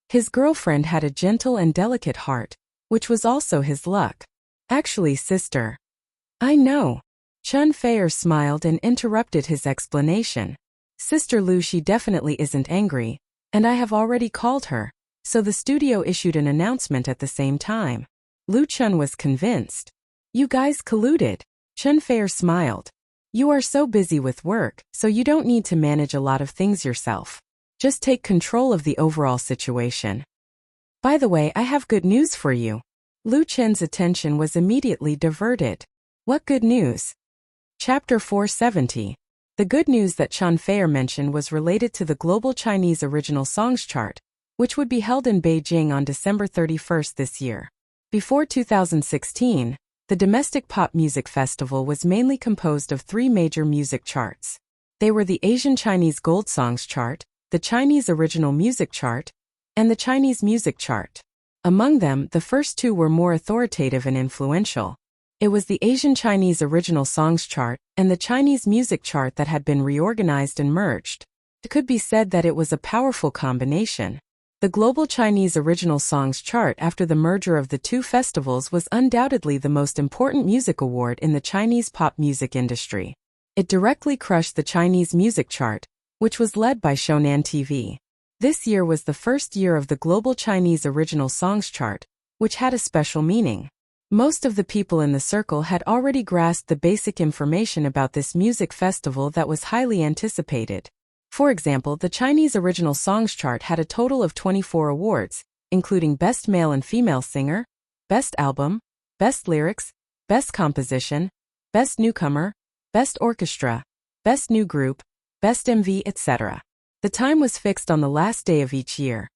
His girlfriend had a gentle and delicate heart, which was also his luck. Actually, sister. I know. Chun Fair smiled and interrupted his explanation. Sister Lu, she definitely isn't angry, and I have already called her, so the studio issued an announcement at the same time. Lu Chun was convinced. You guys colluded. Chun Fair smiled. You are so busy with work, so you don't need to manage a lot of things yourself. Just take control of the overall situation. By the way, I have good news for you. Lu Chen's attention was immediately diverted. What good news? Chapter 470. The good news that Chun Fair mentioned was related to the Global Chinese Original Songs Chart, which would be held in Beijing on December 31st this year. Before 2016, the domestic pop music festival was mainly composed of three major music charts. They were the Asian Chinese Gold Songs Chart, the Chinese Original Music Chart, and the Chinese Music Chart. Among them, the first two were more authoritative and influential. It was the Asian Chinese Original Songs Chart and the Chinese Music Chart that had been reorganized and merged. It could be said that it was a powerful combination. The Global Chinese Original Songs Chart after the merger of the two festivals was undoubtedly the most important music award in the Chinese pop music industry. It directly crushed the Chinese Music Chart, which was led by Shonan TV. This year was the first year of the Global Chinese Original Songs Chart, which had a special meaning. Most of the people in the circle had already grasped the basic information about this music festival that was highly anticipated. For example, the Chinese Original Songs Chart had a total of 24 awards, including Best Male and Female Singer, Best Album, Best Lyrics, Best Composition, Best Newcomer, Best Orchestra, Best New Group, Best MV, etc. The time was fixed on the last day of each year,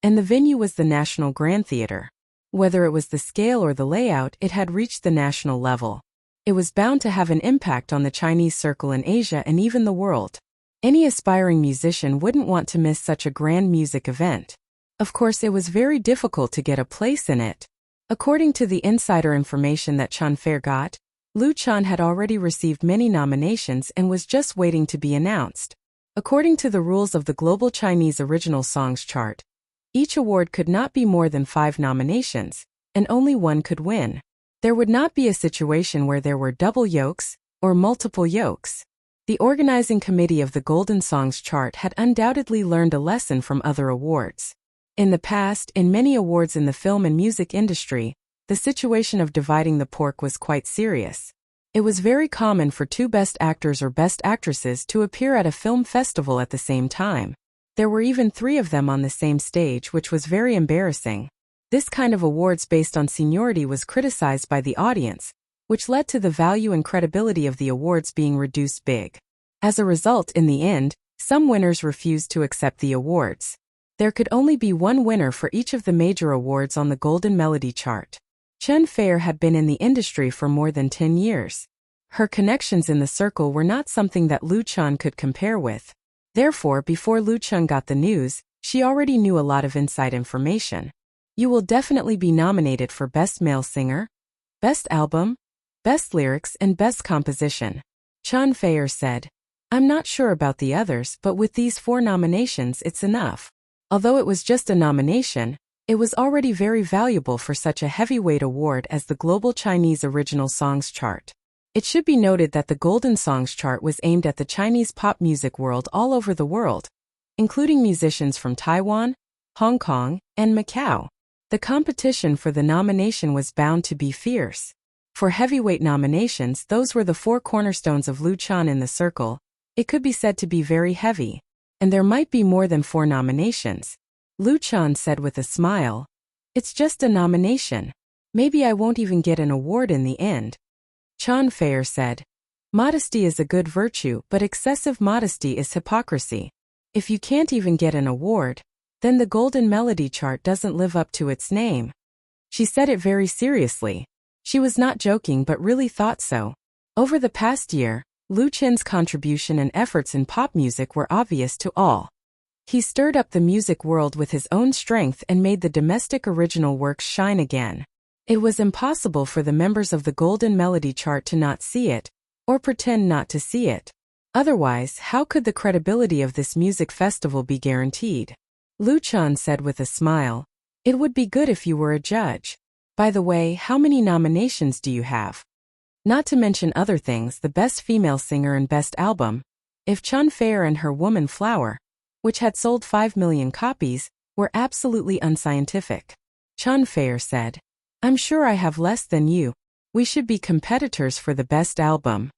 and the venue was the National Grand Theater. Whether it was the scale or the layout, it had reached the national level. It was bound to have an impact on the Chinese circle in Asia and even the world. Any aspiring musician wouldn't want to miss such a grand music event. Of course, it was very difficult to get a place in it. According to the insider information that Chun Fair got, Lu Chan had already received many nominations and was just waiting to be announced. According to the rules of the Global Chinese Original Songs Chart, each award could not be more than 5 nominations, and only one could win. There would not be a situation where there were double yokes or multiple yokes. The organizing committee of the Golden Songs Chart had undoubtedly learned a lesson from other awards. In the past, in many awards in the film and music industry, the situation of dividing the pork was quite serious. It was very common for 2 best actors or best actresses to appear at a film festival at the same time. There were even 3 of them on the same stage, which was very embarrassing. This kind of awards based on seniority was criticized by the audience, which led to the value and credibility of the awards being reduced big. As a result, in the end, some winners refused to accept the awards. There could only be one winner for each of the major awards on the Golden Melody Chart. Chun Fair had been in the industry for more than 10 years. Her connections in the circle were not something that Lu Chan could compare with. Therefore, before Lu Chan got the news, she already knew a lot of inside information. You will definitely be nominated for Best Male Singer, Best Album, Best Lyrics, and Best Composition. Chun Fair said, I'm not sure about the others, but with these 4 nominations it's enough. Although it was just a nomination, it was already very valuable for such a heavyweight award as the Global Chinese Original Songs Chart. It should be noted that the Golden Songs Chart was aimed at the Chinese pop music world all over the world, including musicians from Taiwan, Hong Kong, and Macau. The competition for the nomination was bound to be fierce. For heavyweight nominations, those were the 4 cornerstones of Lu Chan in the circle. It could be said to be very heavy, and there might be more than 4 nominations. Lu Chan said with a smile, It's just a nomination. Maybe I won't even get an award in the end. Chun Fair said, Modesty is a good virtue, but excessive modesty is hypocrisy. If you can't even get an award, then the golden melody chart doesn't live up to its name. She said it very seriously. She was not joking but really thought so. Over the past year, Lu Chen's contribution and efforts in pop music were obvious to all. He stirred up the music world with his own strength and made the domestic original works shine again. It was impossible for the members of the Golden Melody Chart to not see it, or pretend not to see it. Otherwise, how could the credibility of this music festival be guaranteed? Lu Chen said with a smile, "It would be good if you were a judge. By the way, how many nominations do you have? Not to mention other things, the Best Female Singer and Best Album. If Chun Fair and her Woman Flower, which had sold 5 million copies, were absolutely unscientific." Chun Fair said, "I'm sure I have less than you. We should be competitors for the best album."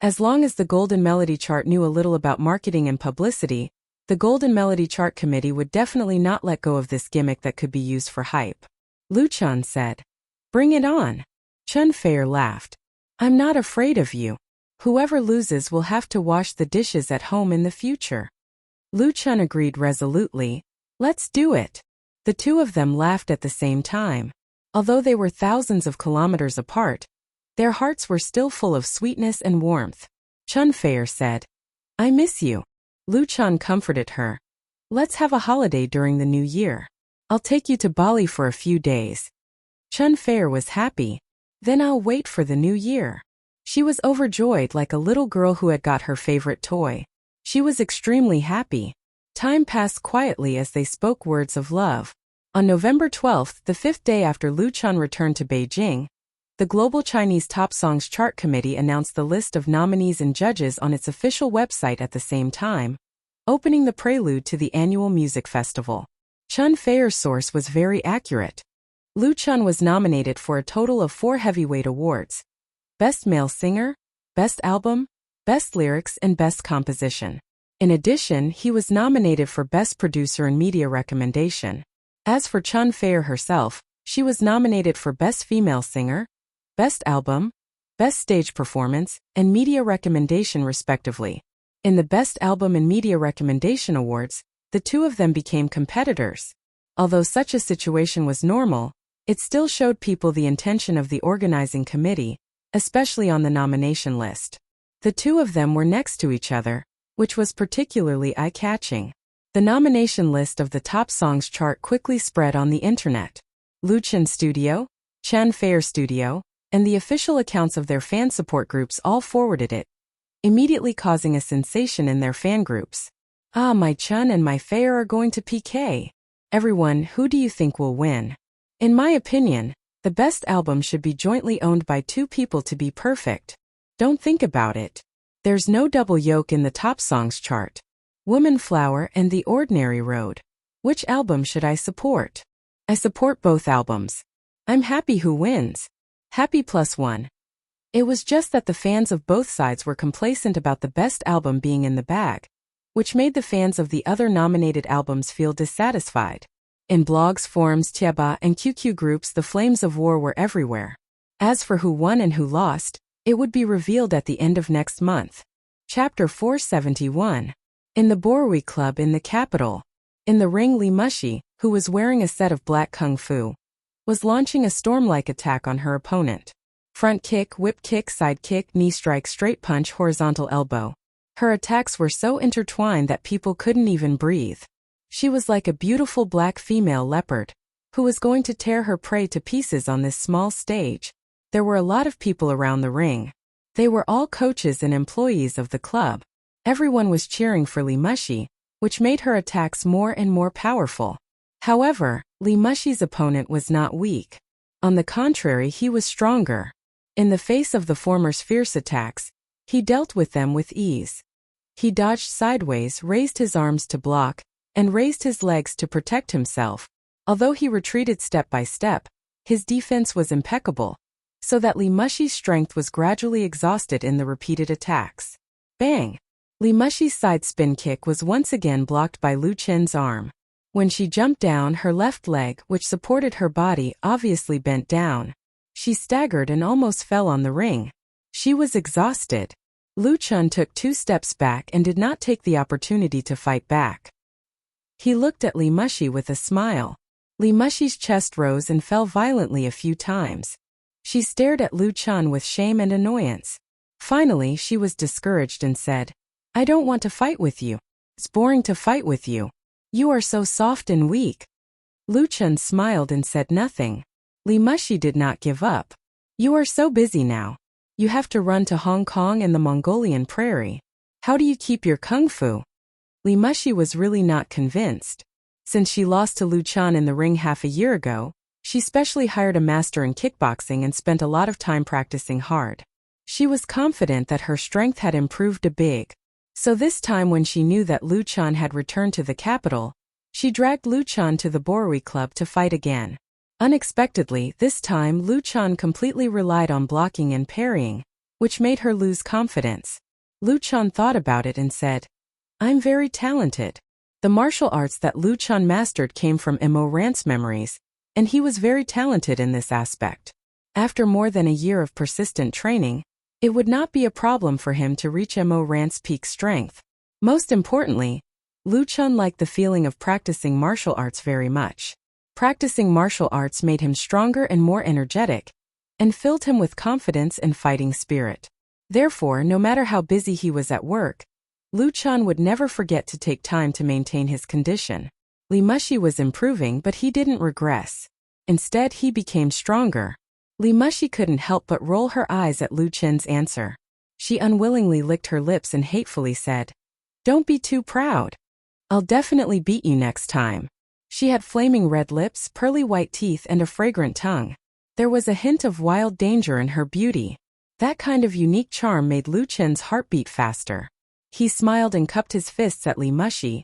As long as the Golden Melody Chart knew a little about marketing and publicity, the Golden Melody Chart Committee would definitely not let go of this gimmick that could be used for hype. Lu Chen said, "Bring it on." Chun Fair laughed. "I'm not afraid of you. Whoever loses will have to wash the dishes at home in the future." Lu Chen agreed resolutely. "Let's do it." The two of them laughed at the same time. Although they were thousands of kilometers apart, their hearts were still full of sweetness and warmth. Chun Fair said, "I miss you." Lu Chen comforted her. "Let's have a holiday during the new year. I'll take you to Bali for a few days." Chun Fair was happy. "Then I'll wait for the new year." She was overjoyed like a little girl who had got her favorite toy. She was extremely happy. Time passed quietly as they spoke words of love. On November 12th, the 5th day after Lu Chen returned to Beijing, the Global Chinese Top Songs Chart Committee announced the list of nominees and judges on its official website at the same time, opening the prelude to the annual music festival. Chun Fair's source was very accurate. Lu Chen was nominated for a total of 4 heavyweight awards: Best Male Singer, Best Album, Best Lyrics, and Best Composition. In addition, he was nominated for Best Producer and Media Recommendation. As for Chun Fair herself, she was nominated for Best Female Singer, Best Album, Best Stage Performance, and Media Recommendation respectively. In the Best Album and Media Recommendation Awards, the two of them became competitors. Although such a situation was normal, it still showed people the intention of the organizing committee, especially on the nomination list. The two of them were next to each other, which was particularly eye-catching. The nomination list of the Top Songs chart quickly spread on the internet. Lu Chen Studio, Chun Fair Studio, and the official accounts of their fan support groups all forwarded it, immediately causing a sensation in their fan groups. "Ah, my Chun and my Fair are going to PK. Everyone, who do you think will win?" In my opinion, the best album should be jointly owned by 2 people to be perfect. Don't think about it. There's no double yoke in the Top Songs chart. Woman Flower and The Ordinary Road. Which album should I support? I support both albums. I'm happy who wins. Happy +1. It was just that the fans of both sides were complacent about the best album being in the bag, which made the fans of the other nominated albums feel dissatisfied. In blogs, forums, Tieba, and QQ groups, the flames of war were everywhere. As for who won and who lost, it would be revealed at the end of next month. Chapter 471. In the Borui Club in the capital. In the ring, Li Mushi, who was wearing a set of black kung fu, was launching a storm-like attack on her opponent. Front kick, whip kick, side kick, knee strike, straight punch, horizontal elbow. Her attacks were so intertwined that people couldn't even breathe. She was like a beautiful black female leopard, who was going to tear her prey to pieces on this small stage. There were a lot of people around the ring. They were all coaches and employees of the club. Everyone was cheering for Li Mushi, which made her attacks more and more powerful. However, Li Mushi's opponent was not weak. On the contrary, he was stronger. In the face of the former's fierce attacks, he dealt with them with ease. He dodged sideways, raised his arms to block, and raised his legs to protect himself. Although he retreated step by step, his defense was impeccable, so that Li Mushi's strength was gradually exhausted in the repeated attacks. Bang! Li Mushi's side spin kick was once again blocked by Lu Chen's arm. When she jumped down, her left leg, which supported her body, obviously bent down. She staggered and almost fell on the ring. She was exhausted. Lu Chen took 2 steps back and did not take the opportunity to fight back. He looked at Li Mushi with a smile. Li Mushi's chest rose and fell violently a few times. She stared at Lu Chun with shame and annoyance. Finally, she was discouraged and said, "I don't want to fight with you. It's boring to fight with you. You are so soft and weak." Lu Chun smiled and said nothing. Li Mushi did not give up. "You are so busy now. You have to run to Hong Kong and the Mongolian prairie. How do you keep your kung fu?" Li Mushi was really not convinced. Since she lost to Lu Chun in the ring half a year ago, she specially hired a master in kickboxing and spent a lot of time practicing hard. She was confident that her strength had improved a bit. So this time when she knew that Lu Chun had returned to the capital, she dragged Lu Chun to the Borui Club to fight again. Unexpectedly, this time Lu Chun completely relied on blocking and parrying, which made her lose confidence. Lu Chun thought about it and said, "I'm very talented." The martial arts that Lu Chun mastered came from Mo Rant's memories, and he was very talented in this aspect. After more than a year of persistent training, it would not be a problem for him to reach Mo Rant's peak strength. Most importantly, Lu Chun liked the feeling of practicing martial arts very much. Practicing martial arts made him stronger and more energetic, and filled him with confidence and fighting spirit. Therefore, no matter how busy he was at work, Lu Chun would never forget to take time to maintain his condition. Li Mushi was improving, but he didn't regress. Instead, he became stronger. Li Mushi couldn't help but roll her eyes at Lu Chun's answer. She unwillingly licked her lips and hatefully said, "Don't be too proud. I'll definitely beat you next time." She had flaming red lips, pearly white teeth, and a fragrant tongue. There was a hint of wild danger in her beauty. That kind of unique charm made Lu Chun's heart beat faster. He smiled and cupped his fists at Li Mushi.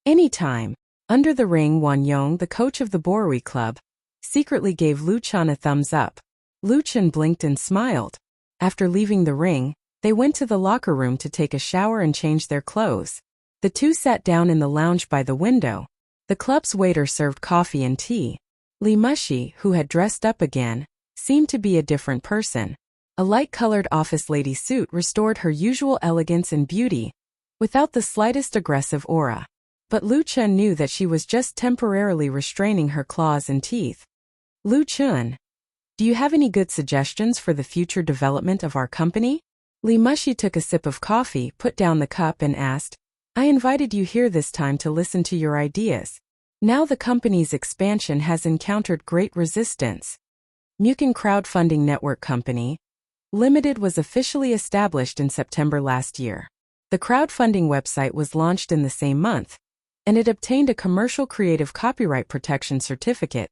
"Anytime." Under the ring, Wan Yong, the coach of the Borui Club, secretly gave Lu Chun a thumbs up. Lu Chun blinked and smiled. After leaving the ring, they went to the locker room to take a shower and change their clothes. The two sat down in the lounge by the window. The club's waiter served coffee and tea. Li Mushi, who had dressed up again, seemed to be a different person. A light-colored office lady suit restored her usual elegance and beauty, without the slightest aggressive aura. But Lu Chun knew that she was just temporarily restraining her claws and teeth. "Lu Chun, do you have any good suggestions for the future development of our company?" Li Mushi took a sip of coffee, put down the cup and asked, "I invited you here this time to listen to your ideas. Now the company's expansion has encountered great resistance." Mukin Crowdfunding Network Company Limited was officially established in September last year. The crowdfunding website was launched in the same month, and it obtained a commercial creative copyright protection certificate,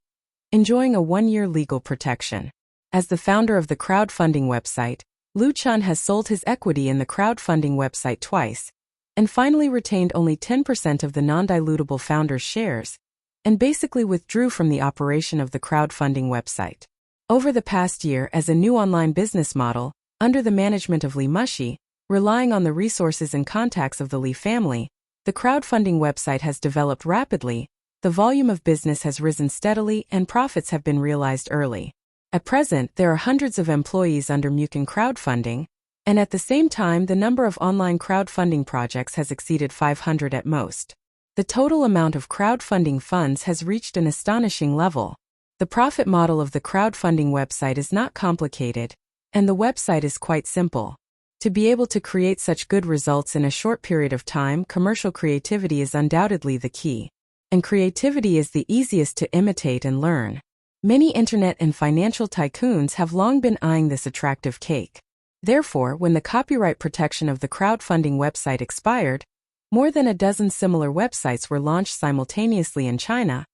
enjoying a 1-year legal protection. As the founder of the crowdfunding website, Lu Chun has sold his equity in the crowdfunding website twice, and finally retained only 10% of the non-dilutable founder's shares, and basically withdrew from the operation of the crowdfunding website. Over the past year, as a new online business model, under the management of Li Mushi, relying on the resources and contacts of the Li family, the crowdfunding website has developed rapidly, the volume of business has risen steadily, and profits have been realized early. At present, there are hundreds of employees under Mukin Crowdfunding, and at the same time the number of online crowdfunding projects has exceeded 500 at most. The total amount of crowdfunding funds has reached an astonishing level. The profit model of the crowdfunding website is not complicated, and the website is quite simple. To be able to create such good results in a short period of time, commercial creativity is undoubtedly the key. And creativity is the easiest to imitate and learn. Many internet and financial tycoons have long been eyeing this attractive cake. Therefore, when the copyright protection of the crowdfunding website expired, more than a dozen similar websites were launched simultaneously in China,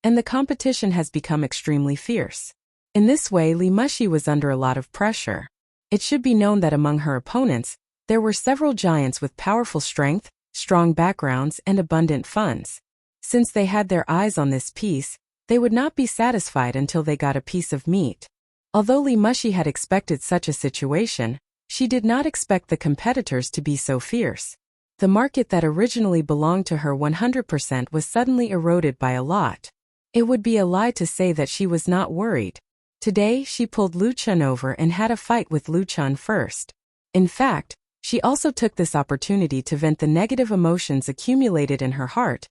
and the competition has become extremely fierce. In this way, Li Mushi was under a lot of pressure. It should be known that among her opponents, there were several giants with powerful strength, strong backgrounds, and abundant funds. Since they had their eyes on this piece, they would not be satisfied until they got a piece of meat. Although Li Mushi had expected such a situation, she did not expect the competitors to be so fierce. The market that originally belonged to her 100% was suddenly eroded by a lot. It would be a lie to say that she was not worried. Today, she pulled Lu Chun over and had a fight with Lu Chun first. In fact, she also took this opportunity to vent the negative emotions accumulated in her heart,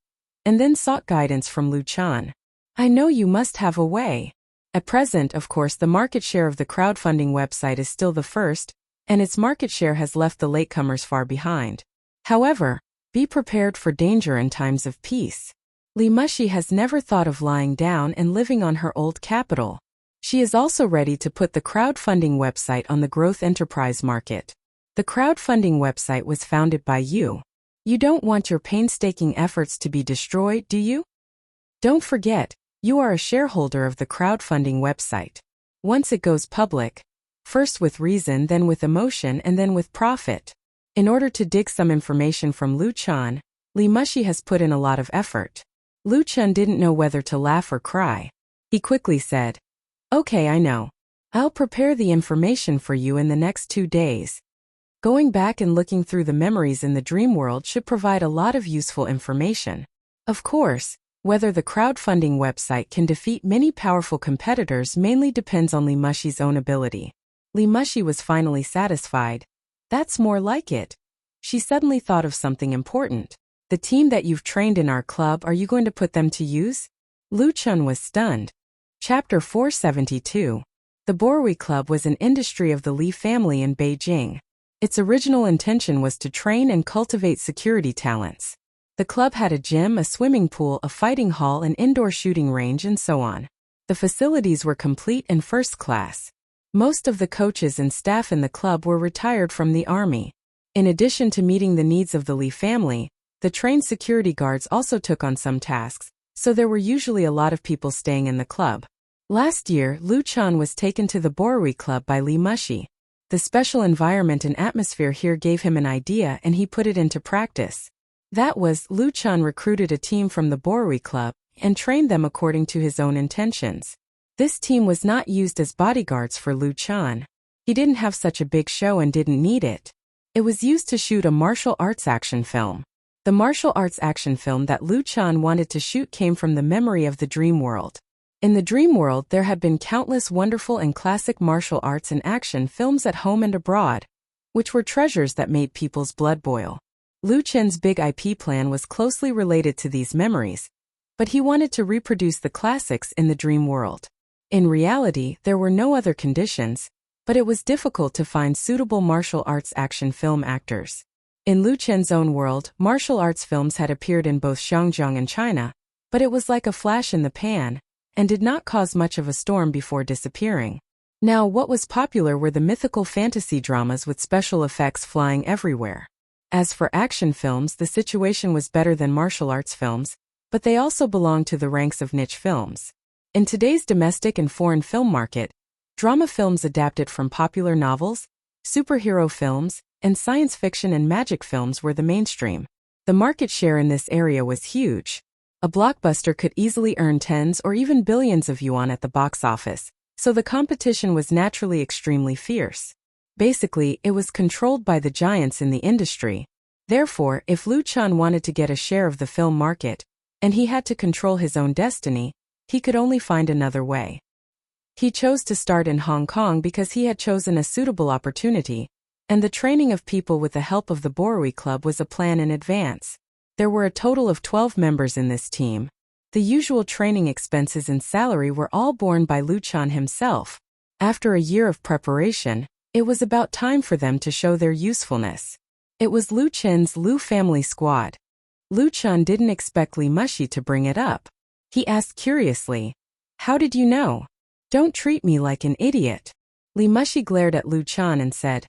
and then sought guidance from Lu Chan. I know you must have a way. At present, of course, the market share of the crowdfunding website is still the first, and its market share has left the latecomers far behind. However, be prepared for danger in times of peace. Li Mushi has never thought of lying down and living on her old capital. She is also ready to put the crowdfunding website on the growth enterprise market. The crowdfunding website was founded by you. You don't want your painstaking efforts to be destroyed, do you? Don't forget, you are a shareholder of the crowdfunding website. Once it goes public, first with reason, then with emotion, and then with profit. In order to dig some information from Lu Chan, Li Mushi has put in a lot of effort. Lu Chan didn't know whether to laugh or cry. He quickly said, "Okay, I know. I'll prepare the information for you in the next 2 days." Going back and looking through the memories in the dream world should provide a lot of useful information. Of course, whether the crowdfunding website can defeat many powerful competitors mainly depends on Li Mushi's own ability. Li Mushi was finally satisfied. That's more like it. She suddenly thought of something important. The team that you've trained in our club, are you going to put them to use? Lu Chan was stunned. Chapter 472. The Borui Club was an industry of the Li family in Beijing. Its original intention was to train and cultivate security talents. The club had a gym, a swimming pool, a fighting hall, an indoor shooting range, and so on. The facilities were complete and first class. Most of the coaches and staff in the club were retired from the army. In addition to meeting the needs of the Li family, the trained security guards also took on some tasks, so there were usually a lot of people staying in the club. Last year, Lu Chan was taken to the Borui Club by Li Mushi. The special environment and atmosphere here gave him an idea and he put it into practice. That was, Lu Chan recruited a team from the Borui Club and trained them according to his own intentions. This team was not used as bodyguards for Lu Chan. He didn't have such a big show and didn't need it. It was used to shoot a martial arts action film. The martial arts action film that Lu Chan wanted to shoot came from the memory of the dream world. In the dream world, there had been countless wonderful and classic martial arts and action films at home and abroad, which were treasures that made people's blood boil. Lu Chen's big IP plan was closely related to these memories, but he wanted to reproduce the classics in the dream world. In reality, there were no other conditions, but it was difficult to find suitable martial arts action film actors. In Lu Chen's own world, martial arts films had appeared in both Shanghai and China, but it was like a flash in the pan, and did not cause much of a storm before disappearing. Now, what was popular were the mythical fantasy dramas with special effects flying everywhere. As for action films, the situation was better than martial arts films, but they also belonged to the ranks of niche films. In today's domestic and foreign film market, drama films adapted from popular novels, superhero films, and science fiction and magic films were the mainstream. The market share in this area was huge. A blockbuster could easily earn tens or even billions of yuan at the box office, so the competition was naturally extremely fierce. Basically, it was controlled by the giants in the industry. Therefore, if Lu Chan wanted to get a share of the film market, and he had to control his own destiny, he could only find another way. He chose to start in Hong Kong because he had chosen a suitable opportunity, and the training of people with the help of the Borui Club was a plan in advance. There were a total of 12 members in this team. The usual training expenses and salary were all borne by Lu Chan himself. After a year of preparation, it was about time for them to show their usefulness. It was Lu Chen's Lu family squad. Lu Chan didn't expect Li Mushi to bring it up. He asked curiously, "How did you know? Don't treat me like an idiot." Li Mushi glared at Lu Chan and said,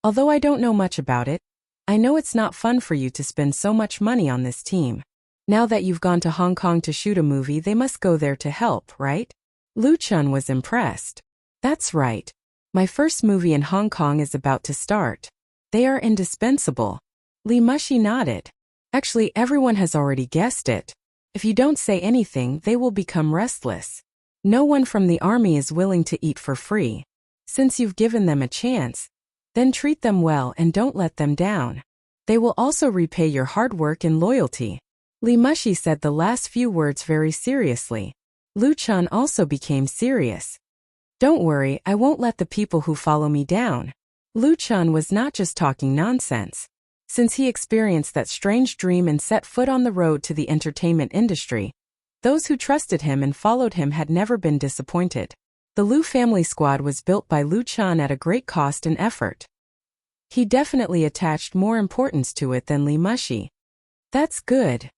"Although I don't know much about it, I know it's not fun for you to spend so much money on this team. Now that you've gone to Hong Kong to shoot a movie, they must go there to help, right?" Lu Chan was impressed. "That's right. My first movie in Hong Kong is about to start. They are indispensable." Li Mushi nodded. "Actually, everyone has already guessed it. If you don't say anything, they will become restless. No one from the army is willing to eat for free. Since you've given them a chance, then treat them well and don't let them down. They will also repay your hard work and loyalty." Li Mushi said the last few words very seriously. Lu Chan also became serious. "Don't worry, I won't let the people who follow me down." Lu Chan was not just talking nonsense. Since he experienced that strange dream and set foot on the road to the entertainment industry, those who trusted him and followed him had never been disappointed. The Liu family squad was built by Liu Chan at a great cost and effort. He definitely attached more importance to it than Li Mushi. That's good,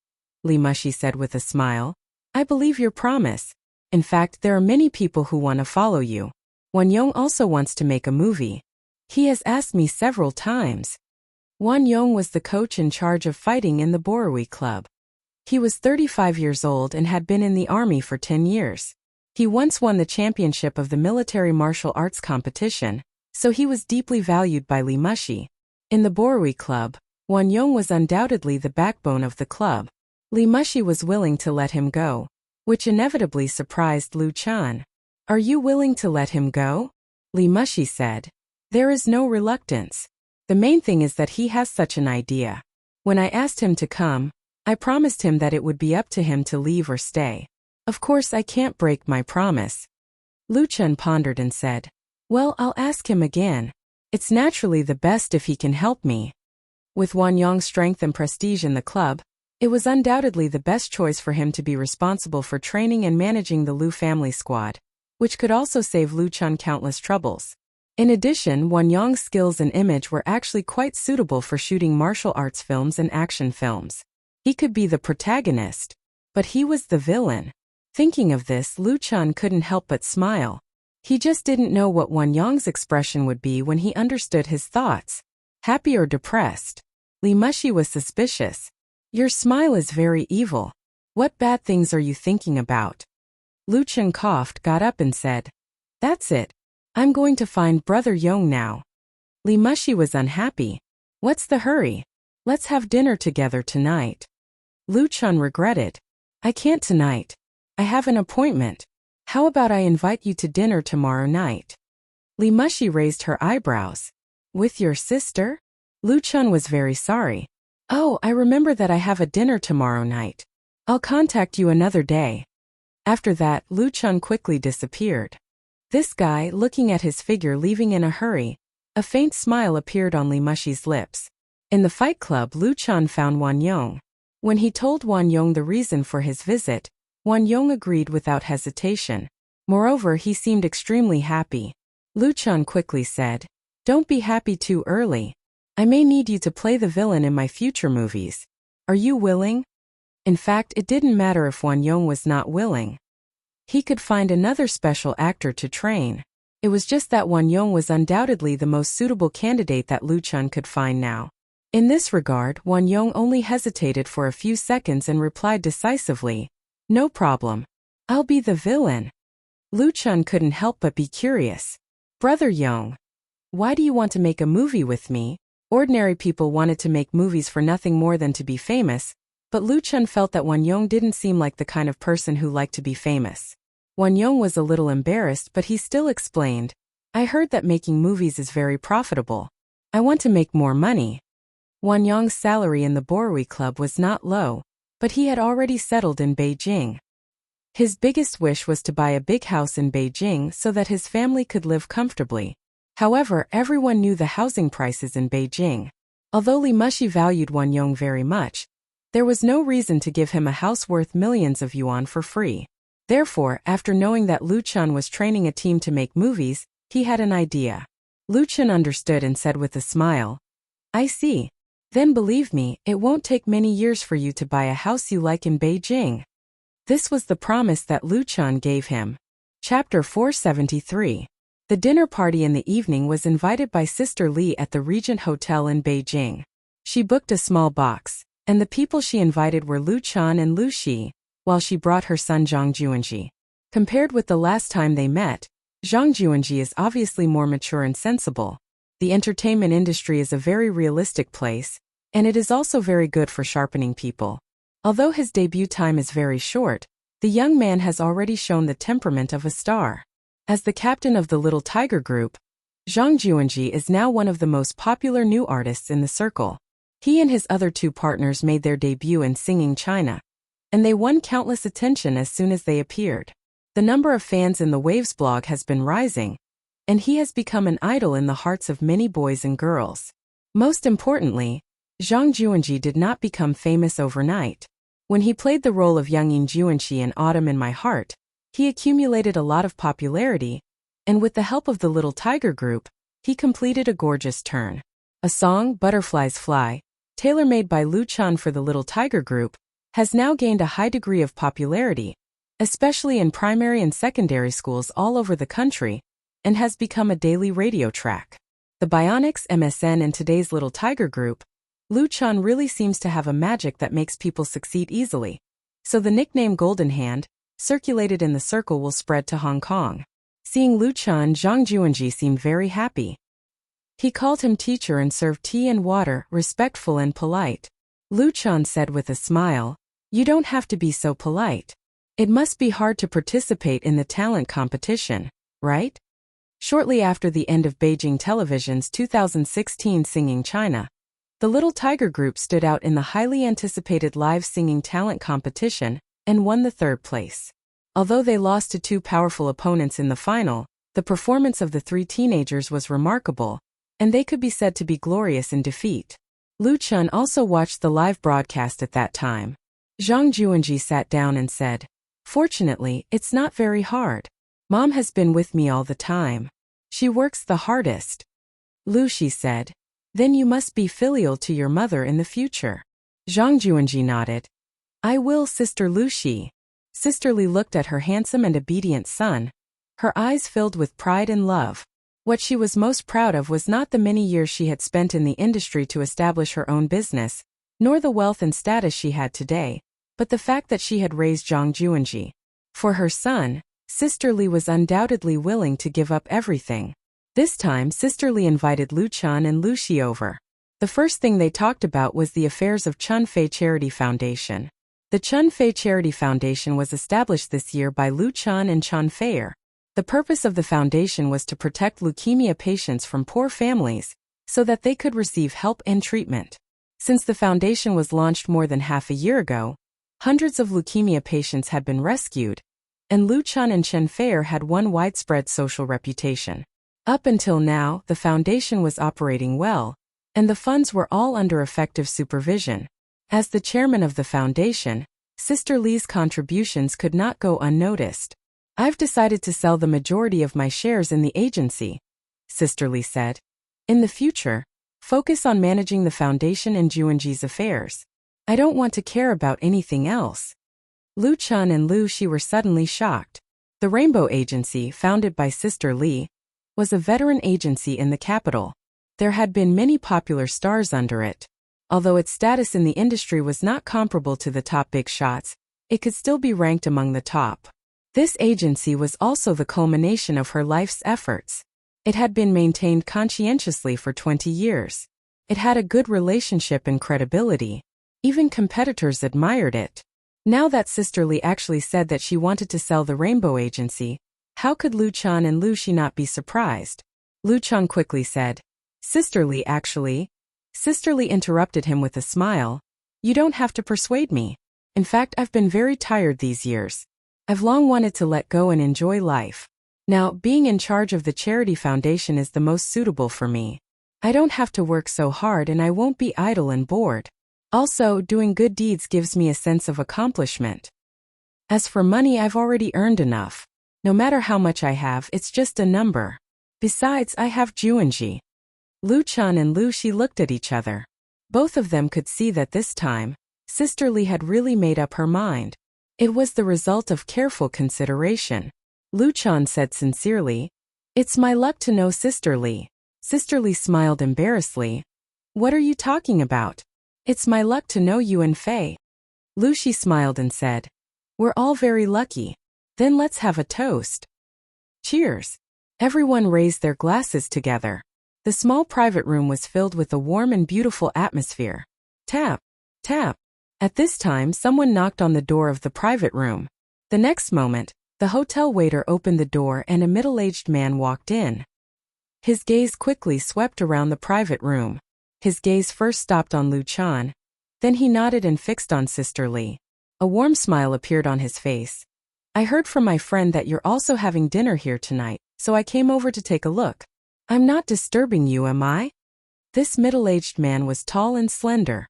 Li Mushi said with a smile. I believe your promise. In fact, there are many people who want to follow you. Wan Yong also wants to make a movie. He has asked me several times. Wan Yong was the coach in charge of fighting in the Borui Club. He was 35 years old and had been in the army for 10 years. He once won the championship of the military martial arts competition, so he was deeply valued by Li Mushi. In the Borui Club, Wan Yong was undoubtedly the backbone of the club. Li Mushi was willing to let him go, which inevitably surprised Liu Chan. Are you willing to let him go? Li Mushi said. There is no reluctance. The main thing is that he has such an idea. When I asked him to come, I promised him that it would be up to him to leave or stay. Of course I can't break my promise. Liu Chen pondered and said, well, I'll ask him again. It's naturally the best if he can help me. With Wan Yong's strength and prestige in the club, it was undoubtedly the best choice for him to be responsible for training and managing the Liu family squad, which could also save Liu Chan countless troubles. In addition, Wan Yong's skills and image were actually quite suitable for shooting martial arts films and action films. He could be the protagonist, but he was the villain. Thinking of this, Liu Chan couldn't help but smile. He just didn't know what Wan Yong's expression would be when he understood his thoughts. Happy or depressed? Li Mushi was suspicious. Your smile is very evil. What bad things are you thinking about? Liu Chen coughed, got up and said, that's it. I'm going to find Brother Yong now. Li Mushi was unhappy. What's the hurry? Let's have dinner together tonight. Liu Chen regretted. I can't tonight. I have an appointment. How about I invite you to dinner tomorrow night? Li Mushi raised her eyebrows. With your sister? Liu Chen was very sorry. Oh, I remember that I have a dinner tomorrow night. I'll contact you another day. After that, Liu Chen quickly disappeared. This guy, looking at his figure leaving in a hurry, a faint smile appeared on Li Mushi's lips. In the fight club, Liu Chen found Wan Yong. When he told Wan Yong the reason for his visit, Wan Yong agreed without hesitation. Moreover, he seemed extremely happy. Liu Chen quickly said, don't be happy too early. I may need you to play the villain in my future movies. Are you willing? In fact, it didn't matter if Wan Yong was not willing. He could find another special actor to train. It was just that Wan Yong was undoubtedly the most suitable candidate that Liu Chen could find now. In this regard, Wan Yong only hesitated for a few seconds and replied decisively, no problem. I'll be the villain. Liu Chen couldn't help but be curious. Brother Yong, why do you want to make a movie with me? Ordinary people wanted to make movies for nothing more than to be famous, but Liu Chen felt that Wan Yong didn't seem like the kind of person who liked to be famous. Wan Yong was a little embarrassed, but he still explained, I heard that making movies is very profitable. I want to make more money. Wan Yong's salary in the Borui Club was not low, but he had already settled in Beijing. His biggest wish was to buy a big house in Beijing so that his family could live comfortably. However, everyone knew the housing prices in Beijing. Although Li Mushi valued Wan Yong very much, there was no reason to give him a house worth millions of yuan for free. Therefore, after knowing that Liu Chen was training a team to make movies, he had an idea. Liu Chen understood and said with a smile, I see. Then believe me, it won't take many years for you to buy a house you like in Beijing. This was the promise that Liu Chen gave him. Chapter 473. The dinner party in the evening was invited by Sister Li at the Regent Hotel in Beijing. She booked a small box, and the people she invited were Liu Chen and Liu Xi, while she brought her son Zhang Juanji. Compared with the last time they met, Zhang Juanji is obviously more mature and sensible. The entertainment industry is a very realistic place, and it is also very good for sharpening people. Although his debut time is very short, the young man has already shown the temperament of a star. As the captain of the Little Tiger Group, Zhang Juanji is now one of the most popular new artists in the circle. He and his other two partners made their debut in Singing China, and they won countless attention as soon as they appeared. The number of fans in the Waves blog has been rising, and he has become an idol in the hearts of many boys and girls. Most importantly, Zhang Juanji did not become famous overnight. When he played the role of Yangyin Juanqi in Autumn in My Heart, he accumulated a lot of popularity, and with the help of the Little Tiger Group, he completed a gorgeous turn. A song, Butterflies Fly, tailor-made by Lu Chan for the Little Tiger Group, has now gained a high degree of popularity, especially in primary and secondary schools all over the country, and has become a daily radio track. The Bionics MSN and today's Little Tiger Group, Lu Chan really seems to have a magic that makes people succeed easily. So the nickname Golden Hand, circulated in the circle, will spread to Hong Kong. Seeing Lu Chan, Zhang Juanji seemed very happy. He called him teacher and served tea and water, respectful and polite. Lu Chan said with a smile, "You don't have to be so polite. It must be hard to participate in the talent competition, right?" Shortly after the end of Beijing Television's 2016 Singing China, the Little Tiger Group stood out in the highly anticipated live singing talent competition and won the third place. Although they lost to two powerful opponents in the final, the performance of the three teenagers was remarkable, and they could be said to be glorious in defeat. Lu Chan also watched the live broadcast at that time. Zhang Juanji sat down and said, "Fortunately, it's not very hard. Mom has been with me all the time. She works the hardest." Lu Shi said, "Then you must be filial to your mother in the future." Zhang Juanji nodded. "I will, Sister Lu Shi." Sister Li looked at her handsome and obedient son, her eyes filled with pride and love. What she was most proud of was not the many years she had spent in the industry to establish her own business, nor the wealth and status she had today, but the fact that she had raised Zhang Juanji. For her son, Sister Li was undoubtedly willing to give up everything. This time, Sister Li invited Lu Chan and Lu Shi over. The first thing they talked about was the affairs of Chun Fei Charity Foundation. The Chun Fei Charity Foundation was established this year by Lu Chan and Chun Feier. The purpose of the foundation was to protect leukemia patients from poor families, so that they could receive help and treatment. Since the foundation was launched more than half a year ago, hundreds of leukemia patients had been rescued, and Lu Chan and Chen Feier had won widespread social reputation. Up until now, the foundation was operating well, and the funds were all under effective supervision. As the chairman of the foundation, Sister Li's contributions could not go unnoticed. "I've decided to sell the majority of my shares in the agency," Sister Li said. "In the future, focus on managing the foundation and Juanji's affairs. I don't want to care about anything else." Lu Chan and Lu Shi were suddenly shocked. The Rainbow Agency, founded by Sister Li, was a veteran agency in the capital. There had been many popular stars under it. Although its status in the industry was not comparable to the top big shots, it could still be ranked among the top. This agency was also the culmination of her life's efforts. It had been maintained conscientiously for 20 years. It had a good relationship and credibility. Even competitors admired it. Now that Sister Li actually said that she wanted to sell the Rainbow Agency, how could Lu Chan and Lu Shi not be surprised? Lu Chan quickly said, "Sister Li, actually." Sister Li interrupted him with a smile. "You don't have to persuade me. In fact, I've been very tired these years. I've long wanted to let go and enjoy life. Now, being in charge of the charity foundation is the most suitable for me. I don't have to work so hard and I won't be idle and bored. Also, doing good deeds gives me a sense of accomplishment. As for money, I've already earned enough. No matter how much I have, it's just a number. Besides, I have Juanji." Lu Chan and Lu Shi looked at each other. Both of them could see that this time, Sister Li had really made up her mind. It was the result of careful consideration. Lu Chan said sincerely, "It's my luck to know Sister Li." Sister Li smiled embarrassedly. "What are you talking about? It's my luck to know you and Fei." Lu Shi smiled and said, "We're all very lucky. Then let's have a toast." Cheers. Everyone raised their glasses together. The small private room was filled with a warm and beautiful atmosphere. Tap, tap. At this time, someone knocked on the door of the private room. The next moment, the hotel waiter opened the door and a middle-aged man walked in. His gaze quickly swept around the private room. His gaze first stopped on Lu Chan. Then he nodded and fixed on Sister Li. A warm smile appeared on his face. "I heard from my friend that you're also having dinner here tonight, so I came over to take a look. I'm not disturbing you, am I?" This middle-aged man was tall and slender.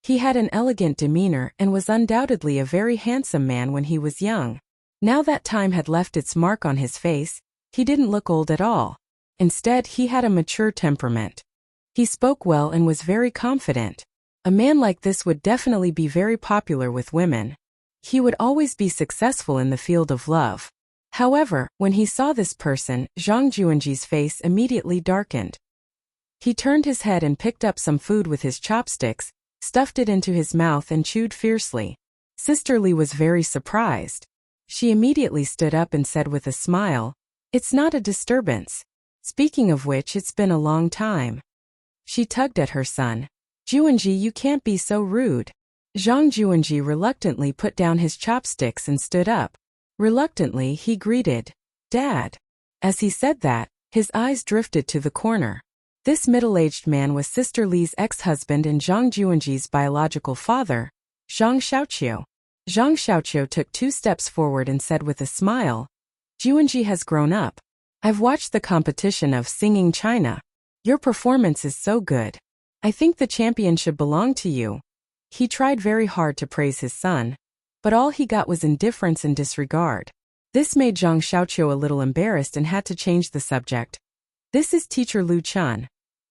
He had an elegant demeanor and was undoubtedly a very handsome man when he was young. Now that time had left its mark on his face, he didn't look old at all. Instead, he had a mature temperament. He spoke well and was very confident. A man like this would definitely be very popular with women. He would always be successful in the field of love. However, when he saw this person, Zhang Juanji's face immediately darkened. He turned his head and picked up some food with his chopsticks, stuffed it into his mouth and chewed fiercely. Sister Li was very surprised. She immediately stood up and said with a smile, "It's not a disturbance. Speaking of which, it's been a long time." She tugged at her son. "Juanji, you can't be so rude." Zhang Juanji reluctantly put down his chopsticks and stood up. Reluctantly, he greeted, "Dad." As he said that, his eyes drifted to the corner. This middle-aged man was Sister Li's ex-husband and Zhang Juanji's biological father, Zhang Xiaoqiu. Zhang Xiaoqiu took 2 steps forward and said with a smile, "Juanji has grown up. I've watched the competition of Singing China. Your performance is so good. I think the champion should belong to you." He tried very hard to praise his son, but all he got was indifference and disregard. This made Zhang Xiaoqiu a little embarrassed and had to change the subject. "This is teacher Lu Chun,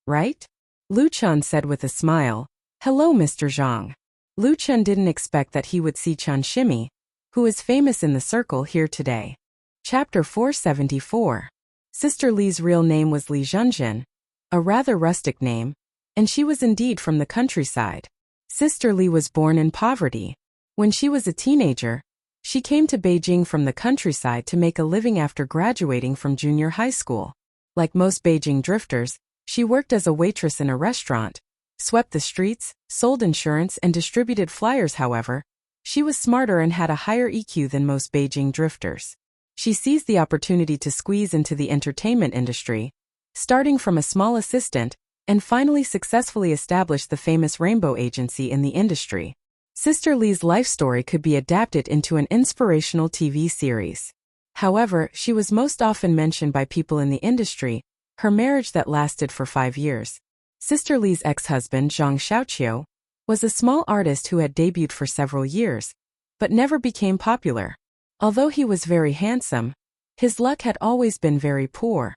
right?" Lu Chun said with a smile, "Hello, Mr. Zhang." Lu Chun didn't expect that he would see Chun Shimi, who is famous in the circle, here today. Chapter 474. Sister Li's real name was Li Zhenzhen, a rather rustic name, and she was indeed from the countryside. Sister Li was born in poverty. When she was a teenager, she came to Beijing from the countryside to make a living after graduating from junior high school. Like most Beijing drifters, she worked as a waitress in a restaurant, swept the streets, sold insurance and distributed flyers. However, she was smarter and had a higher EQ than most Beijing drifters. She seized the opportunity to squeeze into the entertainment industry, starting from a small assistant, and finally successfully established the famous Rainbow Agency in the industry. Sister Li's life story could be adapted into an inspirational TV series. However, she was most often mentioned by people in the industry, her marriage that lasted for 5 years. Sister Li's ex-husband, Zhang Xiaoqiu, was a small artist who had debuted for several years, but never became popular. Although he was very handsome, his luck had always been very poor.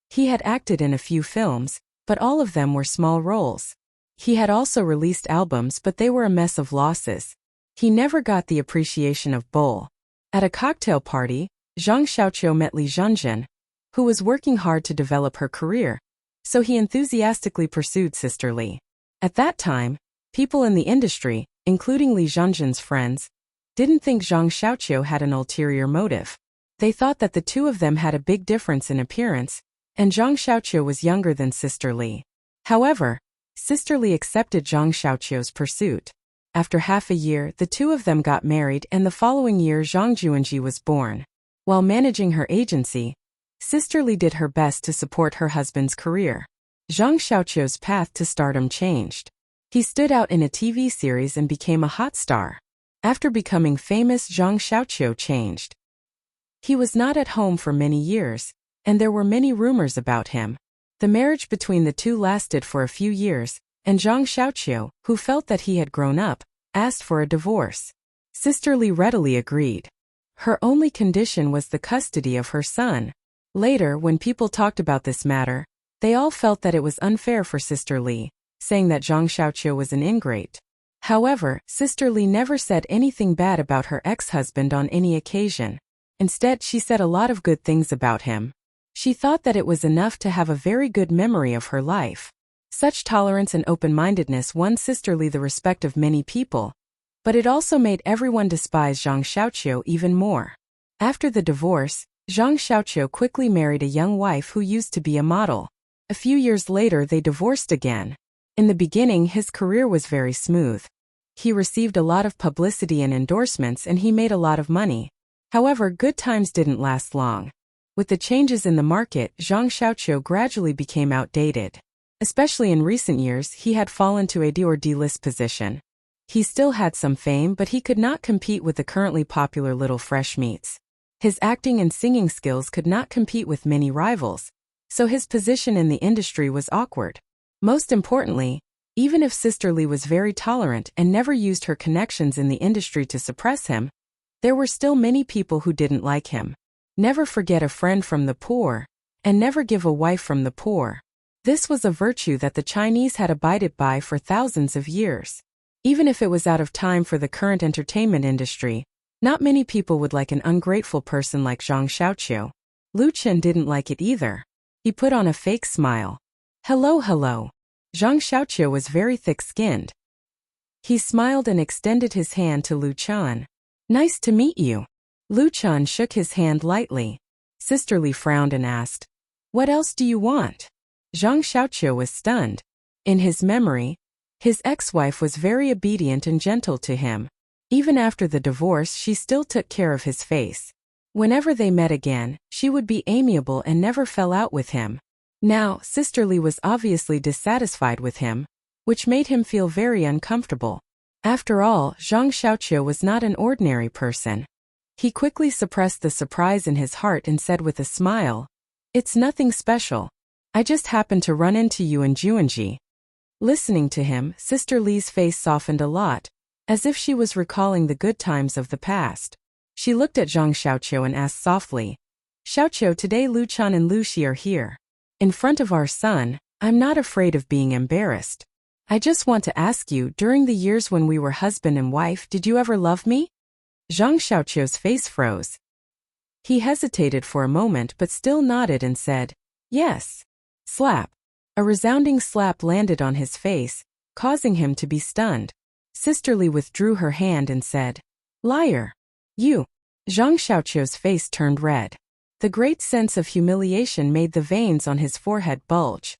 He had acted in a few films, but all of them were small roles. He had also released albums, but they were a mess of losses. He never got the appreciation of Bull. At a cocktail party, Zhang Xiaoqiu met Li Zhenzhen, who was working hard to develop her career, so he enthusiastically pursued Sister Li. At that time, people in the industry, including Li Zhenzhen's friends, didn't think Zhang Xiaoqiu had an ulterior motive. They thought that the two of them had a big difference in appearance, and Zhang Xiaoqiu was younger than Sister Li. However, Sister Li accepted Zhang Xiaoqiu's pursuit. After half a year, the two of them got married, and the following year Zhang Juanji was born. While managing her agency, Sister Li did her best to support her husband's career. Zhang Xiaoqiu's path to stardom changed. He stood out in a TV series and became a hot star. After becoming famous, Zhang Xiaoqiu changed. He was not at home for many years, and there were many rumors about him. The marriage between the two lasted for a few years, and Zhang Xiaoqiu, who felt that he had grown up, asked for a divorce. Sister Li readily agreed. Her only condition was the custody of her son. Later, when people talked about this matter, they all felt that it was unfair for Sister Li, saying that Zhang Xiaoqiu was an ingrate. However, Sister Li never said anything bad about her ex-husband on any occasion. Instead, she said a lot of good things about him. She thought that it was enough to have a very good memory of her life. Such tolerance and open-mindedness won Sister Li the respect of many people, but it also made everyone despise Zhang Xiaoqiu even more. After the divorce, Zhang Xiaoqiu quickly married a young wife who used to be a model. A few years later, they divorced again. In the beginning, his career was very smooth. He received a lot of publicity and endorsements, and he made a lot of money. However, good times didn't last long. With the changes in the market, Zhang Xiaoqiu gradually became outdated. Especially in recent years, he had fallen to a D or D-list position. He still had some fame, but he could not compete with the currently popular Little Fresh Meats. His acting and singing skills could not compete with many rivals, so his position in the industry was awkward. Most importantly, even if Sister Lee was very tolerant and never used her connections in the industry to suppress him, there were still many people who didn't like him. Never forget a friend from the poor, and never give a wife from the poor. This was a virtue that the Chinese had abided by for thousands of years. Even if it was out of time for the current entertainment industry, not many people would like an ungrateful person like Zhang Xiaoqiu. Lu Chen didn't like it either. He put on a fake smile. Hello, hello. Zhang Xiaoqiu was very thick-skinned. He smiled and extended his hand to Lu Chen. Nice to meet you. Lu Chen shook his hand lightly. Sister Lee frowned and asked, What else do you want? Zhang Xiaoqiu was stunned. In his memory, his ex-wife was very obedient and gentle to him. Even after the divorce, she still took care of his face. Whenever they met again, she would be amiable and never fell out with him. Now, Sister Lee was obviously dissatisfied with him, which made him feel very uncomfortable. After all, Zhang Xiaoqiu was not an ordinary person. He quickly suppressed the surprise in his heart and said with a smile, It's nothing special. I just happened to run into you in Juanji. Listening to him, Sister Lee's face softened a lot, as if she was recalling the good times of the past. She looked at Zhang Xiaoqiu and asked softly, Xiaoqiu, today Lu Chen and Lu Xi are here. In front of our son, I'm not afraid of being embarrassed. I just want to ask you, during the years when we were husband and wife, did you ever love me? Zhang Xiaoqiu's face froze. He hesitated for a moment but still nodded and said, Yes. Slap. A resounding slap landed on his face, causing him to be stunned. Sister Lee withdrew her hand and said, Liar. You. Zhang Xiaoqiu's face turned red. The great sense of humiliation made the veins on his forehead bulge.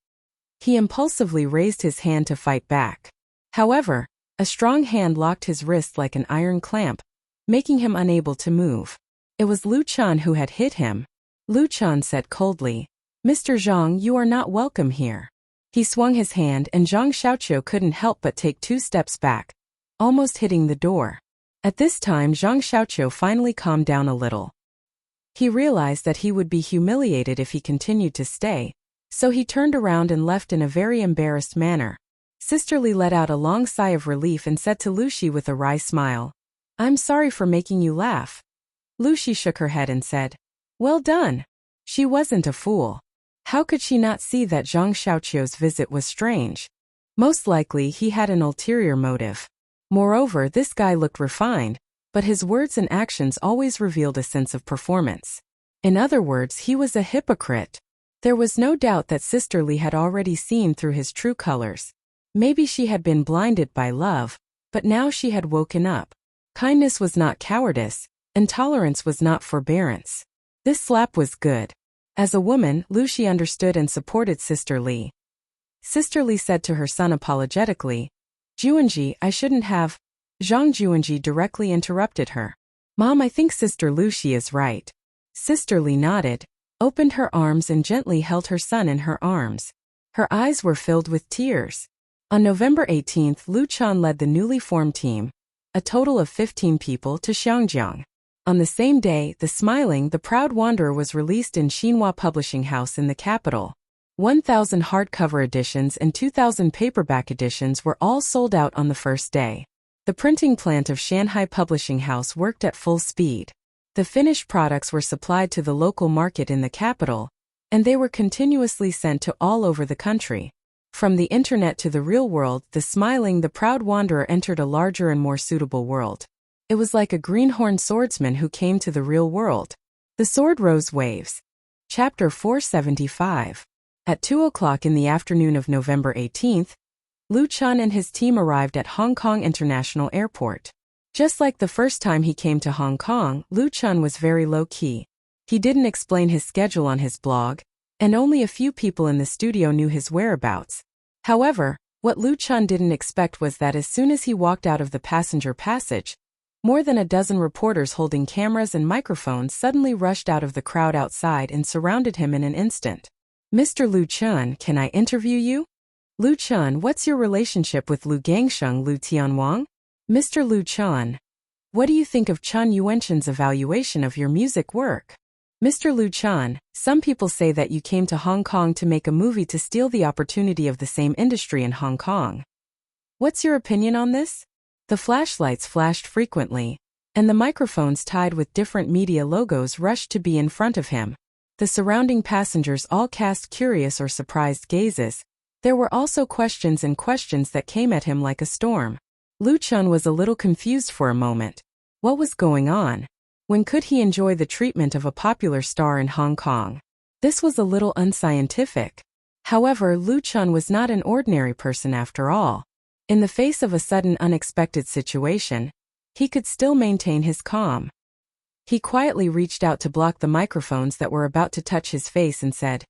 He impulsively raised his hand to fight back. However, a strong hand locked his wrist like an iron clamp, making him unable to move. It was Lu Chen who had hit him. Lu Chen said coldly, Mr. Zhang, you are not welcome here. He swung his hand and Zhang Xiaoqiu couldn't help but take 2 steps back, almost hitting the door. At this time, Zhang Xiaoqiu finally calmed down a little. He realized that he would be humiliated if he continued to stay, so he turned around and left in a very embarrassed manner. Sister Lee let out a long sigh of relief and said to Lu Xi with a wry smile, I'm sorry for making you laugh. Lu Xi shook her head and said, Well done. She wasn't a fool. How could she not see that Zhang Xiaoqiu's visit was strange? Most likely he had an ulterior motive. Moreover, this guy looked refined, but his words and actions always revealed a sense of performance. In other words, he was a hypocrite. There was no doubt that Sister Lee had already seen through his true colors. Maybe she had been blinded by love, but now she had woken up. Kindness was not cowardice, and tolerance was not forbearance. This slap was good. As a woman, Lu Xi understood and supported Sister Lee. Sister Lee said to her son apologetically, Juanji, I shouldn't have. Zhang Juanji directly interrupted her. Mom, I think Sister Lu Xi is right. Sister Lee nodded, opened her arms and gently held her son in her arms. Her eyes were filled with tears. On November 18th, Lu Chen led the newly formed team, a total of 15 people, to Xiangjiang. On the same day, The Proud Wanderer was released in Xinhua Publishing House in the capital. 1,000 hardcover editions and 2,000 paperback editions were all sold out on the first day. The printing plant of Shanghai Publishing House worked at full speed. The finished products were supplied to the local market in the capital, and they were continuously sent to all over the country. From the internet to the real world, The Proud Wanderer entered a larger and more suitable world. It was like a greenhorn swordsman who came to the real world. The Sword Rose Waves. Chapter 475. At 2 o'clock in the afternoon of November 18th, Lu Chen and his team arrived at Hong Kong International Airport. Just like the first time he came to Hong Kong, Lu Chen was very low-key. He didn't explain his schedule on his blog, and only a few people in the studio knew his whereabouts. However, what Lu Chen didn't expect was that as soon as he walked out of the passenger passage, more than a dozen reporters holding cameras and microphones suddenly rushed out of the crowd outside and surrounded him in an instant. Mr. Lu Chen, can I interview you? Lu Chen, what's your relationship with Lu Gangsheng Lu Tianwang? Mr. Lu Chen, what do you think of Chen Yuanshan's evaluation of your music work? Mr. Lu Chan, some people say that you came to Hong Kong to make a movie to steal the opportunity of the same industry in Hong Kong. What's your opinion on this? The flashlights flashed frequently, and the microphones tied with different media logos rushed to be in front of him. The surrounding passengers all cast curious or surprised gazes. There were also questions and questions that came at him like a storm. Lu Chun was a little confused for a moment. What was going on? When could he enjoy the treatment of a popular star in Hong Kong? This was a little unscientific. However, Lu Chun was not an ordinary person after all. In the face of a sudden unexpected situation, he could still maintain his calm. He quietly reached out to block the microphones that were about to touch his face and said,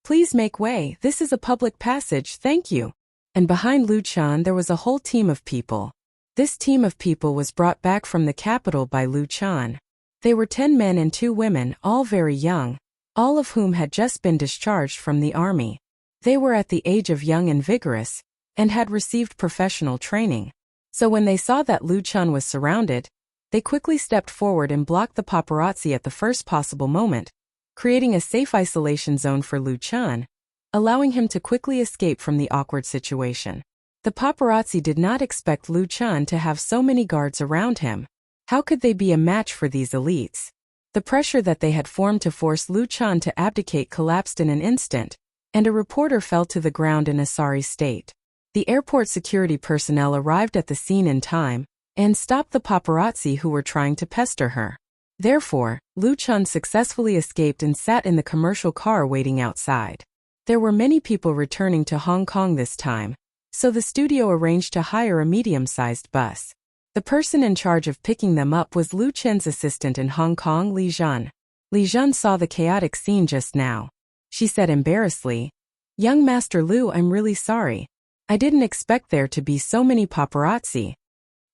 "Please make way, this is a public passage, thank you." And behind Lu Chun there was a whole team of people. This team of people was brought back from the capital by Lu Chun. They were 10 men and 2 women, all very young, all of whom had just been discharged from the army. They were at the age of young and vigorous, and had received professional training. So when they saw that Lu Chun was surrounded, they quickly stepped forward and blocked the paparazzi at the first possible moment, creating a safe isolation zone for Lu Chun, allowing him to quickly escape from the awkward situation. The paparazzi did not expect Lu Chun to have so many guards around him. How could they be a match for these elites? The pressure that they had formed to force Lu Chun to abdicate collapsed in an instant, and a reporter fell to the ground in a sorry state. The airport security personnel arrived at the scene in time, and stopped the paparazzi who were trying to pester her. Therefore, Lu Chun successfully escaped and sat in the commercial car waiting outside. There were many people returning to Hong Kong this time, so the studio arranged to hire a medium-sized bus. The person in charge of picking them up was Lu Chen's assistant in Hong Kong, Li Zhen. Li Zhen saw the chaotic scene just now. She said embarrassedly, "Young Master Lu, I'm really sorry. I didn't expect there to be so many paparazzi."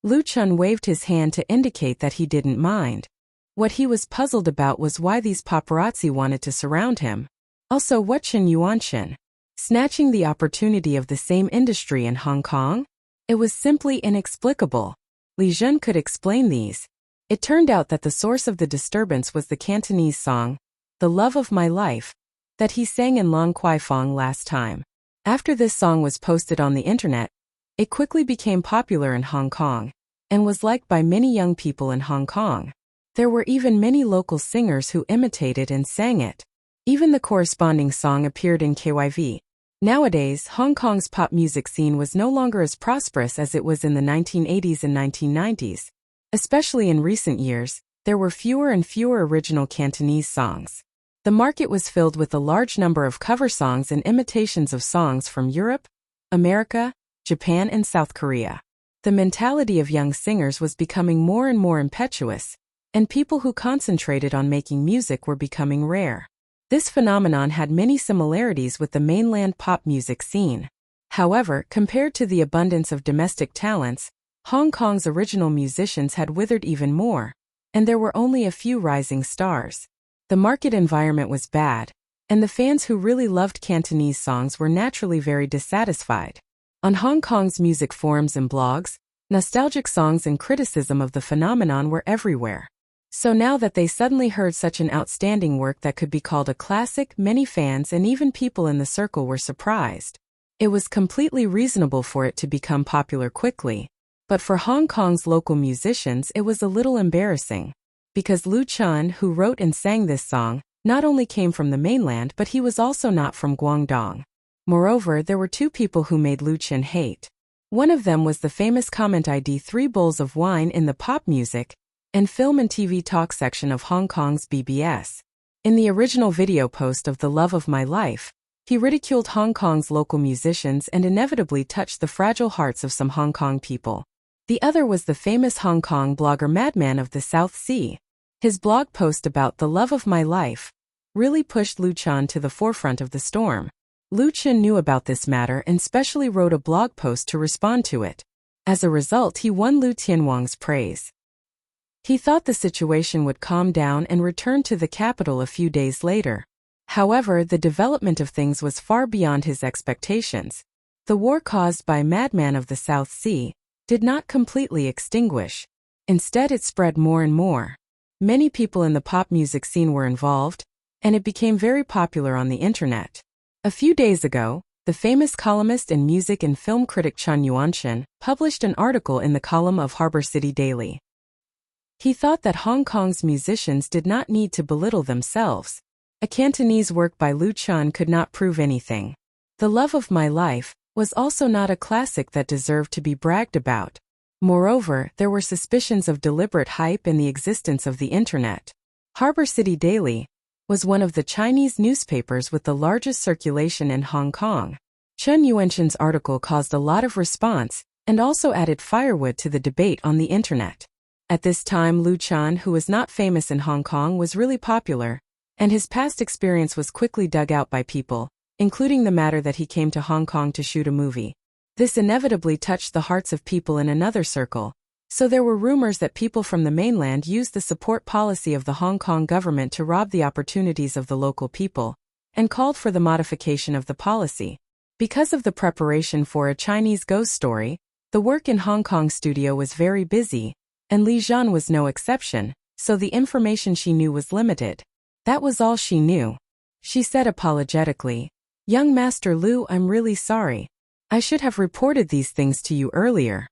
Lu Chun waved his hand to indicate that he didn't mind. What he was puzzled about was why these paparazzi wanted to surround him. Also, what Chen Yuanshan? Snatching the opportunity of the same industry in Hong Kong? It was simply inexplicable. Li Zhen could explain these. It turned out that the source of the disturbance was the Cantonese song, "The Love of My Life," that he sang in Long Kwai Fong last time. After this song was posted on the internet, it quickly became popular in Hong Kong, and was liked by many young people in Hong Kong. There were even many local singers who imitated and sang it. Even the corresponding song appeared in KYV. Nowadays, Hong Kong's pop music scene was no longer as prosperous as it was in the 1980s and 1990s. Especially in recent years, there were fewer and fewer original Cantonese songs. The market was filled with a large number of cover songs and imitations of songs from Europe, America, Japan, and South Korea. The mentality of young singers was becoming more and more impetuous, and people who concentrated on making music were becoming rare. This phenomenon had many similarities with the mainland pop music scene. However, compared to the abundance of domestic talents, Hong Kong's original musicians had withered even more, and there were only a few rising stars. The market environment was bad, and the fans who really loved Cantonese songs were naturally very dissatisfied. On Hong Kong's music forums and blogs, nostalgic songs and criticism of the phenomenon were everywhere. So now that they suddenly heard such an outstanding work that could be called a classic, many fans and even people in the circle were surprised. It was completely reasonable for it to become popular quickly, but for Hong Kong's local musicians it was a little embarrassing. Because Lu Chun, who wrote and sang this song, not only came from the mainland but he was also not from Guangdong. Moreover, there were 2 people who made Lu Chun hate. One of them was the famous comment ID 3 bowls of wine in the pop music and film and TV talk section of Hong Kong's BBS. In the original video post of The Love of My Life, he ridiculed Hong Kong's local musicians and inevitably touched the fragile hearts of some Hong Kong people. The other was the famous Hong Kong blogger Madman of the South Sea. His blog post about The Love of My Life really pushed Lu Chun to the forefront of the storm. Lu Chun knew about this matter and specially wrote a blog post to respond to it. As a result, he won Lu Tianwang's praise. He thought the situation would calm down and return to the capital a few days later. However, the development of things was far beyond his expectations. The war caused by Madman of the South Sea did not completely extinguish. Instead, it spread more and more. Many people in the pop music scene were involved, and it became very popular on the internet. A few days ago, the famous columnist and music and film critic Chen Yuanshan published an article in the column of Harbor City Daily. He thought that Hong Kong's musicians did not need to belittle themselves. A Cantonese work by Lu Chen could not prove anything. The Love of My Life was also not a classic that deserved to be bragged about. Moreover, there were suspicions of deliberate hype in the existence of the internet. Harbor City Daily was one of the Chinese newspapers with the largest circulation in Hong Kong. Chen Yuanshan's article caused a lot of response and also added firewood to the debate on the internet. At this time, Lu Chen, who was not famous in Hong Kong, was really popular, and his past experience was quickly dug out by people, including the matter that he came to Hong Kong to shoot a movie. This inevitably touched the hearts of people in another circle, so there were rumors that people from the mainland used the support policy of the Hong Kong government to rob the opportunities of the local people, and called for the modification of the policy. Because of the preparation for a Chinese ghost story, the work in Hong Kong studio was very busy, and Li Zhan was no exception, so the information she knew was limited. That was all she knew. She said apologetically, "Young Master Lu, I'm really sorry. I should have reported these things to you earlier."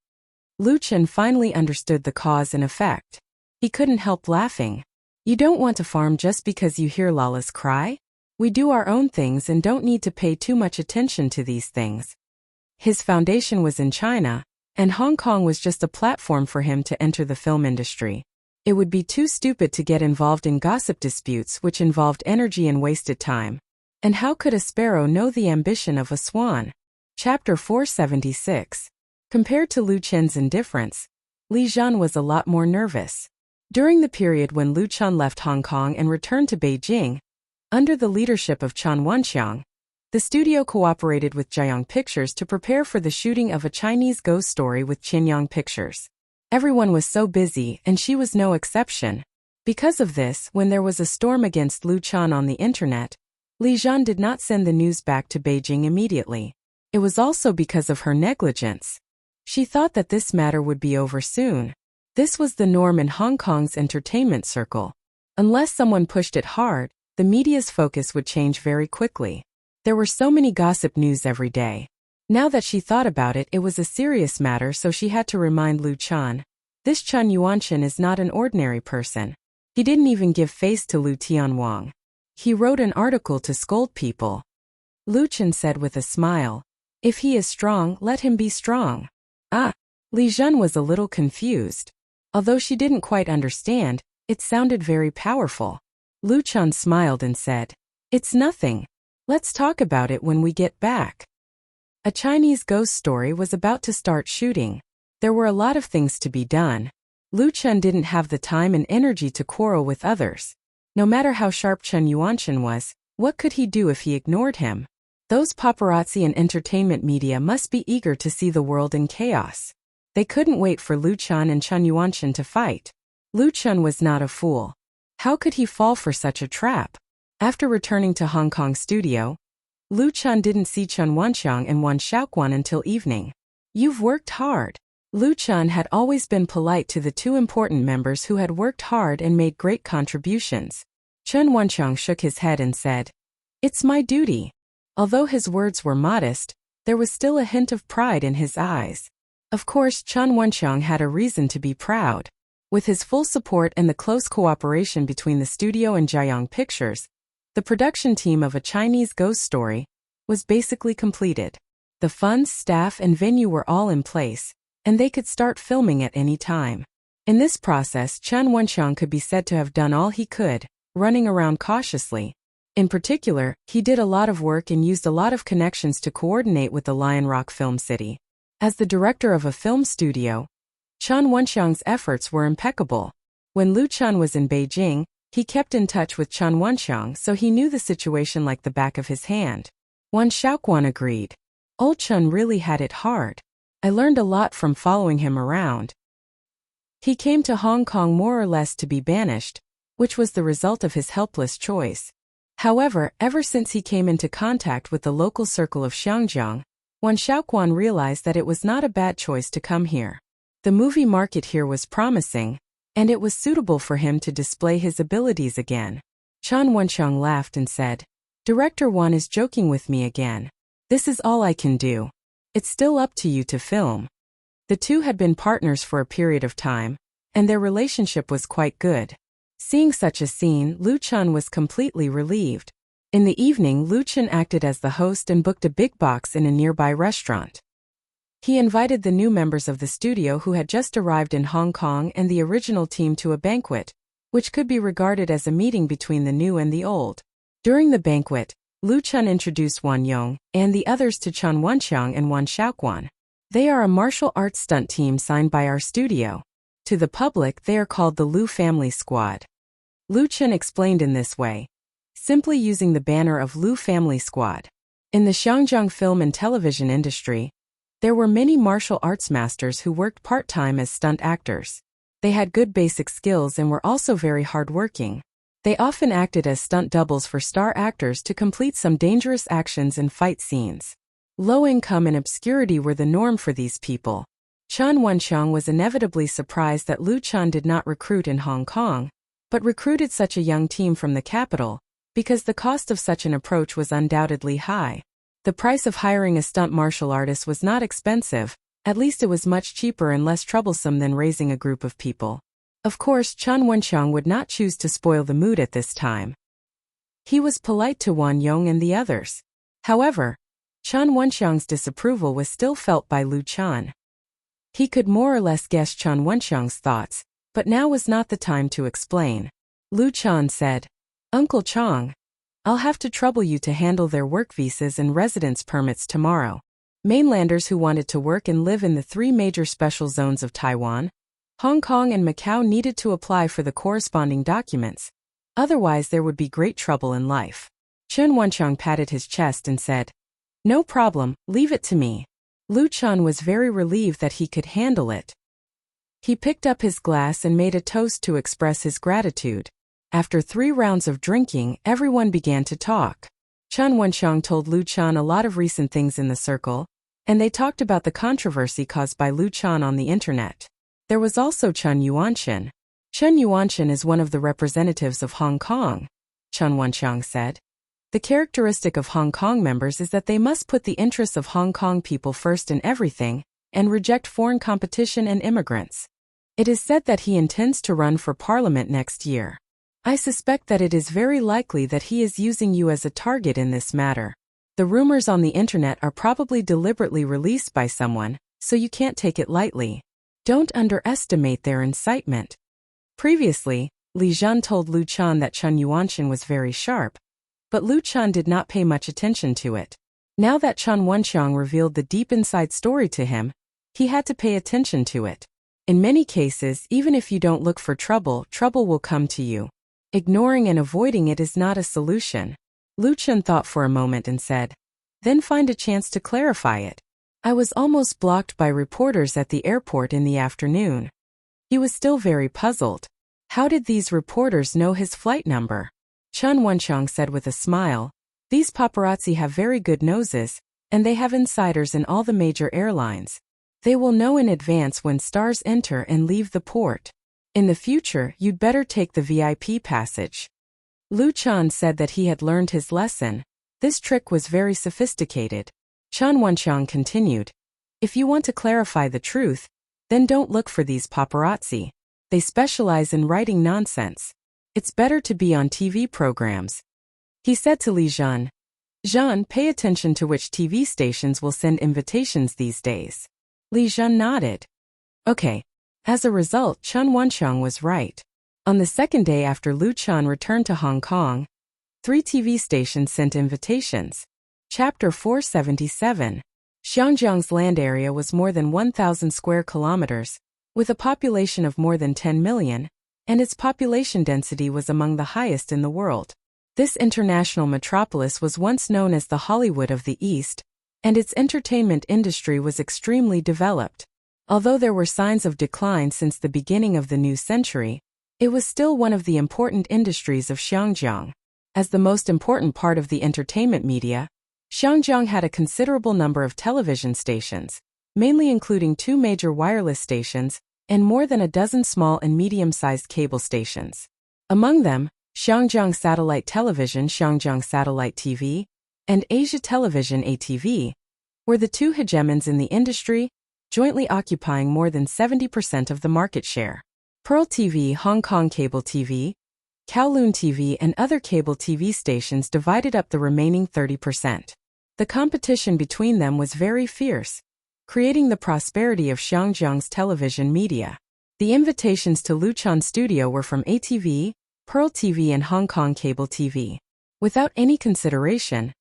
Lu Chen finally understood the cause and effect. He couldn't help laughing. You don't want to farm just because you hear Lala's cry? We do our own things and don't need to pay too much attention to these things. His foundation was in China, and Hong Kong was just a platform for him to enter the film industry. It would be too stupid to get involved in gossip disputes which involved energy and wasted time. And how could a sparrow know the ambition of a swan? Chapter 476. Compared to Lu Chen's indifference, Li Zhan was a lot more nervous. During the period when Lu Chen left Hong Kong and returned to Beijing, under the leadership of Chen Wenxiang, the studio cooperated with Jiayang Pictures to prepare for the shooting of a Chinese ghost story with Qinyang Pictures. Everyone was so busy, and she was no exception. Because of this, when there was a storm against Lu Chen on the internet, Li Zhan did not send the news back to Beijing immediately. It was also because of her negligence. She thought that this matter would be over soon. This was the norm in Hong Kong's entertainment circle. Unless someone pushed it hard, the media's focus would change very quickly. There were so many gossip news every day. Now that she thought about it, it was a serious matter, so she had to remind Lu Chen. This Chen Yuanshan is not an ordinary person. He didn't even give face to Lu Tianwang. He wrote an article to scold people. Lu Chen said with a smile, "If he is strong, let him be strong." Li Zhan was a little confused. Although she didn't quite understand, it sounded very powerful. Lu Chen smiled and said, "It's nothing. Let's talk about it when we get back." A Chinese ghost story was about to start shooting. There were a lot of things to be done. Lu Chen didn't have the time and energy to quarrel with others. No matter how sharp Chen Yuanshan was, what could he do if he ignored him? Those paparazzi and entertainment media must be eager to see the world in chaos. They couldn't wait for Lu Chen and Chen Yuanshan to fight. Lu Chen was not a fool. How could he fall for such a trap? After returning to Hong Kong studio, Lu Chen didn't see Chen Wenxiang and Wan Shaoquan until evening. "You've worked hard." Lu Chen had always been polite to the two important members who had worked hard and made great contributions. Chen Wenxiang shook his head and said, "It's my duty." Although his words were modest, there was still a hint of pride in his eyes. Of course, Chen Wenxiang had a reason to be proud. With his full support and the close cooperation between the studio and Jiayang Pictures, the production team of a Chinese ghost story was basically completed. The funds, staff, and venue were all in place, and they could start filming at any time. In this process, Chen Wenxiang could be said to have done all he could, running around cautiously. In particular, he did a lot of work and used a lot of connections to coordinate with the Lion Rock Film City. As the director of a film studio, Chen Wenxiang's efforts were impeccable. When Lu Chen was in Beijing, he kept in touch with Chen Wenxiang, so he knew the situation like the back of his hand. Wan Shaoquan agreed. "Old Chen really had it hard. I learned a lot from following him around. He came to Hong Kong more or less to be banished, which was the result of his helpless choice. However, ever since he came into contact with the local circle of Xiangjiang, Wan Shaoquan realized that it was not a bad choice to come here. The movie market here was promising, and it was suitable for him to display his abilities again. Chan Wenxiang laughed and said, "Director Wan is joking with me again. This is all I can do. It's still up to you to film." The two had been partners for a period of time, and their relationship was quite good. Seeing such a scene, Lu Chan was completely relieved. In the evening, Lu Chan acted as the host and booked a big box in a nearby restaurant. He invited the new members of the studio who had just arrived in Hong Kong and the original team to a banquet, which could be regarded as a meeting between the new and the old. During the banquet, Lu Chan introduced Wan Yong and the others to Chan Wenxiang and Wan Shaoquan. "They are a martial arts stunt team signed by our studio. To the public, they are called the Lu Family Squad." Lu Chan explained in this way, simply using the banner of Lu Family Squad. In the Xiangjiang film and television industry, there were many martial arts masters who worked part-time as stunt actors. They had good basic skills and were also very hardworking. They often acted as stunt doubles for star actors to complete some dangerous actions and fight scenes. Low income and obscurity were the norm for these people. Chan Wenxiang was inevitably surprised that Lu Chan did not recruit in Hong Kong, but recruited such a young team from the capital, because the cost of such an approach was undoubtedly high. The price of hiring a stunt martial artist was not expensive, at least it was much cheaper and less troublesome than raising a group of people. Of course, Chan Wenxiang would not choose to spoil the mood at this time. He was polite to Wan Yong and the others. However, Chan Wenxiang's disapproval was still felt by Lu Chan. He could more or less guess Chan Wenxiang's thoughts, but now was not the time to explain. Lu Chan said, "Uncle Chang, I'll have to trouble you to handle their work visas and residence permits tomorrow. Mainlanders who wanted to work and live in the three major special zones of Taiwan, Hong Kong and Macau needed to apply for the corresponding documents. Otherwise there would be great trouble in life." Chan Wenxiang patted his chest and said, "No problem, leave it to me." Lu Chan was very relieved that he could handle it. He picked up his glass and made a toast to express his gratitude. After 3 rounds of drinking, everyone began to talk. Chan Wenxiang told Lu Chan a lot of recent things in the circle, and they talked about the controversy caused by Lu Chan on the internet. There was also Chen Yuanshan. Chen Yuanshan is one of the representatives of Hong Kong, Chan Wenxiang said. The characteristic of Hong Kong members is that they must put the interests of Hong Kong people first in everything, and reject foreign competition and immigrants. It is said that he intends to run for parliament next year. I suspect that it is very likely that he is using you as a target in this matter. The rumors on the internet are probably deliberately released by someone, so you can't take it lightly. Don't underestimate their incitement. Previously, Li Zhan told Lu Chan that Chen Yuanshan was very sharp, but Lu Chan did not pay much attention to it. Now that Chan Wenxiang revealed the deep inside story to him, he had to pay attention to it. In many cases, even if you don't look for trouble, trouble will come to you. Ignoring and avoiding it is not a solution. Lu Chan thought for a moment and said, "Then find a chance to clarify it." I was almost blocked by reporters at the airport in the afternoon. He was still very puzzled. How did these reporters know his flight number? Chan Wenxiang said with a smile, "These paparazzi have very good noses, and they have insiders in all the major airlines. They will know in advance when stars enter and leave the port. In the future, you'd better take the VIP passage." Lu Chan said that he had learned his lesson. This trick was very sophisticated. Chan Wenxiang continued, "If you want to clarify the truth, then don't look for these paparazzi. They specialize in writing nonsense. It's better to be on TV programs." He said to Li Zhan, "Zhan, pay attention to which TV stations will send invitations these days." Li Zhan nodded. Okay. As a result, Chan Wenxiang was right. On the second day after Lu Chan returned to Hong Kong, 3 TV stations sent invitations. Chapter 477. Xiangjiang's land area was more than 1,000 square kilometers, with a population of more than 10 million, and its population density was among the highest in the world. This international metropolis was once known as the Hollywood of the East, and its entertainment industry was extremely developed. Although there were signs of decline since the beginning of the new century, it was still one of the important industries of Xiangjiang. As the most important part of the entertainment media, Xiangjiang had a considerable number of television stations, mainly including 2 major wireless stations, and more than a dozen small and medium-sized cable stations. Among them, Xiangjiang Satellite Television Xiangjiang Satellite TV and Asia Television ATV were the two hegemons in the industry, jointly occupying more than 70% of the market share. Pearl TV, Hong Kong Cable TV, Kowloon TV and other cable TV stations divided up the remaining 30%. The competition between them was very fierce, creating the prosperity of Xiangjiang's television media. The invitations to Luchan Studio were from ATV, Pearl TV and Hong Kong Cable TV. Without any consideration,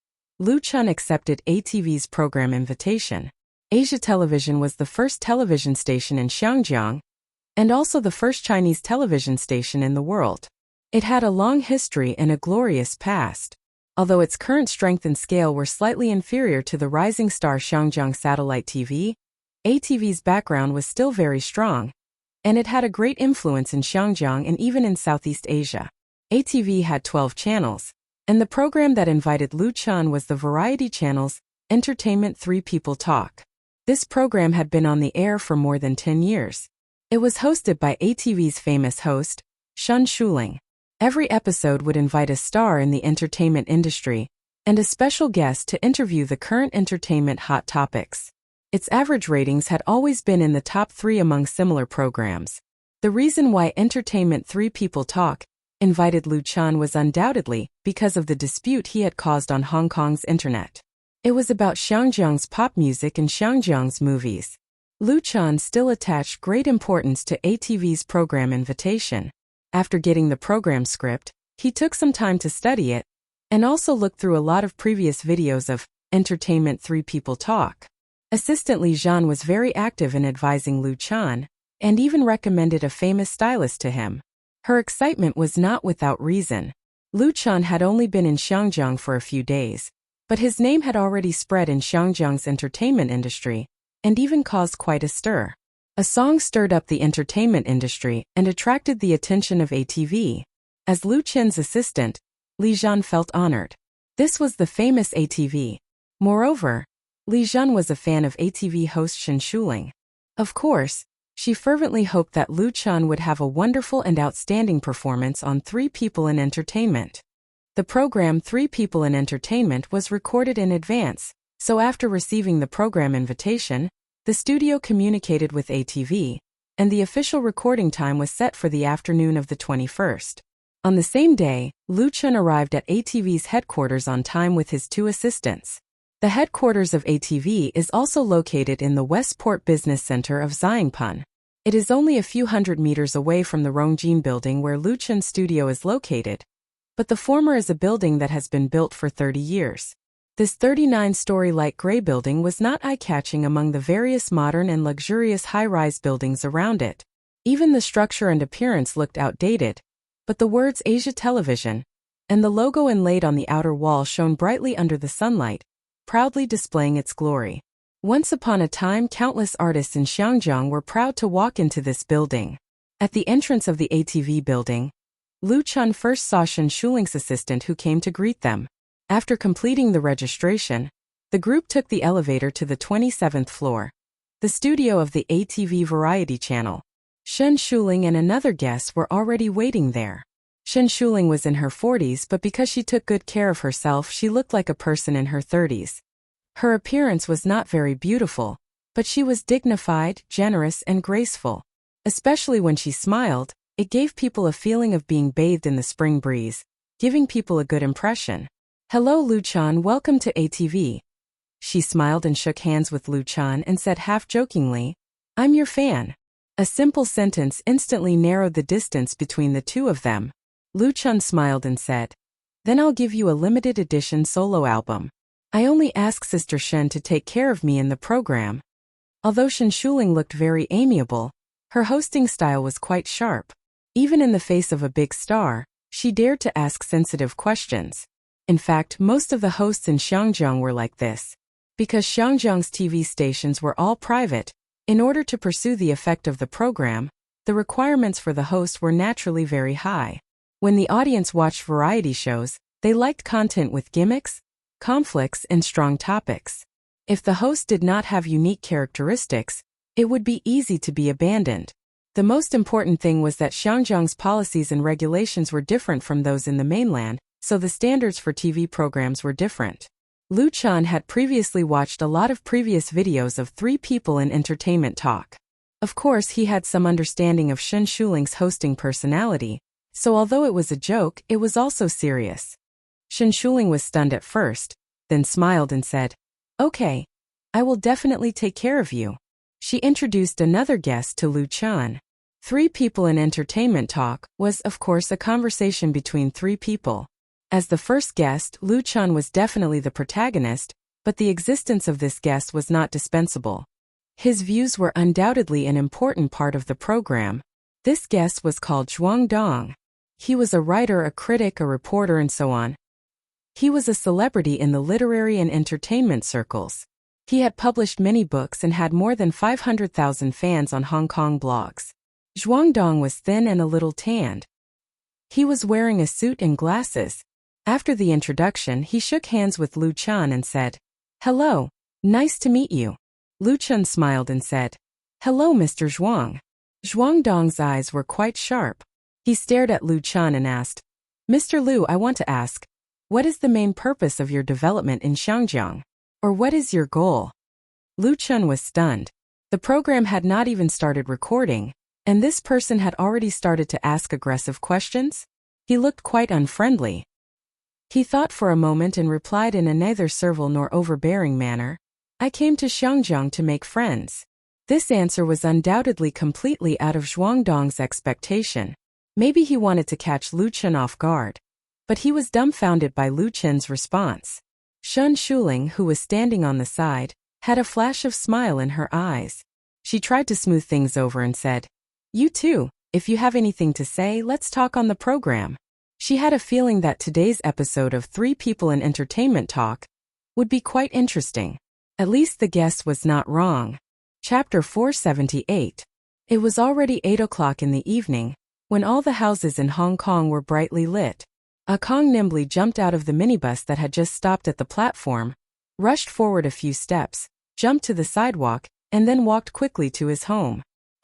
Luchan accepted ATV's program invitation. Asia Television was the first television station in Xiangjiang, and also the first Chinese television station in the world. It had a long history and a glorious past. Although its current strength and scale were slightly inferior to the rising star Xiangjiang Satellite TV, ATV's background was still very strong, and it had a great influence in Xiangjiang and even in Southeast Asia. ATV had 12 channels, and the program that invited Luchan was the variety channel's Entertainment 3 People Talk. This program had been on the air for more than 10 years. It was hosted by ATV's famous host, Shen Shuling. Every episode would invite a star in the entertainment industry and a special guest to interview the current entertainment hot topics. Its average ratings had always been in the top 3 among similar programs. The reason why Entertainment 3 People Talk invited Luchan was undoubtedly because of the dispute he had caused on Hong Kong's internet. It was about Xiangjiang's pop music and Xiangjiang's movies. Luchan still attached great importance to ATV's program invitation. After getting the program script, he took some time to study it, and also looked through a lot of previous videos of Entertainment 3 People Talk. Assistant Li Zhan was very active in advising Luchan, and even recommended a famous stylist to him. Her excitement was not without reason. Luchan had only been in Xiangjiang for a few days, but his name had already spread in Xiangjiang's entertainment industry, and even caused quite a stir. A song stirred up the entertainment industry and attracted the attention of ATV. As Luchan's assistant, Li Zhan felt honored. This was the famous ATV. Moreover, Li Zhan was a fan of ATV host Shen Shuling. Of course, she fervently hoped that Luchan would have a wonderful and outstanding performance on 3 People in Entertainment. The program 3 People in Entertainment was recorded in advance, so after receiving the program invitation, the studio communicated with ATV, and the official recording time was set for the afternoon of the 21st. On the same day, Luchan arrived at ATV's headquarters on time with his 2 assistants. The headquarters of ATV is also located in the Westport Business Center of Xiangpun. It is only a few hundred meters away from the Rongjin building where Luchan's studio is located, but the former is a building that has been built for 30 years. This 39-story light gray building was not eye-catching among the various modern and luxurious high-rise buildings around it. Even the structure and appearance looked outdated, but the words Asia Television and the logo inlaid on the outer wall shone brightly under the sunlight, proudly displaying its glory. Once upon a time, countless artists in Xiangjiang were proud to walk into this building. At the entrance of the ATV building, Luchan first saw Shen Shuling's assistant who came to greet them. After completing the registration, the group took the elevator to the 27th floor, the studio of the ATV variety channel. Shen Shuling and another guest were already waiting there. Shen Shuling was in her 40s, but because she took good care of herself, she looked like a person in her 30s. Her appearance was not very beautiful, but she was dignified, generous, and graceful. Especially when she smiled, it gave people a feeling of being bathed in the spring breeze, giving people a good impression. "Hello Luchan, welcome to ATV." She smiled and shook hands with Luchan and said half-jokingly, "I'm your fan." A simple sentence instantly narrowed the distance between the two of them. Luchan smiled and said, "Then I'll give you a limited edition solo album. I only ask Sister Shen to take care of me in the program." Although Shen Shuling looked very amiable, her hosting style was quite sharp. Even in the face of a big star, she dared to ask sensitive questions. In fact, most of the hosts in Xiangjiang were like this. Because Xiangjiang's TV stations were all private, in order to pursue the effect of the program, the requirements for the host were naturally very high. When the audience watched variety shows, they liked content with gimmicks, conflicts, and strong topics. If the host did not have unique characteristics, it would be easy to be abandoned. The most important thing was that Xinjiang's policies and regulations were different from those in the mainland, so the standards for TV programs were different. Lu Chun had previously watched a lot of previous videos of 3 people in entertainment talk. Of course, he had some understanding of Shen Shuling's hosting personality, so although it was a joke, it was also serious. Shen Shuling was stunned at first, then smiled and said, "Okay, I will definitely take care of you." She introduced another guest to Lu Chun. 3 people in entertainment talk was, of course, a conversation between 3 people. As the first guest, Lu Chun was definitely the protagonist, but the existence of this guest was not dispensable. His views were undoubtedly an important part of the program. This guest was called Zhuang Dong. He was a writer, a critic, a reporter, and so on. He was a celebrity in the literary and entertainment circles. He had published many books and had more than 500,000 fans on Hong Kong blogs. Zhuang Dong was thin and a little tanned. He was wearing a suit and glasses. After the introduction, he shook hands with Lu Chun and said, "Hello, nice to meet you." Lu Chun smiled and said, "Hello, Mr. Zhuang." Zhuang Dong's eyes were quite sharp. He stared at Lu Chun and asked, "Mr. Lu, I want to ask, what is the main purpose of your development in Xinjiang? Or what is your goal?" Lu Chun was stunned. The program had not even started recording, and this person had already started to ask aggressive questions? He looked quite unfriendly. He thought for a moment and replied in a neither servile nor overbearing manner, "I came to Xinjiang to make friends." This answer was undoubtedly completely out of Zhuang Dong's expectation. Maybe he wanted to catch Lu Chun off guard. But he was dumbfounded by Lu Chun's response. Shen Shuling, who was standing on the side, had a flash of smile in her eyes. She tried to smooth things over and said, "You too, if you have anything to say, let's talk on the program." She had a feeling that today's episode of 3 People in Entertainment Talk would be quite interesting. At least the guest was not wrong. Chapter 478. It was already 8 o'clock in the evening, when all the houses in Hong Kong were brightly lit. Kong nimbly jumped out of the minibus that had just stopped at the platform, rushed forward a few steps, jumped to the sidewalk, and then walked quickly to his home.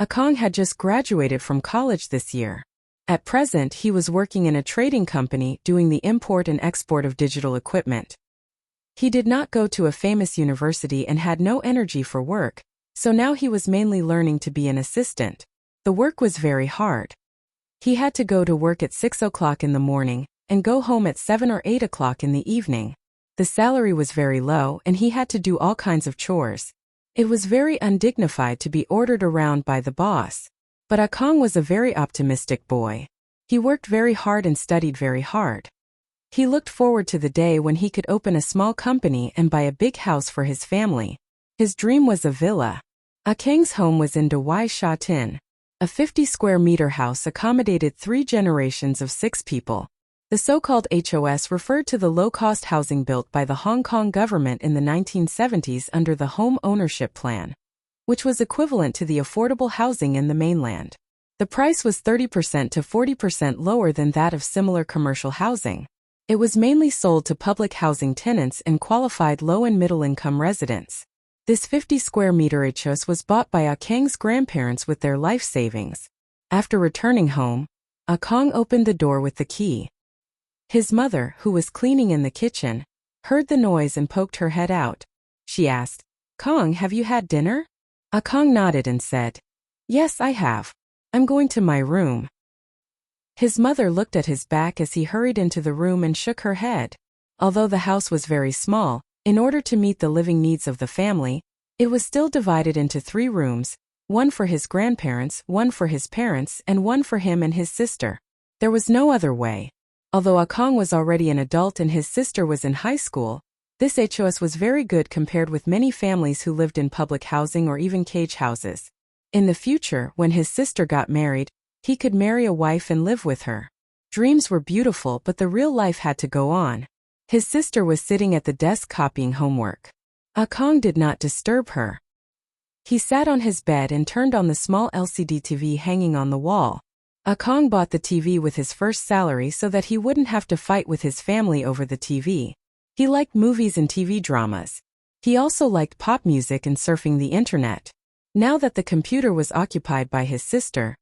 Kong had just graduated from college this year. At present, he was working in a trading company doing the import and export of digital equipment. He did not go to a famous university and had no energy for work, so now he was mainly learning to be an assistant. The work was very hard. He had to go to work at 6 o'clock in the morning and go home at 7 or 8 o'clock in the evening. The salary was very low and he had to do all kinds of chores. It was very undignified to be ordered around by the boss. But Kong was a very optimistic boy. He worked very hard and studied very hard. He looked forward to the day when he could open a small company and buy a big house for his family. His dream was a villa. Kang's home was in Dawai Sha Tin. A 50-square-meter house accommodated 3 generations of 6 people. The so-called HOS referred to the low-cost housing built by the Hong Kong government in the 1970s under the Home Ownership Plan, which was equivalent to the affordable housing in the mainland. The price was 30% to 40% lower than that of similar commercial housing. It was mainly sold to public housing tenants and qualified low- and middle-income residents. This 50-square-meter HOS was bought by Kang's grandparents with their life savings. After returning home, Kong opened the door with the key. His mother, who was cleaning in the kitchen, heard the noise and poked her head out. She asked, "Kong, have you had dinner?" Kong nodded and said, "Yes, I have. I'm going to my room." His mother looked at his back as he hurried into the room and shook her head. Although the house was very small, in order to meet the living needs of the family, it was still divided into 3 rooms, one for his grandparents, one for his parents, and one for him and his sister. There was no other way. Although Kong was already an adult and his sister was in high school, this HOS was very good compared with many families who lived in public housing or even cage houses. In the future, when his sister got married, he could marry a wife and live with her. Dreams were beautiful, but the real life had to go on. His sister was sitting at the desk copying homework. Kong did not disturb her. He sat on his bed and turned on the small LCD TV hanging on the wall. Kong bought the TV with his first salary so that he wouldn't have to fight with his family over the TV. He liked movies and TV dramas. He also liked pop music and surfing the internet. Now that the computer was occupied by his sister,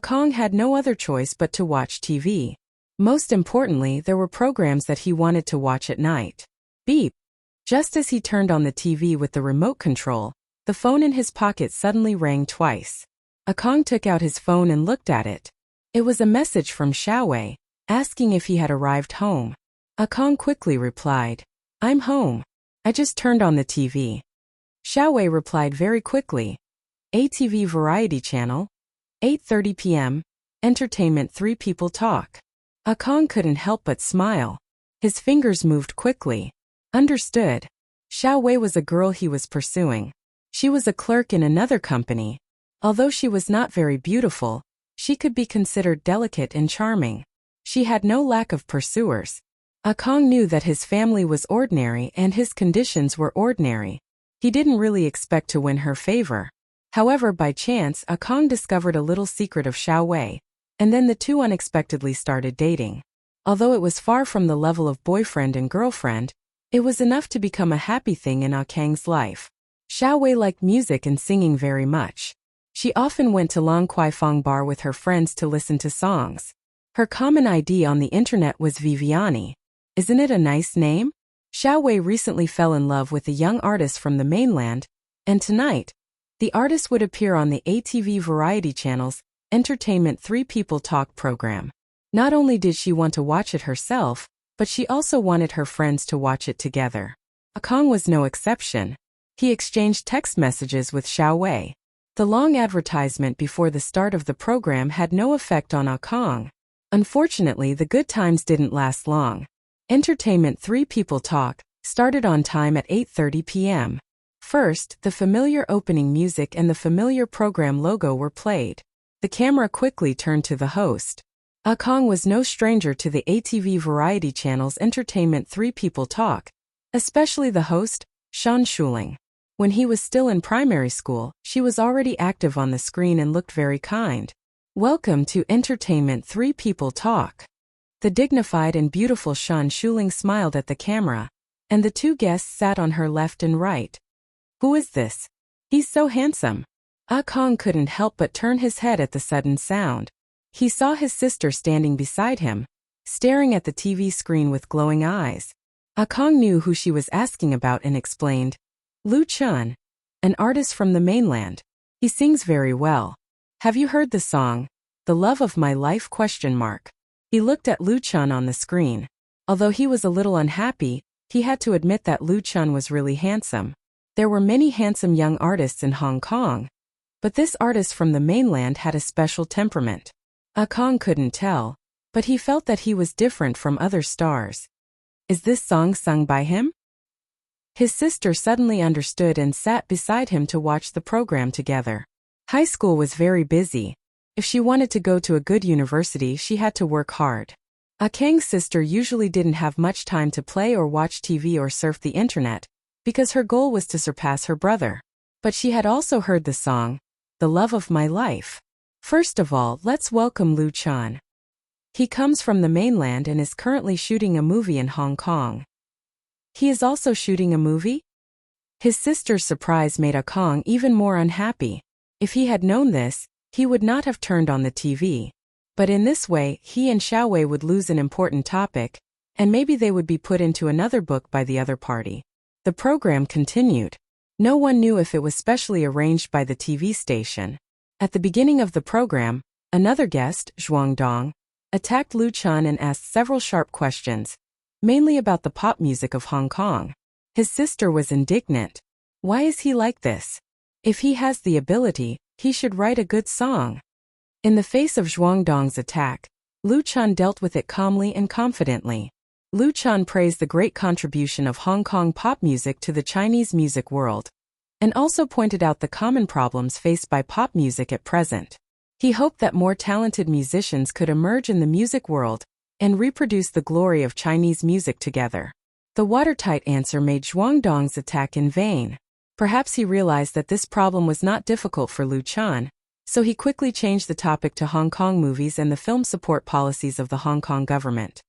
Kong had no other choice but to watch TV. Most importantly, there were programs that he wanted to watch at night. Beep! Just as he turned on the TV with the remote control, the phone in his pocket suddenly rang twice. Kong took out his phone and looked at it. It was a message from Xiaowei, asking if he had arrived home. Kong quickly replied, "I'm home. I just turned on the TV." Xiaowei replied very quickly, "ATV Variety Channel, 8:30 p.m., Entertainment 3 People Talk." Kong couldn't help but smile. His fingers moved quickly. Understood. Xiaowei was a girl he was pursuing. She was a clerk in another company. Although she was not very beautiful, she could be considered delicate and charming. She had no lack of pursuers. Kong knew that his family was ordinary and his conditions were ordinary. He didn't really expect to win her favor. However, by chance, Kong discovered a little secret of Xiaowei, and then the two unexpectedly started dating. Although it was far from the level of boyfriend and girlfriend, it was enough to become a happy thing in Kang's life. Xiaowei liked music and singing very much. She often went to Long Kwai Fong Bar with her friends to listen to songs. Her common ID on the internet was Viviani. Isn't it a nice name? Xiaowei recently fell in love with a young artist from the mainland, and tonight, the artist would appear on the ATV Variety Channel's Entertainment 3 People Talk program. Not only did she want to watch it herself, but she also wanted her friends to watch it together. Kong was no exception. He exchanged text messages with Xiaowei. The long advertisement before the start of the program had no effect on Kong. Unfortunately, the good times didn't last long. Entertainment 3 People Talk started on time at 8:30 p.m. First, the familiar opening music and the familiar program logo were played. The camera quickly turned to the host. Kong was no stranger to the ATV Variety Channel's Entertainment 3 People Talk, especially the host, Shan Shuling. When he was still in primary school, she was already active on the screen and looked very kind. "Welcome to Entertainment 3 People Talk." The dignified and beautiful Shan Shuling smiled at the camera, and the two guests sat on her left and right. "Who is this? He's so handsome." Kong couldn't help but turn his head at the sudden sound. He saw his sister standing beside him, staring at the TV screen with glowing eyes. Kong knew who she was asking about and explained, "Lu Chun, an artist from the mainland. He sings very well. Have you heard the song, 'The Love of My Life?'" He looked at Lu Chun on the screen. Although he was a little unhappy, he had to admit that Lu Chun was really handsome. There were many handsome young artists in Hong Kong, but this artist from the mainland had a special temperament. Kong couldn't tell, but he felt that he was different from other stars. Is this song sung by him? His sister suddenly understood and sat beside him to watch the program together. High school was very busy. If she wanted to go to a good university, she had to work hard. Kang's sister usually didn't have much time to play or watch TV or surf the internet, because her goal was to surpass her brother. But she had also heard the song, "The Love of My Life." First of all, let's welcome Lu Chun. He comes from the mainland and is currently shooting a movie in Hong Kong. He is also shooting a movie? His sister's surprise made Kong even more unhappy. If he had known this, he would not have turned on the TV. But in this way, he and Xiaowei would lose an important topic, and maybe they would be put into another book by the other party. The program continued. No one knew if it was specially arranged by the TV station. At the beginning of the program, another guest, Zhuang Dong, attacked Lu Chun and asked several sharp questions, mainly about the pop music of Hong Kong. His sister was indignant. Why is he like this? If he has the ability, he should write a good song. In the face of Zhuang Dong's attack, Lu Chun dealt with it calmly and confidently. Lu Chun praised the great contribution of Hong Kong pop music to the Chinese music world, and also pointed out the common problems faced by pop music at present. He hoped that more talented musicians could emerge in the music world and reproduce the glory of Chinese music together. The watertight answer made Zhuang Dong's attack in vain. Perhaps he realized that this problem was not difficult for Lu Chun, so he quickly changed the topic to Hong Kong movies and the film support policies of the Hong Kong government.